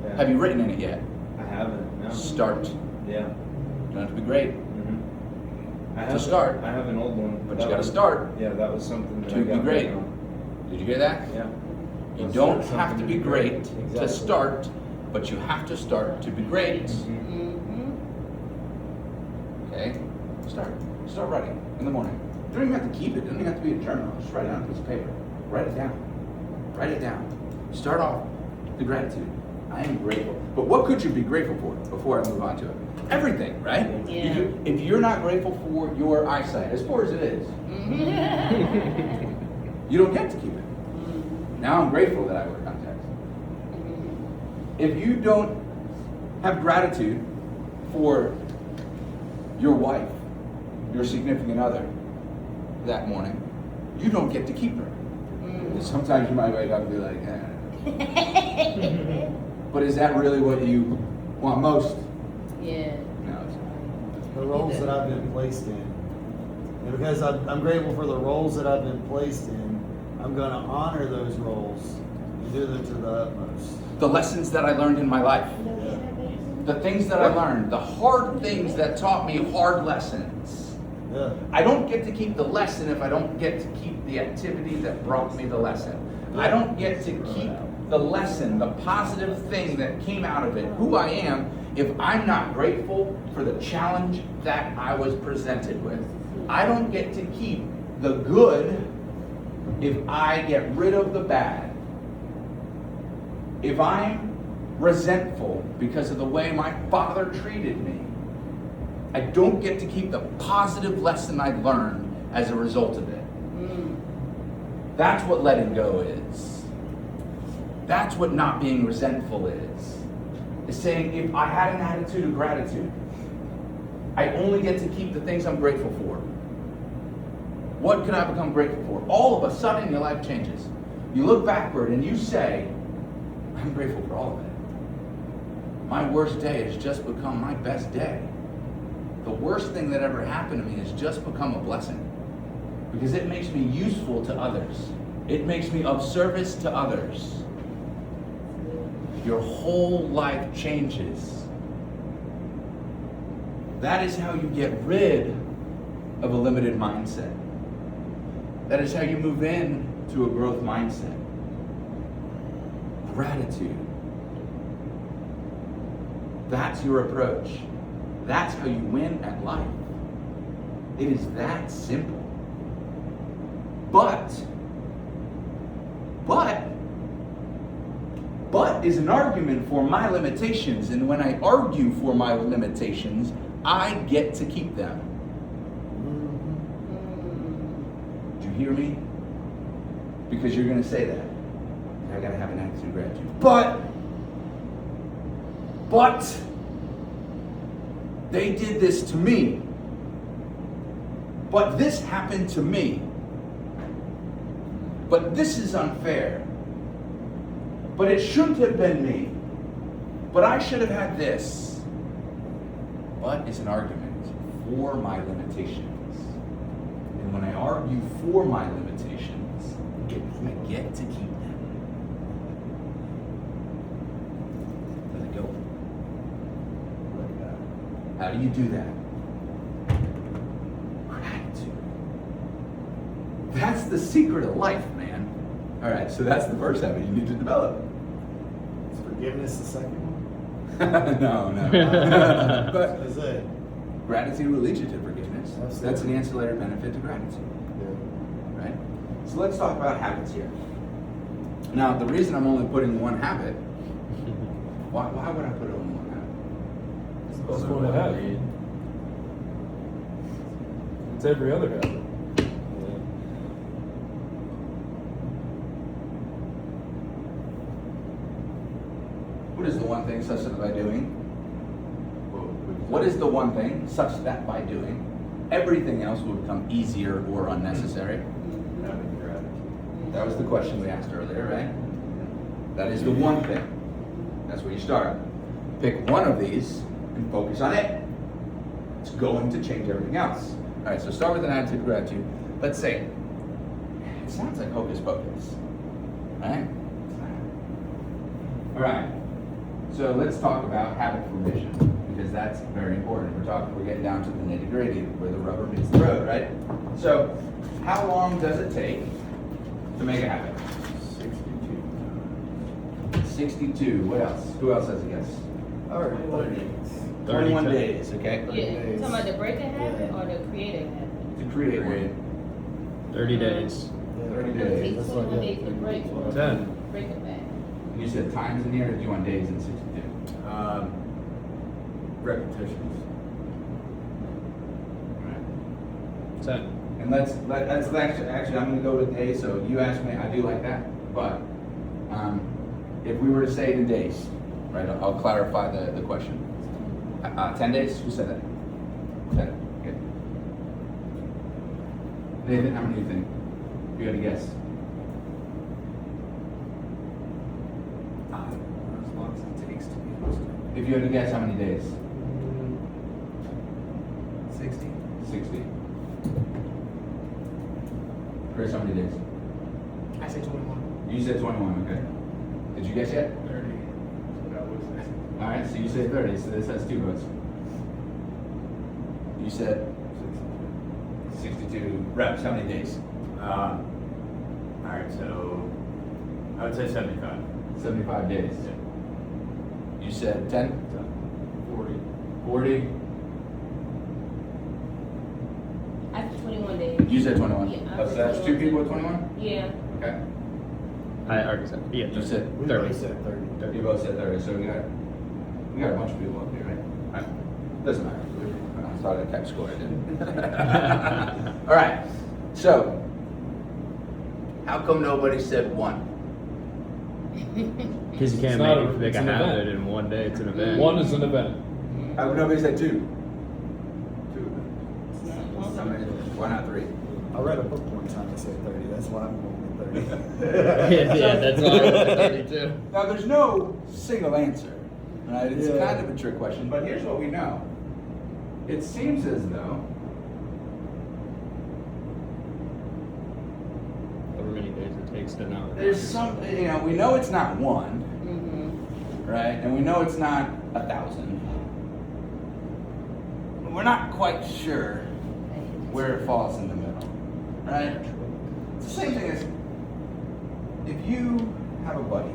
Yeah. Have you written in it yet? I haven't. No. Start. You Yeah. don't have to be great. I To have, start. I have an old one. But that you gotta was- start Yeah, that was something that to I be got great. written on. Did you hear that? Yeah. You Let's don't start have to something be great to Exactly. start, but you have to start to be great. Mm-hmm. Okay? Start writing in the morning. You don't even have to keep it. It doesn't even have to be a journal. Just write it on a piece of paper. Write it down. Write it down. Start off the gratitude. I am grateful. But what could you be grateful for before I move on to it? Everything, right? Yeah. If you're not grateful for your eyesight, as poor as it is, you don't get to keep it. Now I'm grateful that I wear contacts. If you don't have gratitude for your wife, your significant other, that morning, you don't get to keep her. And sometimes you might wake up and be like, but is that really what you want most? Yeah. No, it's The roles that I've been placed in. And because I'm grateful for the roles that I've been placed in, I'm going to honor those roles and do them to the utmost. the lessons that I learned in my life, the things that I learned, the hard things that taught me hard lessons. Yeah. I don't get to keep the lesson if I don't get to keep the activity that brought me the lesson. I don't get to keep the lesson, the positive thing that came out of it, who I am, if I'm not grateful for the challenge that I was presented with. I don't get to keep the good if I get rid of the bad. If I'm resentful because of the way my father treated me, I don't get to keep the positive lesson I learned as a result of it. That's what letting go is. That's what not being resentful is. It's saying, if I had an attitude of gratitude, I only get to keep the things I'm grateful for. What can I become grateful for? All of a sudden, your life changes. You look backward and you say, I'm grateful for all of it. My worst day has just become my best day. The worst thing that ever happened to me has just become a blessing. Because it makes me useful to others. It makes me of service to others. your whole life changes. That is how you get rid of a limited mindset. That is how you move in to a growth mindset. Gratitude. That's your approach. That's how you win at life. It is that simple. But is an argument for my limitations, and when I argue for my limitations, I get to keep them. Do you hear me? Because you're going to say that. I got to have an attitude of gratitude. But they did this to me. But this happened to me. But this is unfair. But it shouldn't have been me. But I should have had this. But it's an argument for my limitations. And when I argue for my limitations, I get to keep them. Let it go. How do you do that? Gratitude. That's the secret of life, man. All right, so that's the first habit you need to develop. Is forgiveness the second one? No. But That's it. gratitude will lead you to forgiveness. Absolutely. That's an ancillary benefit to gratitude, right? So let's talk about habits here. Now, the reason I'm only putting one habit, why would I put only one habit? That's what I have. It's every other habit. What is the one thing such that by doing? What is the one thing such that by doing, everything else will become easier or unnecessary? Having gratitude. That was the question we asked earlier, right? That is the one thing. That's where you start. Pick one of these and focus on it. It's going to change everything else. All right, so start with an attitude of gratitude. Let's say, it sounds like hocus pocus, right? All right, so let's talk about habit formation, because that's very important. We're getting down to the nitty gritty, where the rubber meets the road, right? So, how long does it take to make a habit? 62. What else? Who else has a guess? All right, 21 days, okay? Yeah, talking about the break a habit or the create a habit? To create one. 30 days. 30 It days. takes 21 days to break. 10. Break it back. You said times in here, or do you want days in 62? Repetitions. Right. 10. And let's actually, I'm gonna go with days, so you asked me, I do like that, but if we were to say it in days, right, I'll clarify the question. 10 days? Who said that? 10, good. Nathan, how many do you think? You got a guess? As long as it takes to be honest. If you had to guess, how many days? 60. 60. Chris, how many days? I say 21. You said 21, okay. Did you guess yet? 30. That's what I would say. All right, so you said 30, so this has 2 votes. You said 62 reps, how many days? All right, so I would say 75. 75 days. You said 10? 40. 40? I said 21 days. You said 21. Yeah, I Oh, so said that's 2 people with 21. 21? Yeah. Okay. I already said, yeah, You said We 30. both said 30. You both said 30, so we got a bunch of people up here, right? All right. Doesn't matter. I thought I kept score, I didn't. All right, so how come nobody said 1? Because you can't It's not make it's a an habit event. in one day. It's an event. 1 is an event. How come nobody said 2? It's not one. Somebody, why not 3? I read a book one time that said 30. That's why I'm going with 30. yeah, that's why I said 32. Now, there's no single answer, right? It's Yeah. kind of a trick question, but here's what we know. It seems as though However many days it takes to not. there's some, we know it's not 1, Mm-hmm. right? And we know it's not 1,000. But we're not quite sure where it falls in the middle, right? It's the same thing as if you have a buddy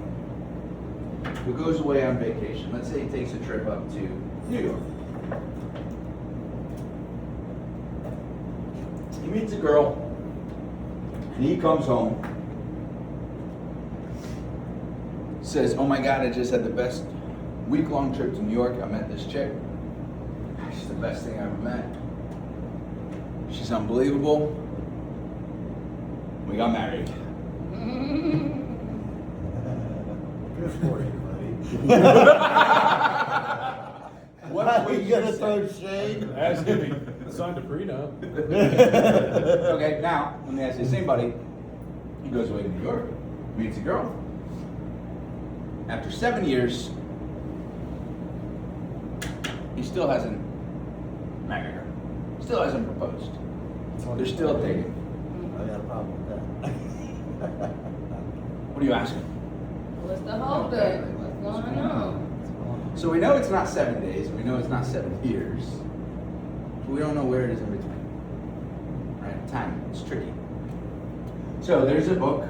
who goes away on vacation. Let's say he takes a trip up to New York. He meets a girl, and he comes home, says, oh my God, I just had the best week-long trip to New York. I met this chick. She's the best thing I ever met. She's unbelievable. We got married. Good for you, buddy. What Are would you you gonna say? throw shade? Ask if he signed a prenup. Okay, now, let me ask you the same buddy. He goes away to New York, meets a girl. After 7 years, he still hasn't married her. Still hasn't proposed. They're still dating. I got a problem with that. What are you asking? What's the holdup? What's going on? So we know it's not 7 days, we know it's not 7 years. But we don't know where it is in between. Right? Time, it's tricky. So there's a book.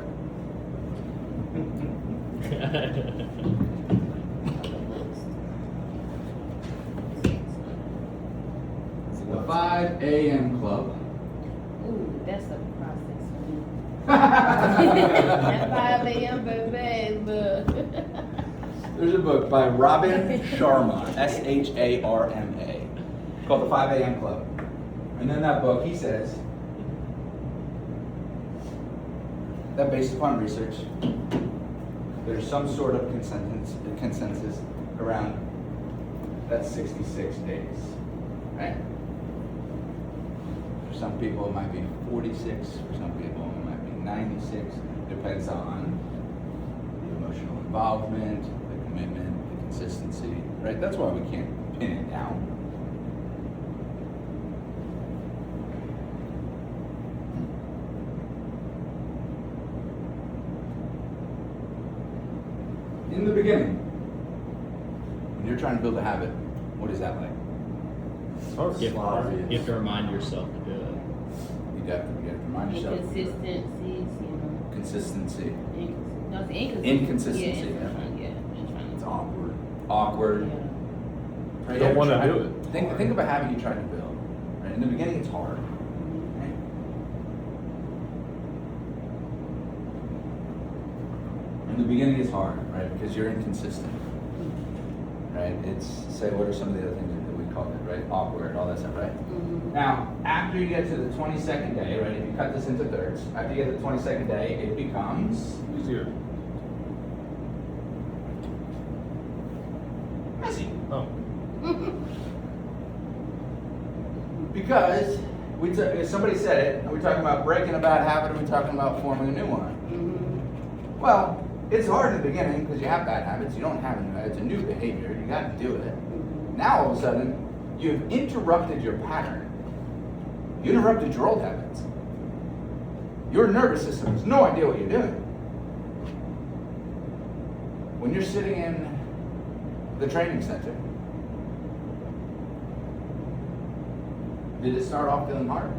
The 5 a.m. Club. Ooh, that's a process for me. At 5 a.m. baby, look. There's a book by Robin Sharma, S-H-A-R-M-A, called The 5 a.m. Club. And in that book, he says that based upon research, there's some sort of consensus around that 66 days, right? For some people, it might be 46. For some people, it might be 96. Depends on the emotional involvement, the commitment, the consistency, right? That's why we can't pin it down. In the beginning, when you're trying to build a habit, what is that like? You have to remind yourself to do it. You have to remind yourself. Inconsistencies, you know. Consistency. No, it's Inconsistency, Yeah, It's awkward. Yeah. Right? Don't wanna Try- do it. Think of a habit you try to build. Right? In the beginning, it's hard. Right? In the beginning, it's hard, right? Because you're inconsistent. Right? It's, say, what are some of the other things that we call it, right? Awkward, all that stuff, right? Mhm. Now, after you get to the 22nd day, right? If you cut this into thirds, after you get to the 22nd day, it becomes Easier. messy. Oh. Because if somebody said it, are we talking about breaking a bad habit, or are we talking about forming a new one? Mhm. Well, it's hard in the beginning because you have bad habits. You don't have any. It's a new behavior. You got to do it. Now all of a sudden, you've interrupted your pattern. You interrupted your old habits. Your nervous system has no idea what you're doing. When you're sitting in the training center, did it start off feeling hard?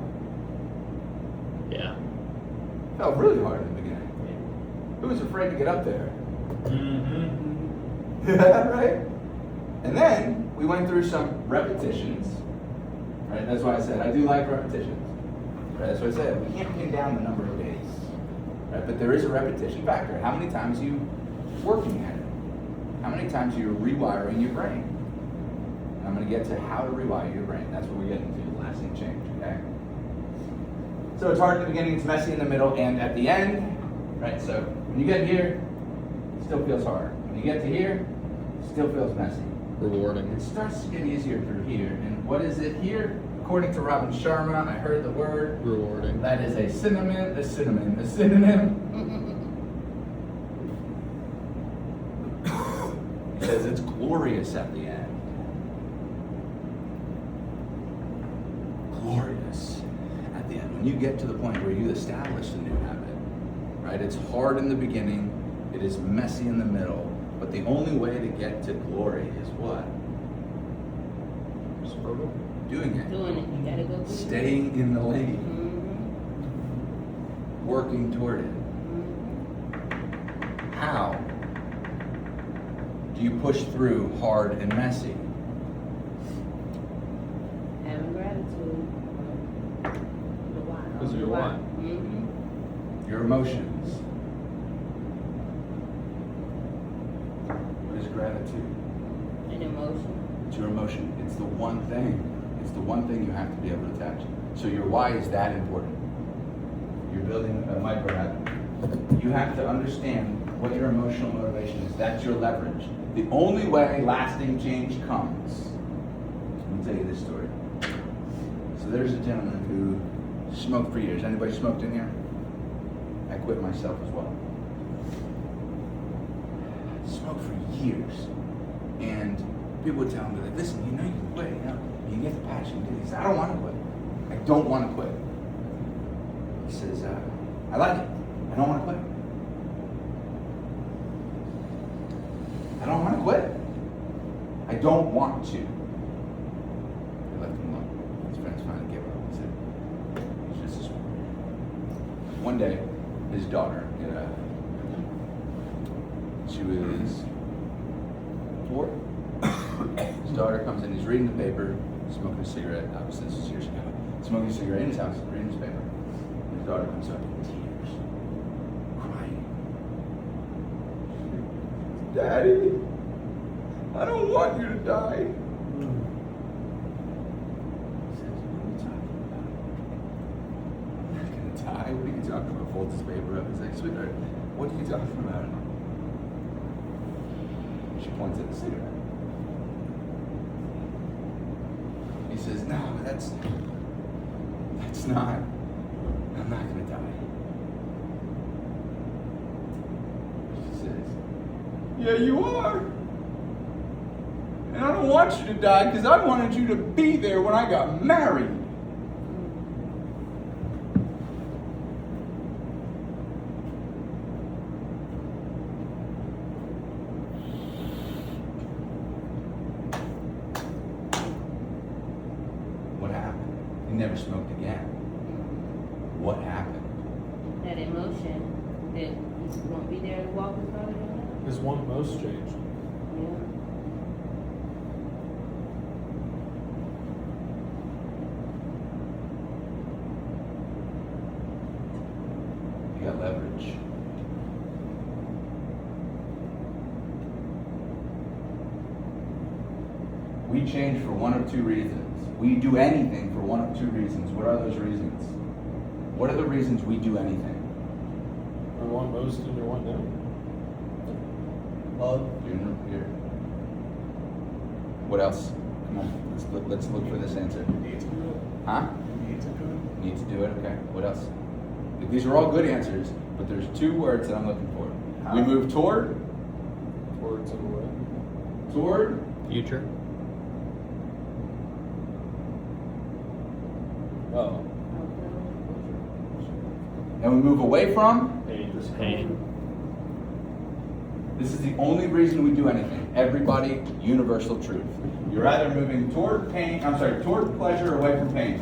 Yeah. It felt really hard in the beginning. Who was afraid to get up there? Yeah, right? And then we went through some repetitions. Right? That's why I said I do like repetitions. Right? That's what I said. We can't pin down the number of days. Right? But there is a repetition factor. How many times are you working at it? How many times are you rewiring your brain? And I'm going to get to how to rewire your brain. That's what we're getting to, lasting change, okay? So it's hard in the beginning, it's messy in the middle, and at the end, right? So when you get here, it still feels hard. When you get to here, it still feels messy. Rewarding. It starts to get easier through here. And what is it here? According to Robin Sharma, I heard the word. Rewarding. That is a synonym. He says it's glorious at the end. Glorious at the end. When you get to the point where you establish a new habit, right? It's hard in the beginning. It is messy in the middle. But the only way to get to glory is what? Struggle. Doing it. Doing it, you gotta go through. Staying in the lane. Mm-hmm. Working toward it. Mm-hmm. How do you push through hard and messy? Having gratitude. The why. Because of your why. Mm-hmm. Your emotions. What is gratitude? An emotion. It's your emotion. It's the one thing. It's the one thing you have to be able to attach. So your why is that important. You're building a micro habit. You have to understand what your emotional motivation is. That's your leverage. The only way lasting change comes. Let me tell you this story. So there's a gentleman who smoked for years. Anybody smoked in here? I quit myself as well. Smoked for years. And people would tell me, like, listen, you know you can quit, you know. You get the passion. He says, I don't want to quit. I don't want to quit. He says, I like it. I don't want to quit. I don't want to quit. I don't want to. I left him alone. His friends finally gave up and said, it's just this one day, his daughter, she was 4. His daughter comes in, he's reading the paper, smoking a cigarette. Obviously, this was years ago. Smoking a cigarette in his house, reading his paper. And his daughter comes up in tears, crying. Daddy, I don't want you to die. He says, what are you talking about? I'm not going to die. What are you talking about? Folds his paper up. He's like, sweetheart, what are you talking about? She points at the cigarette. He says, no, that's not, I'm not going to die. She says, yeah, you are. And I don't want you to die because I wanted you to be there when I got married. What happened? He never smoked again. What happened? That emotion that he won't be there to walk his brother down. His one most changed. Yeah. You got leverage. We change for one of two reasons. We do anything for one of two reasons. What are those reasons? What are the reasons we do anything? Your one most and your one down. Here. What else? Come on, let's look for this answer. Need to do it. Huh? Need to do it. Need to do it. Okay. What else? These are all good answers, but there's 2 words that I'm looking for. We move toward. Towards and away. Toward. Future. Oh. And we move away from. Pain. This is the only reason we do anything. Everybody, universal truth. You're either moving toward pain, toward pleasure or away from pain.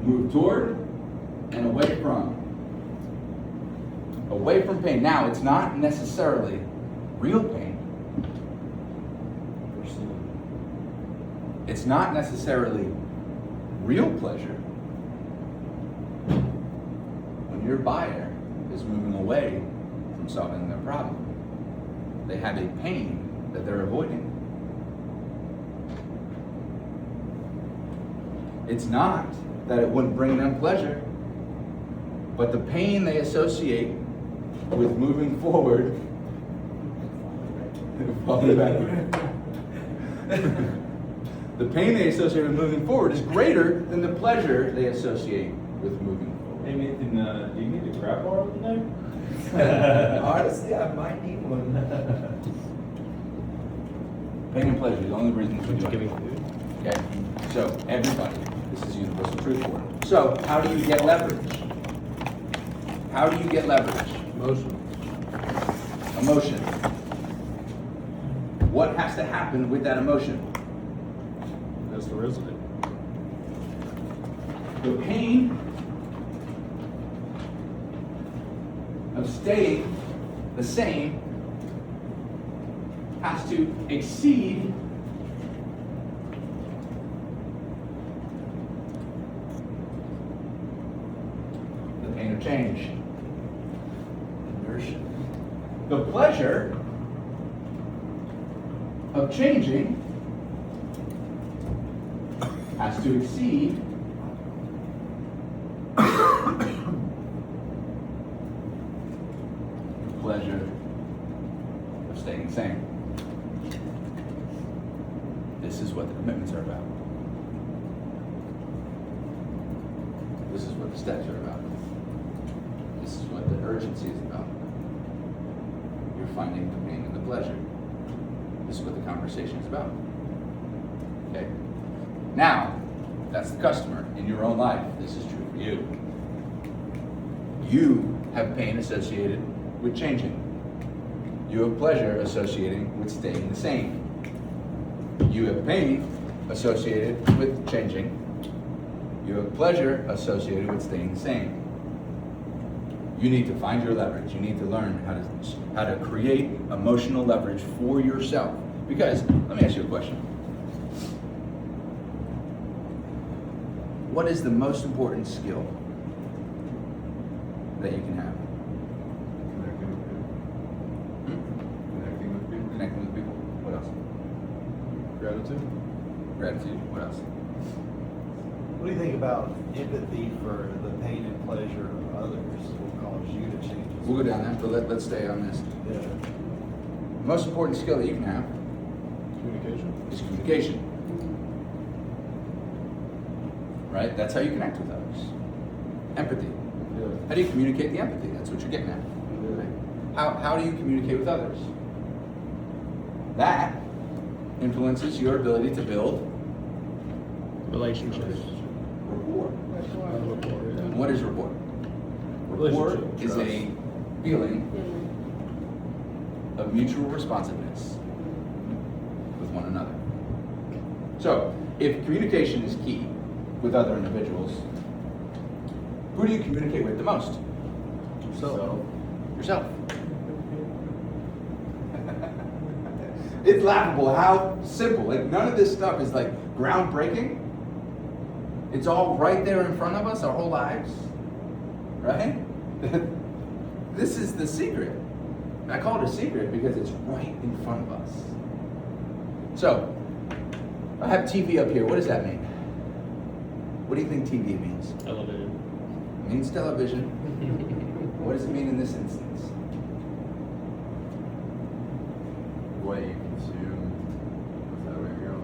Move toward and away from. Away from pain. Now, it's not necessarily real pain. It's not necessarily real pleasure. When your buyer is moving away from solving their problem, they have a pain that they're avoiding. It's not that it wouldn't bring them pleasure, but the pain they associate with moving forward the pain they associate with moving forward is greater than the pleasure they associate with moving forward. Hey Nathan, do you need a crab bar today? Honestly, I might need one. Pain and pleasure is the only reason we do Give me it. food. Okay, so everybody, this is universal truth for it. So how do you get leverage? How do you get leverage? Emotion. emotion. What has to happen with that emotion? That's the resonate. The pain of staying the same has to exceed the pain of change. Inertia. The pleasure of changing has to exceed the pleasure of staying the same. This is what the commitments are about. This is what the steps are about. This is what the urgency is about. You're finding the pain and the pleasure. This is what the conversation is about. Okay? Now, that's the customer. In your own life, this is true for you. You have pain associated with changing. You have pleasure associated with staying the same. You have pain associated with changing. You have pleasure associated with staying the same. You need to find your leverage. You need to learn how to create emotional leverage for yourself. Because, let me ask you a question. What is the most important skill that you can have? Connecting with people. Connecting with people. Connecting with people. What else? Gratitude. Gratitude. What else? What do you think about empathy for the pain and pleasure of others will cause you to change? We'll go down that, but let's stay on this. Yeah. The most important skill that you can have Communication. is communication. Right? That's how you connect with others. Empathy. Yeah. How do you communicate the empathy? That's what you're getting at. Right? How do you communicate with others? That influences your ability to build Relationships. rapport. Rapport. And what is rapport? Rapport Relationship, is a feeling of mutual responsiveness with one another. So, if communication is key with other individuals, who do you communicate with the most? Yourself. It's laughable how simple. Like, none of this stuff is like groundbreaking. It's all right there in front of us our whole lives. Right? This is the secret. I call it a secret because it's right in front of us. So, I have TV up here. What does that mean? What do you think TV means? Elevated. It means television. What does it mean in this instance? What you consume. Is that what you're going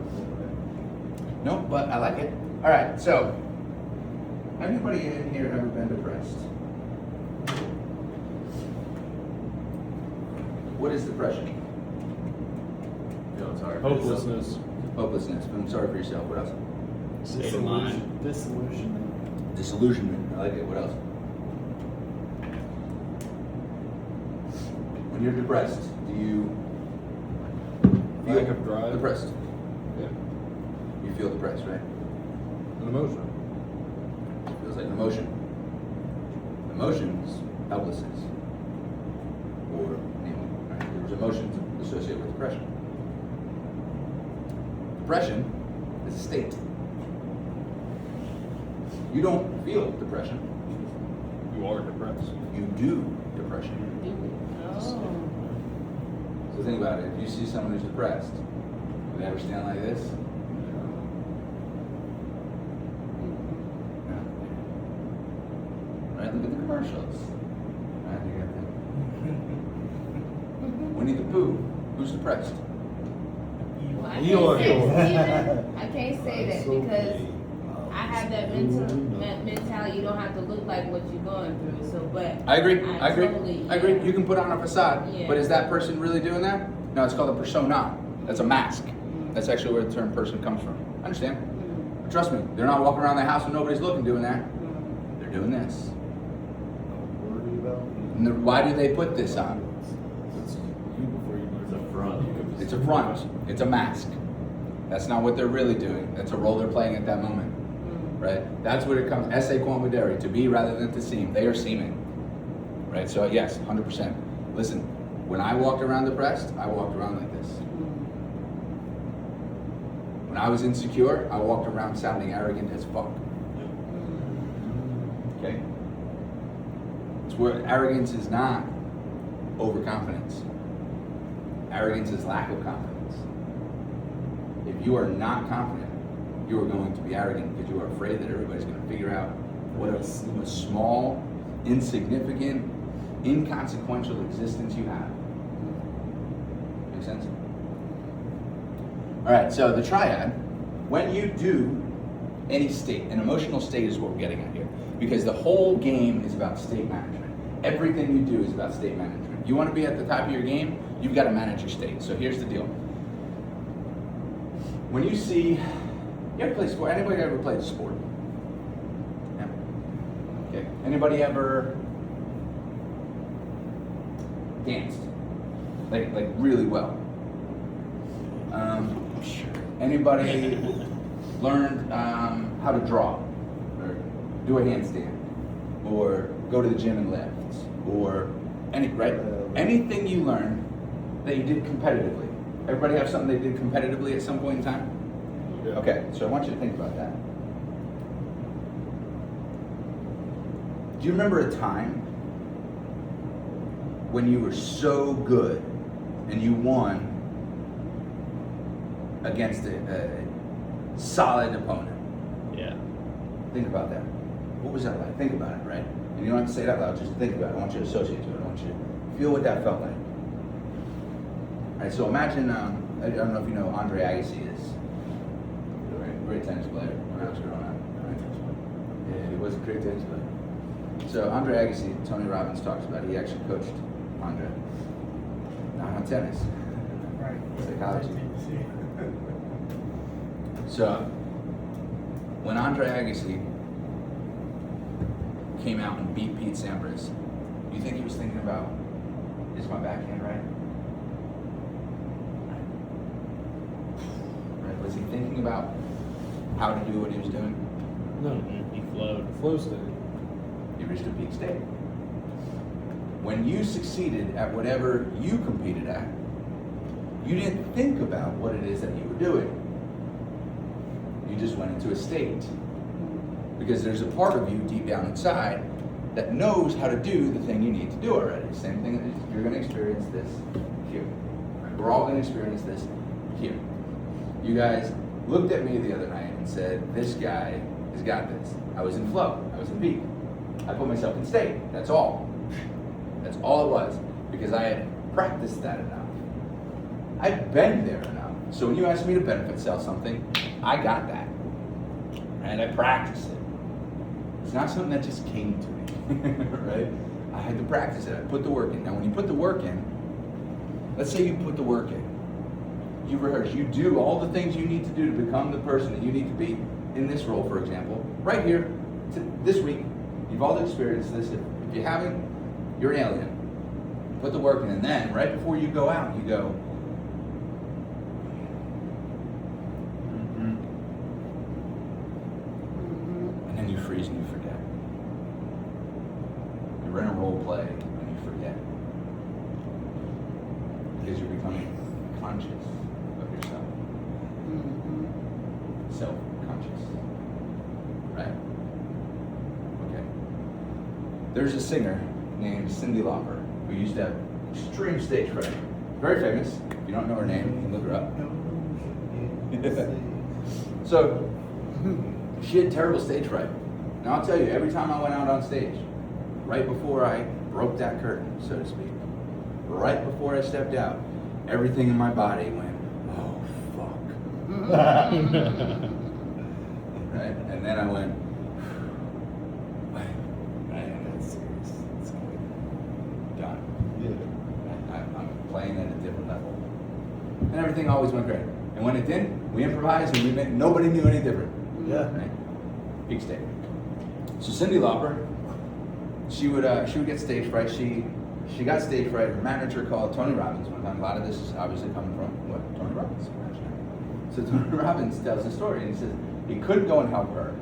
with? No, but I like it. All right, so, anybody in here ever been depressed? What is depression? Feeling sorry. Hopelessness. Hopelessness. I'm sorry for yourself. What else? State of mind. Disillusionment. Disillusionment. I like it. What else? When you're depressed, do you feel Lack of drive. depressed? Yeah. You feel depressed, right? An emotion. Feels like an emotion. Emotions, helplessness. Or kneeling, right? There's emotions associated with depression. Depression is a state. You don't feel depression. You are depressed. You do depression. Oh. So think about it. If you see someone who's depressed, do they ever stand like this? No. Right? Look at the commercials. Right? You got that. Winnie the Pooh, who's depressed? Well, I Eeyore. can't say that because I have that mentality. You don't have to look like what you're going through. So, but I agree. totally, I agree. yeah. You can put on a facade, Yeah. but is that person really doing that? No, it's called a persona. That's a mask. That's actually where the term person comes from. I understand. But trust me, they're not walking around the house when nobody's looking doing that. They're doing this. Worry about. And why do they put this on? It's a front. It's a mask. That's not what they're really doing. That's a role they're playing at that moment, right? That's what it comes. Esse quam videre, to be rather than to seem. They are seeming, right? So yes, 100%. Listen, when I walked around depressed, I walked around like this. When I was insecure, I walked around sounding arrogant as fuck. Okay? It's where arrogance is not overconfidence. Arrogance is lack of confidence. If you are not confident, you are going to be arrogant because you are afraid that everybody's going to figure out what a small, insignificant, inconsequential existence you have. Make sense? All right, so the triad, when you do any state, an emotional state is what we're getting at here, because the whole game is about state management. Everything you do is about state management. You want to be at the top of your game, you've got to manage your state. So here's the deal. When you see, you ever play sport? Anybody ever played sport? Yeah. Okay. Anybody ever danced? Like really well? Sure. Anybody learned how to draw, or do a handstand, or go to the gym and lift, or anything you learned that you did competitively? Everybody have something they did competitively at some point in time? Yeah. Okay, so I want you to think about that. Do you remember a time when you were so good and you won against a solid opponent? Yeah. Think about that. What was that like? Think about it, right? And you don't have to say it out loud, just think about it. I want you to associate to it. I want you to feel what that felt like. All right, so imagine, I don't know if you know who Andre Agassi is. Great tennis player when I was growing up. Yeah, he was a great tennis player. So Andre Agassi, Tony Robbins talks about, he actually coached Andre. Not on tennis. Right. Psychology. So when Andre Agassi came out and beat Pete Sampras, do you think he was thinking about, is my backhand right? Was he thinking about how to do what he was doing? No, He flowed. flow state. He reached a peak state. When you succeeded at whatever you competed at, you didn't think about what it is that you were doing. You just went into a state. Because there's a part of you deep down inside that knows how to do the thing you need to do already. Same thing, you're going to experience this here. We're all going to experience this here. You guys looked at me the other night and said, this guy has got this. I was in flow. I was in peak. I put myself in state. That's all. That's all it was. Because I had practiced that enough. I've been there enough. So when you asked me to benefit sell something, I got that. And I practiced it. It's not something that just came to me, right? I had to practice it. I put the work in. Now when you put the work in, let's say you put the work in. You rehearse, you do all the things you need to do to become the person that you need to be in this role, for example, right here, this week. You've all experienced this. If you haven't, you're an alien. Put the work in, and then right before you go out, you go, and then you freeze and you forget. You're in a role play and you forget. Because you're becoming conscious of yourself. Self-conscious. Right? Okay. There's a singer named Cyndi Lauper who used to have extreme stage fright. Very famous. If you don't know her name, you can look her up. So, she had terrible stage fright. Now I'll tell you, every time I went out on stage, right before I broke that curtain, so to speak, right before I stepped out, everything in my body went, oh, fuck. Right? And then I went, right, that's serious. It's good. Done. I'm playing at a different level. And everything always went great. And when it didn't, we improvised and nobody knew any different. Yeah. Right? Big stage. So Cyndi Lauper, she would get stage fright. She she got stage fright. Her manager called Tony Robbins one time. A lot of this is obviously coming from what? Tony Robbins. So Tony Robbins tells the story, and he says he couldn't go and help her,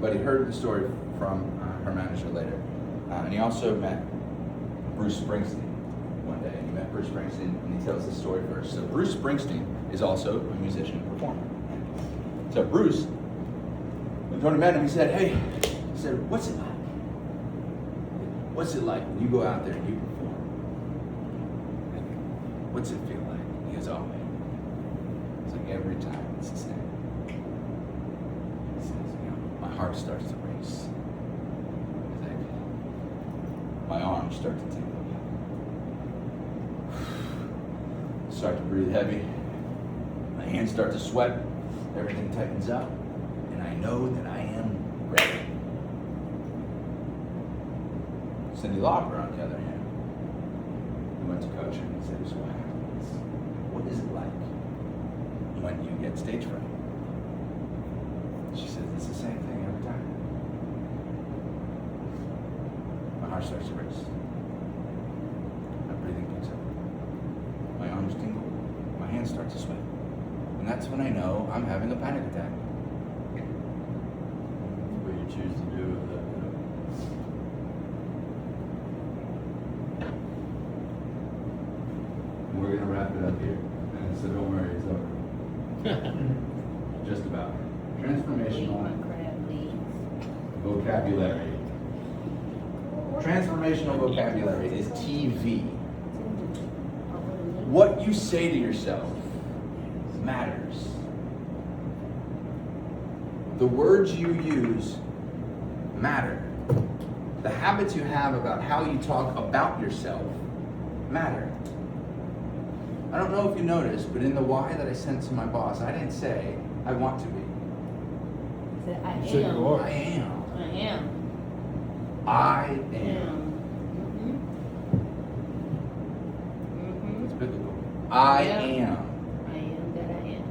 but he heard the story from her manager later. And he also met Bruce Springsteen one day, and he met Bruce Springsteen, and he tells the story first. So Bruce Springsteen is also a musician and performer. So Bruce, when Tony met him, he said, hey, he said, what's it like? What's it like when you go out there and you perform? What's it feel like? He goes, oh man, it's like every time it's the same. He says, you know, my heart starts to race. He's like, my arms start to tingle. Start to breathe heavy. My hands start to sweat. Everything tightens up. And I know that I am ready. Cyndi Lauper, on the other hand, we went to coach her and he said, so what happens? What is it like when you get stage fright? She said, it's the same thing every time. My heart starts to race. My breathing picks up. My arms tingle. My hands start to sweat. And that's when I know I'm having a panic attack. What you choose to do with it. We're gonna wrap it up here. And so don't worry, it's over. Just about. Transformational vocabulary. Transformational vocabulary is TV. What you say to yourself matters. The words you use matter. The habits you have about how you talk about yourself matter. I don't know if you noticed, but in the why that I sent to my boss, I didn't say, I want to be. I You said you are. I am. I am. I am. It's biblical. I Yeah. am. I am that I am.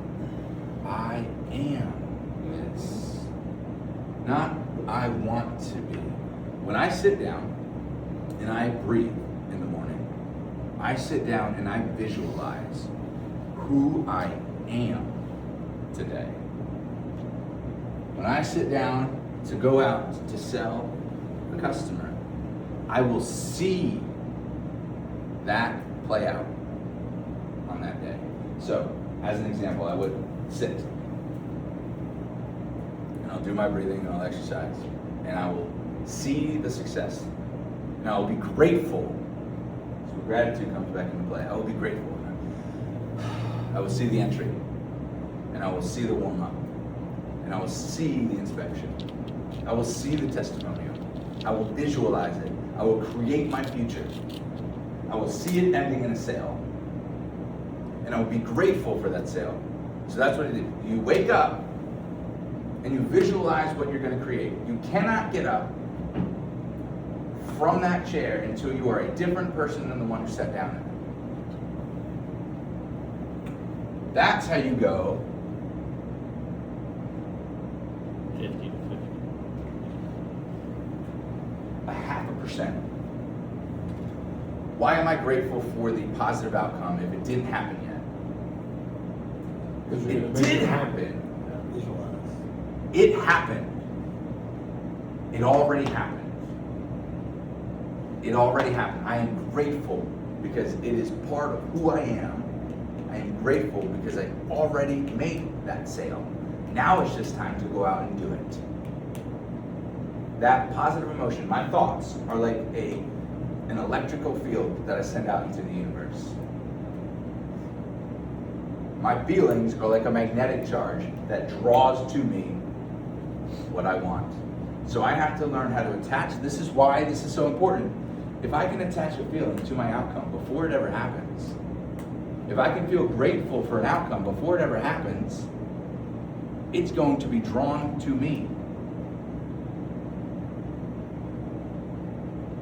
I am. It's not I want to be. When I sit down and I breathe in the morning, I sit down and I visualize who I am today. When I sit down to go out to sell a customer, I will see that play out on that day. So, as an example, I would sit and I'll do my breathing and I'll exercise and I will see the success and I will be grateful. So gratitude comes back into play. I will be grateful. I will see the entry and I will see the warm-up and I will see the inspection. I will see the testimonial. I will visualize it. I will create my future. I will see it ending in a sale. And I will be grateful for that sale. So that's what you do. You wake up and you visualize what you're going to create. You cannot get up from that chair until you are a different person than the one who sat down in it. That's how you go 50 to 50. 0.5%. Why am I grateful for the positive outcome if it didn't happen yet? Because you're It gonna make did it happen. Visualize. It happened. It already happened. It already happened. I am grateful because it is part of who I am. I am grateful because I already made that sale. Now it's just time to go out and do it. That positive emotion, my thoughts, are like an electrical field that I send out into the universe. My feelings are like a magnetic charge that draws to me what I want. So I have to learn how to attach. This is why this is so important. If I can attach a feeling to my outcome before it ever happens, if I can feel grateful for an outcome before it ever happens, it's going to be drawn to me.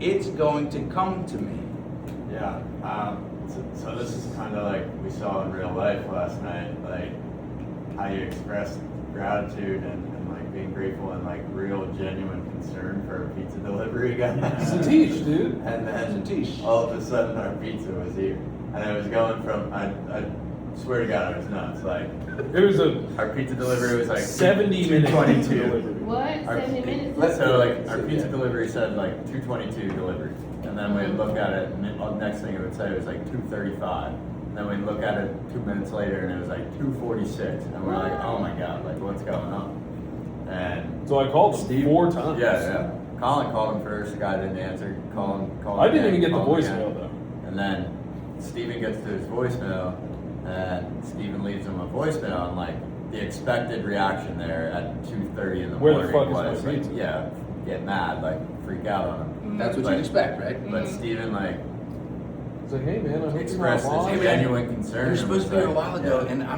It's going to come to me. Yeah. So this is kind of like we saw in real life last night, like how you express gratitude and like being grateful and like real genuine concern for a pizza delivery guy. Satish, dude. And then Satish. all of a sudden our pizza was here. And it was going from, I swear to God, it was nuts. Like, It was our pizza delivery was like 70 minutes 2:22. delivery. What? Our- 70 minutes? So like our pizza delivery said like 2:22 delivery, and then we'd look at it, and the next thing it would say was like 2:35. And then we'd look at it 2 minutes later, and it was like 2:46, and we're like, oh my God, like what's going on? And So I called him 4 times. yeah. Colin called him first, the guy didn't answer. Called I didn't again, even get the called him voicemail again. though. And then Steven gets to his voicemail, and Steven leaves him a voicemail, and like the expected reaction there at 2:30 in the Where the morning fuck is my was like, pizza? yeah, get mad, like freak out on him. That's what But- you'd expect, right? But Steven like It's like, hey man, I hope you're not expressed lost. his genuine concern. You're supposed to be here a Like, while ago, yeah. and I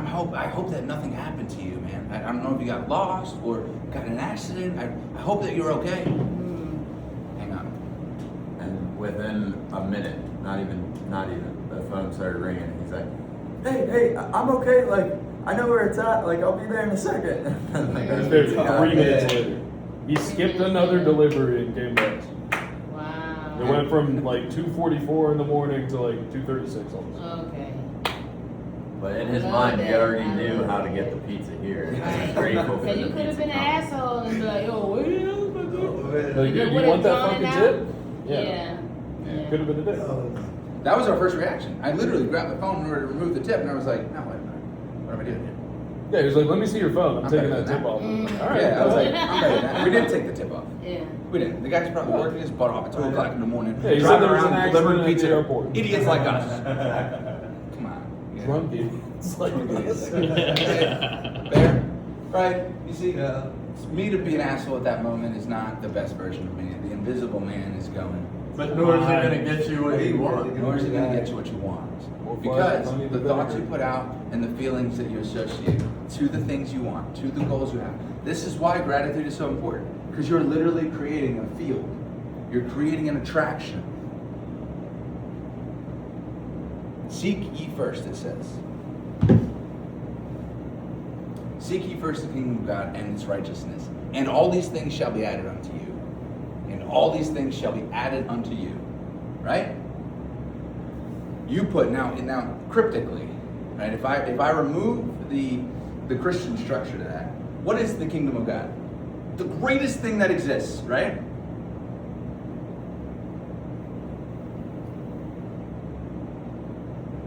hope that nothing happened to you, man. I don't know if you got lost or got in an accident. I hope that you're okay. Hang on. And within a minute, not even, the phone started ringing. He's like, hey, I'm okay. Like, I know where it's at. Like, I'll be there in a second. Like, He was there 3 minutes later. He skipped another delivery and came back. Wow. It went from like 2:44 in the morning to like 2:36 almost. Okay. But in his I love mind, he that. already I knew love how to that. get the pizza here. He was Right. grateful for So the you could have pizza been an coming. asshole and be like, yo, what are you Like, You you would've want that drawn fucking it tip? out? Yeah. Could have been a dick. That was our first reaction. I literally grabbed the phone in order to remove the tip, and I was like, no, wait a minute. What am I doing here? Yeah, he was like, let me see your phone. I'm I'm taking better that than tip that. off. Mm. All right. Yeah, I was go like, ahead. I'm better than that. We didn't take the tip off. Yeah. We didn't. The guy's probably working his butt off at 2 o'clock in the morning. Yeah, he said driving there was an around accident delivering at the pizza. airport. Idiots like us. Come on. Yeah. Drunk idiots like this. Fair? Right? You see, me to be an asshole at that moment is not the best version of me. The invisible man is going. But nor is it going to get you what you want. Nor is it going to get you what you want. Because the thoughts you put out and the feelings that you associate to the things you want, to the goals you have. This is why gratitude is so important. Because you're literally creating a field. You're creating an attraction. Seek ye first, it says. Seek ye first the kingdom of God and its righteousness. And all these things shall be added unto you. And all these things shall be added unto you. Right? You put now cryptically, right? If I remove the Christian structure to that, what is the kingdom of God? The greatest thing that exists, right?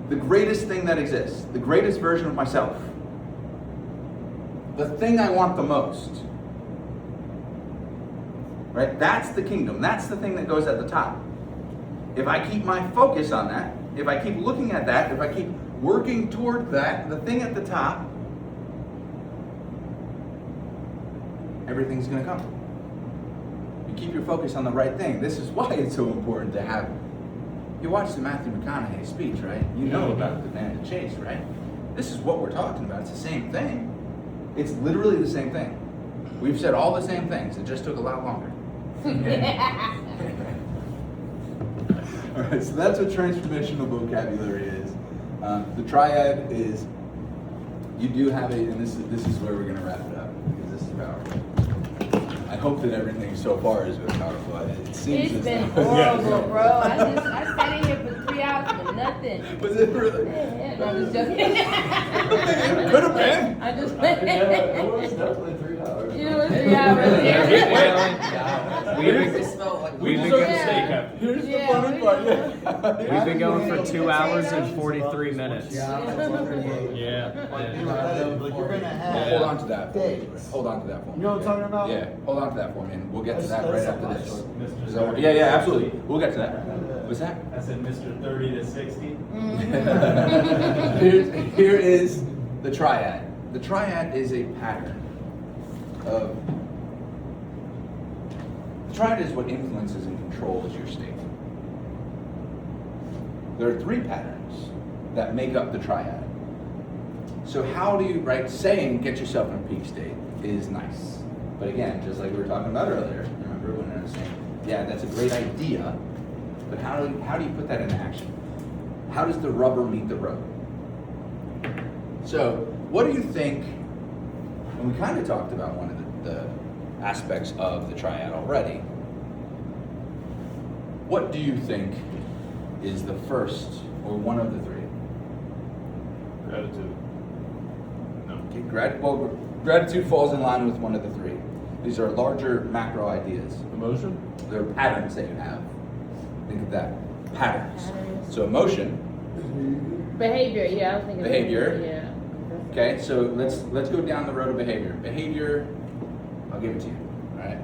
The greatest thing that exists, the greatest version of myself, the thing I want the most, right? That's the kingdom. That's the thing that goes at the top. If I keep my focus on that, if I keep looking at that, if I keep working toward that, the thing at the top, everything's going to come. You keep your focus on the right thing. This is why it's so important to have. You watch the Matthew McConaughey speech, right? You know about the man to chase, right? This is what we're talking about. It's the same thing. It's literally the same thing. We've said all the same things. It just took a lot longer. All right, so that's what transformational vocabulary is. The triad is, you do have and this is where we're going to wrap it up, because this is powerful. I hope that everything so far has been powerful. It seems It's as been though- horrible, bro. I sat in here for 3 hours for nothing. Was it really? Yeah, no, I'm just joking. It could have been. I just It was definitely 3 hours. It was 3 hours. We We've deserve been- a steak after. Here's the Yeah, funny we- part. Yeah. We've been going for 2 hours and 43 minutes. Yeah. Yeah. Like you're gonna have. Hold on to that for me. Dates. Hold on to that for me. You know what I'm talking about? Yeah, hold on to that for me, and we'll get to that That's right after this. something. Is that what- Yeah, absolutely. We'll get to that. What's that? I said Mr. 30 to 60. Here is the triad. The triad is a pattern of. The triad is what influences and controls your state. There are 3 patterns that make up the triad. So how do you, right, saying get yourself in a peak state is nice. But again, just like we were talking about earlier, remember when I was saying, yeah, that's a great idea, but how do you put that into action? How does the rubber meet the road? So what do you think, and we kind of talked about one of aspects of the triad already. What do you think is the first or one of the three? Gratitude. No. Okay, gratitude falls in line with one of the three. These are larger macro ideas. Emotion? They're patterns that you have. Think of that. Patterns. Patterns. So emotion. Behavior, yeah, I was thinking. Behavior. Yeah. Okay, so let's go down the road of behavior. Behavior, I'll give it to you. All right.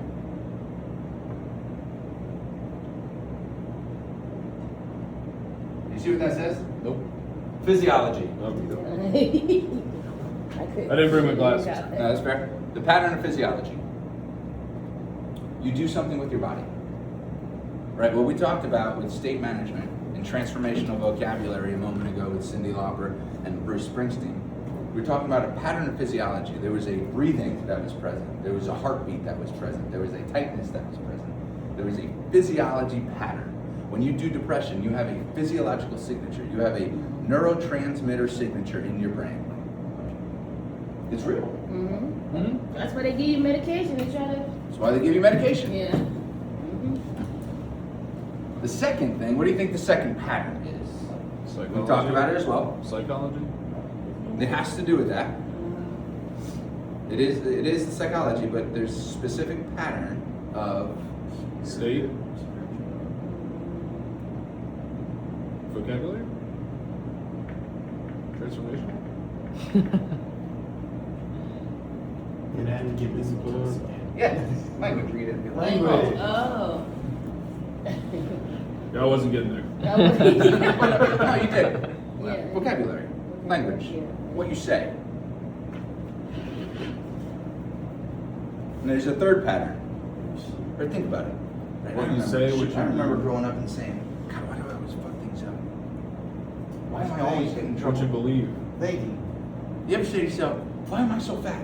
You see what that says? Nope. Physiology. Nope. I I didn't bring my glasses. No, that's fair. The pattern of physiology. You do something with your body. Right? What we talked about with state management and transformational vocabulary a moment ago with Cyndi Lauper and Bruce Springsteen. We were talking about a pattern of physiology. There was a breathing that was present. There was a heartbeat that was present. There was a tightness that was present. There was a physiology pattern. When you do depression, you have a physiological signature. You have a neurotransmitter signature in your brain. It's real. Mm-hmm. Mm-hmm. That's why they give you medication. They try to. That's why they give you medication. Yeah. Mm-hmm. The second thing, what do you think the second pattern is? Psychology. We talked about it as well. Psychology? It has to do with that. It is the psychology, but there's a specific pattern of State? Vocabulary? Transformation? Gonna have to get this book. language. Read it. Language. Oh. Yeah, I wasn't getting there. No, you did. Yeah. Vocabulary, language, Yeah. what you say. And there's a third pattern. Or think about it. Right? What I you remember- say, what I you remember do. growing up and saying, God, why do I always fuck things up? Why am I always getting in What trouble? you believe. Thinking. You ever say to yourself, why am I so fat?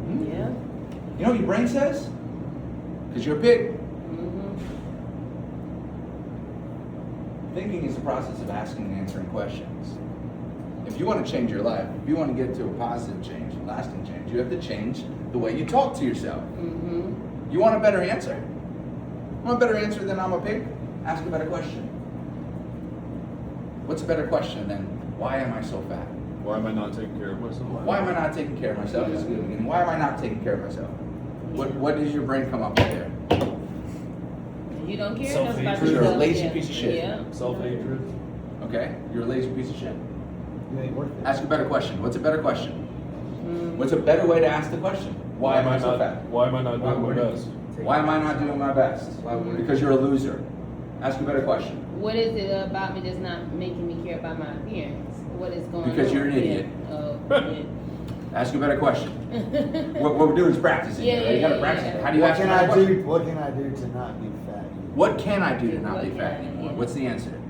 Yeah. You know what your brain says? Because you're a pig. Mm-hmm. Thinking is the process of asking and answering questions. If you want to change your life, if you want to get to a positive change, lasting change, you have to change the way you talk to yourself. Mm-hmm. You want a better answer? Want a better answer than I'm a pig? Ask a better question. What's a better question than why am I so fat? Why am I not taking care of myself? Why am I not taking care of myself? Is a good beginning. Why am I not taking care of myself? What does your brain come up with there? You don't care enough about Self-hatred. yourself. You're a lazy yeah. piece of shit. Yeah. Self-hatred? Okay? You're a lazy piece of shit. You ain't worth it. Ask a better question. What's a better question? Mm. What's a better way to ask the question? Why am I so fat? Why am I not doing my best? Why am I not doing my best? Because you're a loser. Ask a better question. What is it about me that's not making me care about my appearance? What is going on? Because you're an idiot. Yeah. Oh, yeah. Ask a better question. What we're doing is practicing. Yeah, right? You gotta yeah, practice yeah. it. How do you What ask a can better I question? do? What can I do to not be fat? What can I do to not be What fat can I- anymore? yeah. What's the answer?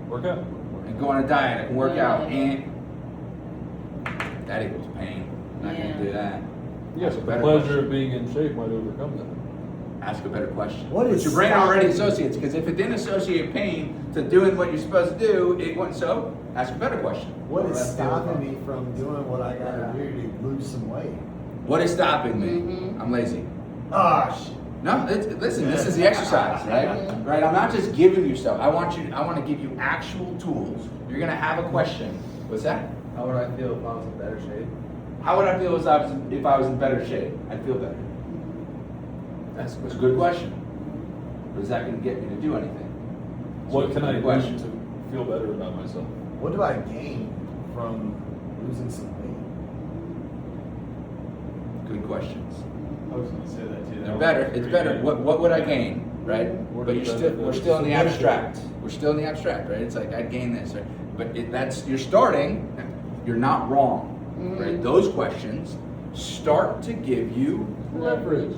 Work out. And go on a diet, I can work out, Yeah. and that equals pain. Not Yeah. gonna do that. Yes, Ask a the better pleasure question. of being in shape might overcome that. Ask a better question. What But is your brain already stopping- associates, because if it didn't associate pain to doing what you're supposed to do, it wouldn't. So ask a better question. What is Or I feel stopping about- me from doing what I gotta do to lose some weight? What is stopping me? Mhm. I'm lazy. Ah, shit. No, listen, this is the exercise, right? Mhm. Right, I'm not just giving you stuff. I want to give you actual tools. You're gonna have a question. What's that? How would I feel if I was in better shape? How would I feel if I was in better shape? I'd feel better. That's a good question. But is that gonna get me to do anything? So What it's can a I good do question. to feel better about myself? What do I gain from losing some weight? Good questions. I was gonna say that too. They're better. It's better. What would I gain, right? What But are the we're still in the benefits? abstract. We're still in the abstract, right? It's like I'd gain this, right? But you're starting. You're not wrong, right? Those questions start to give you leverage.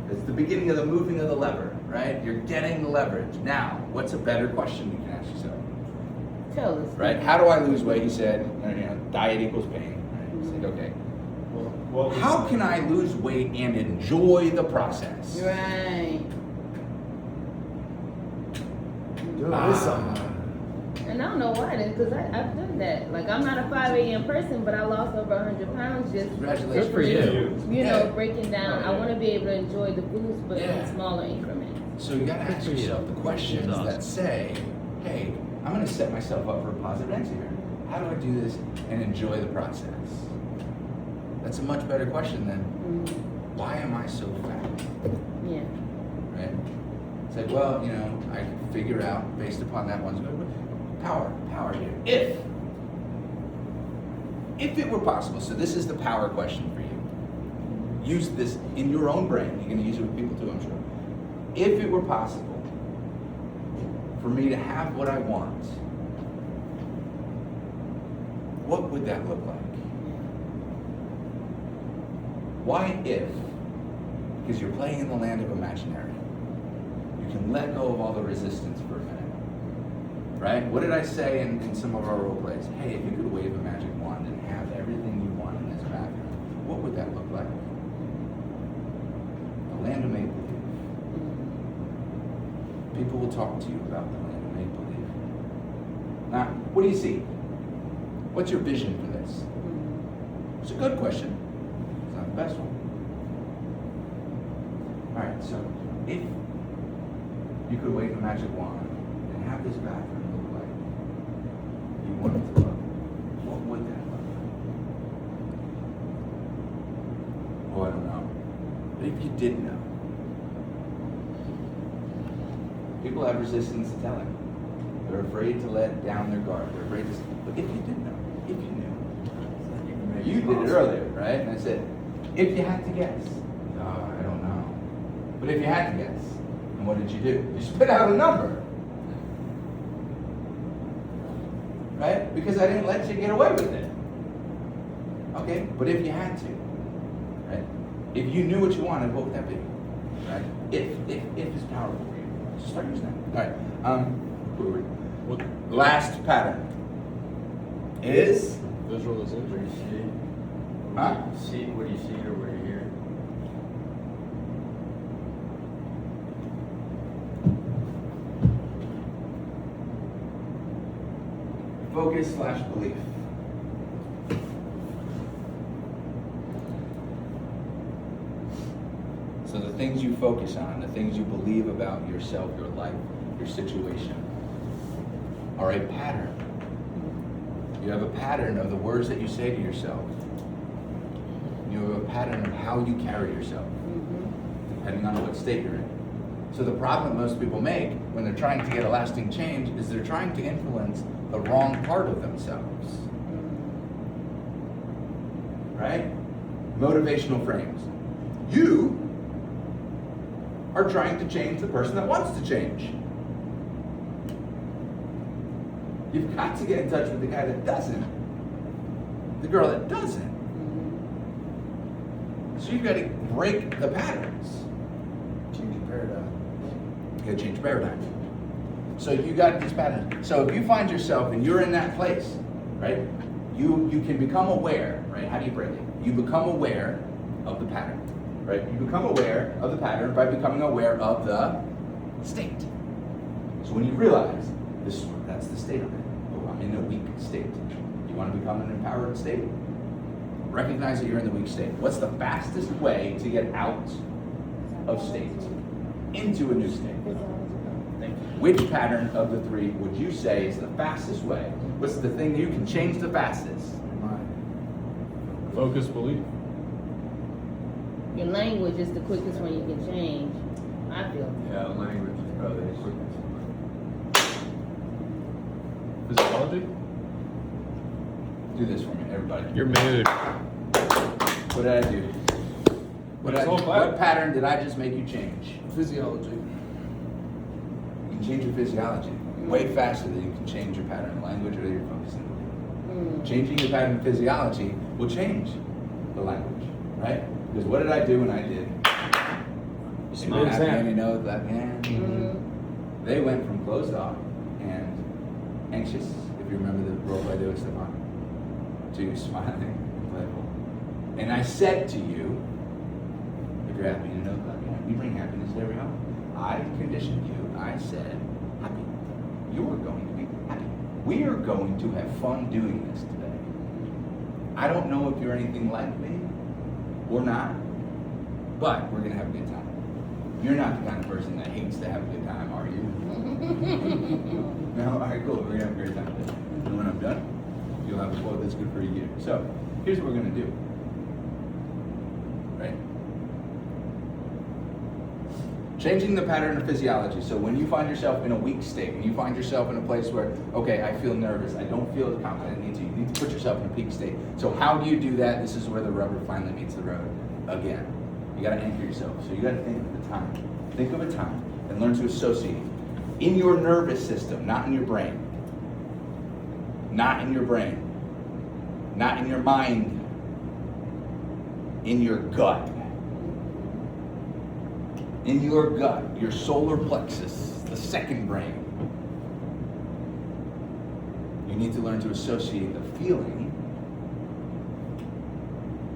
It's the beginning of the moving of the lever, right? You're getting the leverage. Now, what's a better question you can ask yourself, Tell us. right? How do I lose weight? You said, diet equals pain. Right? You said, okay. Well, How can I lose weight and enjoy the process? Right. Doing this something. And I don't know why then, because I've done that. Like, I'm not a 5 a.m. person, but I lost over 100 pounds just Congratulations. Good for you. You know, Yeah. breaking down. I want to be able to enjoy the foods, but Yeah. in smaller increments. So you gotta ask yourself the questions Awesome. that say, hey, I'm gonna set myself up for a positive answer here. How do I do this and enjoy the process? That's a much better question than, why am I so fat? Yeah. Right? It's like, well, you know, I can figure out based upon that one. Power here. If it were possible, so this is the power question for you. Use this in your own brain. You're gonna use it with people too, I'm sure. If it were possible for me to have what I want, what would that look like? Why if? Because you're playing in the land of imaginary. You can let go of all the resistance for a minute. Right? What did I say in some of our role plays? Hey, if you could wave a magic wand and have everything you want in this bathroom, what would that look like? The land of make-believe. People will talk to you about the land of make-believe. Now, what do you see? What's your vision for this? It's a good question. It's not the best one. All right, so if you could wave a magic wand and have this bathroom look like you want it to look, what would that look like? Oh, I don't know. But if you did know, people have resistance to telling. They're afraid to let down their guard. They're afraid to. But if you did know, if you knew, you did it earlier, right? And I said, if you had to guess, I don't know. But if you had to guess, and what did you do? You spit out a number, right? Because I didn't let you get away with it. Okay, but if you had to, right? If you knew what you wanted, what would that be? Right? If is powerful for you. So start using that. All right. Last pattern is Visualization. What do you see? Huh? See, what do you see or what do you hear? focus/belief. So the things you focus on, the things you believe about yourself, your life, your situation, are a pattern. You have a pattern of the words that you say to yourself. You have a pattern of how you carry yourself, depending on what state you're in. So the problem most people make when they're trying to get a lasting change is they're trying to influence the wrong part of themselves. Right? Motivational frames. You are trying to change the person that wants to change. You've got to get in touch with the guy that doesn't. The girl that doesn't. So you've got to break the patterns. Change your paradigm. You gotta change paradigm. So you got these patterns. So if you find yourself and you're in that place, right? You can become aware, right? How do you break it? You become aware of the pattern, right? You become aware of the pattern by becoming aware of the state. So when you realize that's the state of it. Oh, I'm in a weak state. You want to become an empowered state? Recognize that you're in the weak state. What's the fastest way to get out of state? Into a new state. Which pattern of the three would you say is the fastest way? What's the thing you can change the fastest? Focus, belief. Your language is the quickest one you can change, I feel. Yeah, language is probably the quickest. Physiology. Do this for me, everybody. Your mood. What did I do? What pattern did I just make you change? Physiology. You can change your physiology way faster than you can change your pattern of language or your focus. Changing your pattern of physiology will change the language, right? Because what did I do when I did? Smile. Happy hand, you know, clap hand. They went from closed off and anxious, if you remember the role I did with Stefan, to smiling and playful. And I said to you, if you're happy, you know, clap your hand. You bring happiness to every home. I conditioned you. I said, happy. You are going to be happy. We are going to have fun doing this today. I don't know if you're anything like me or not, but we're gonna have a good time. You're not the kind of person that hates to have a good time, are you? No? All right, cool. We're gonna have a great time today. And when I'm done, you'll have a quote that's good for a year. So, here's what we're gonna do. Right? Changing the pattern of physiology. So when you find yourself in a weak state, when you find yourself in a place where, okay, I feel nervous, I don't feel as confident I need to, you need to put yourself in a peak state. So how do you do that? This is where the rubber finally meets the road again. You gotta anchor yourself. So you gotta think of a time. Think of a time and learn to associate in your nervous system, not in your brain. Not in your brain. Not in your mind. In your gut. In your gut, your solar plexus, the second brain. You need to learn to associate the feeling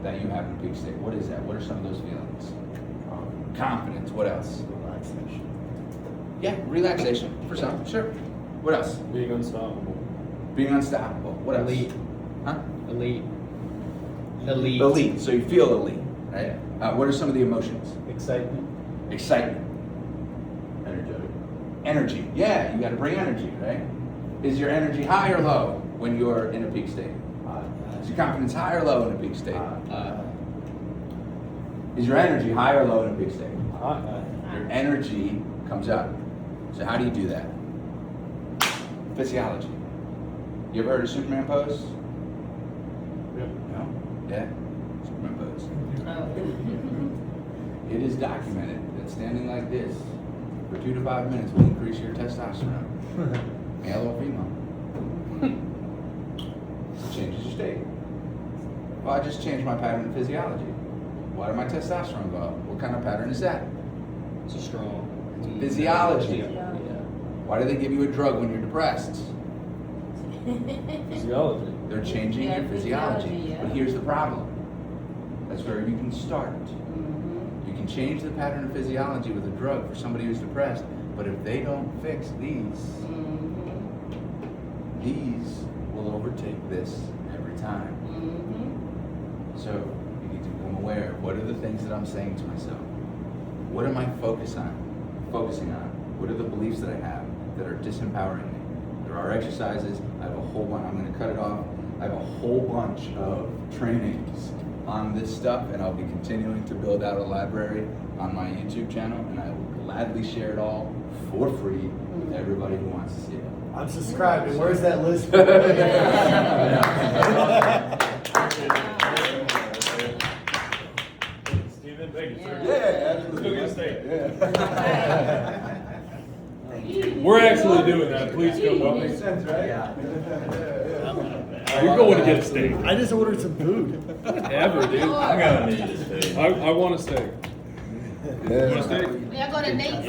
that you have in a peak state. What is that? What are some of those feelings? Confidence. What else? Relaxation. Yeah, relaxation for some. Sure. What else? Being unstoppable. Being unstoppable. What else? Elite. Huh? Elite. Elite. So you feel elite, right? What are some of the emotions? Excitement. Excitement. Energetic. Energy. Yeah, you got to bring energy, right? Is your energy high or low when you're in a peak state? Is your confidence high or low in a peak state? Is your energy high or low in a peak state? Your energy comes up. So how do you do that? Physiology. You ever heard of Superman pose? Yep. No? Yeah? Superman pose. Oh. It is documented that standing like this for 2 to 5 minutes will increase your testosterone. Male or female. It changes your state. Well, I just changed my pattern of physiology. Why did my testosterone go up? What kind of pattern is that? It's a strong. Physiology. Yeah. Why do they give you a drug when you're depressed? Physiology. They're changing Yeah, your physiology. physiology, yeah. But here's the problem. That's where you can start. You can change the pattern of physiology with a drug for somebody who's depressed, but if they don't fix these will overtake this every time. So you need to become aware of what are the things that I'm saying to myself? What am I focusing on? What are the beliefs that I have that are disempowering me? There are exercises. I have a whole bunch. I'm going to cut it off. I have a whole bunch of trainings on this stuff, and I'll be continuing to build out a library on my YouTube channel, and I will gladly share it all for free with everybody who wants to see it. I'm subscribing. Where's that list? Steven, thank you, sir. Yeah, Let's go get a steak. Yeah. We're actually doing that. Please come That with makes me. sense, right? You're going to get a steak. I just ordered some food. Whatever, dude. I'm gonna need a steak. I want a steak. You want a steak? Y'all go to Nate's.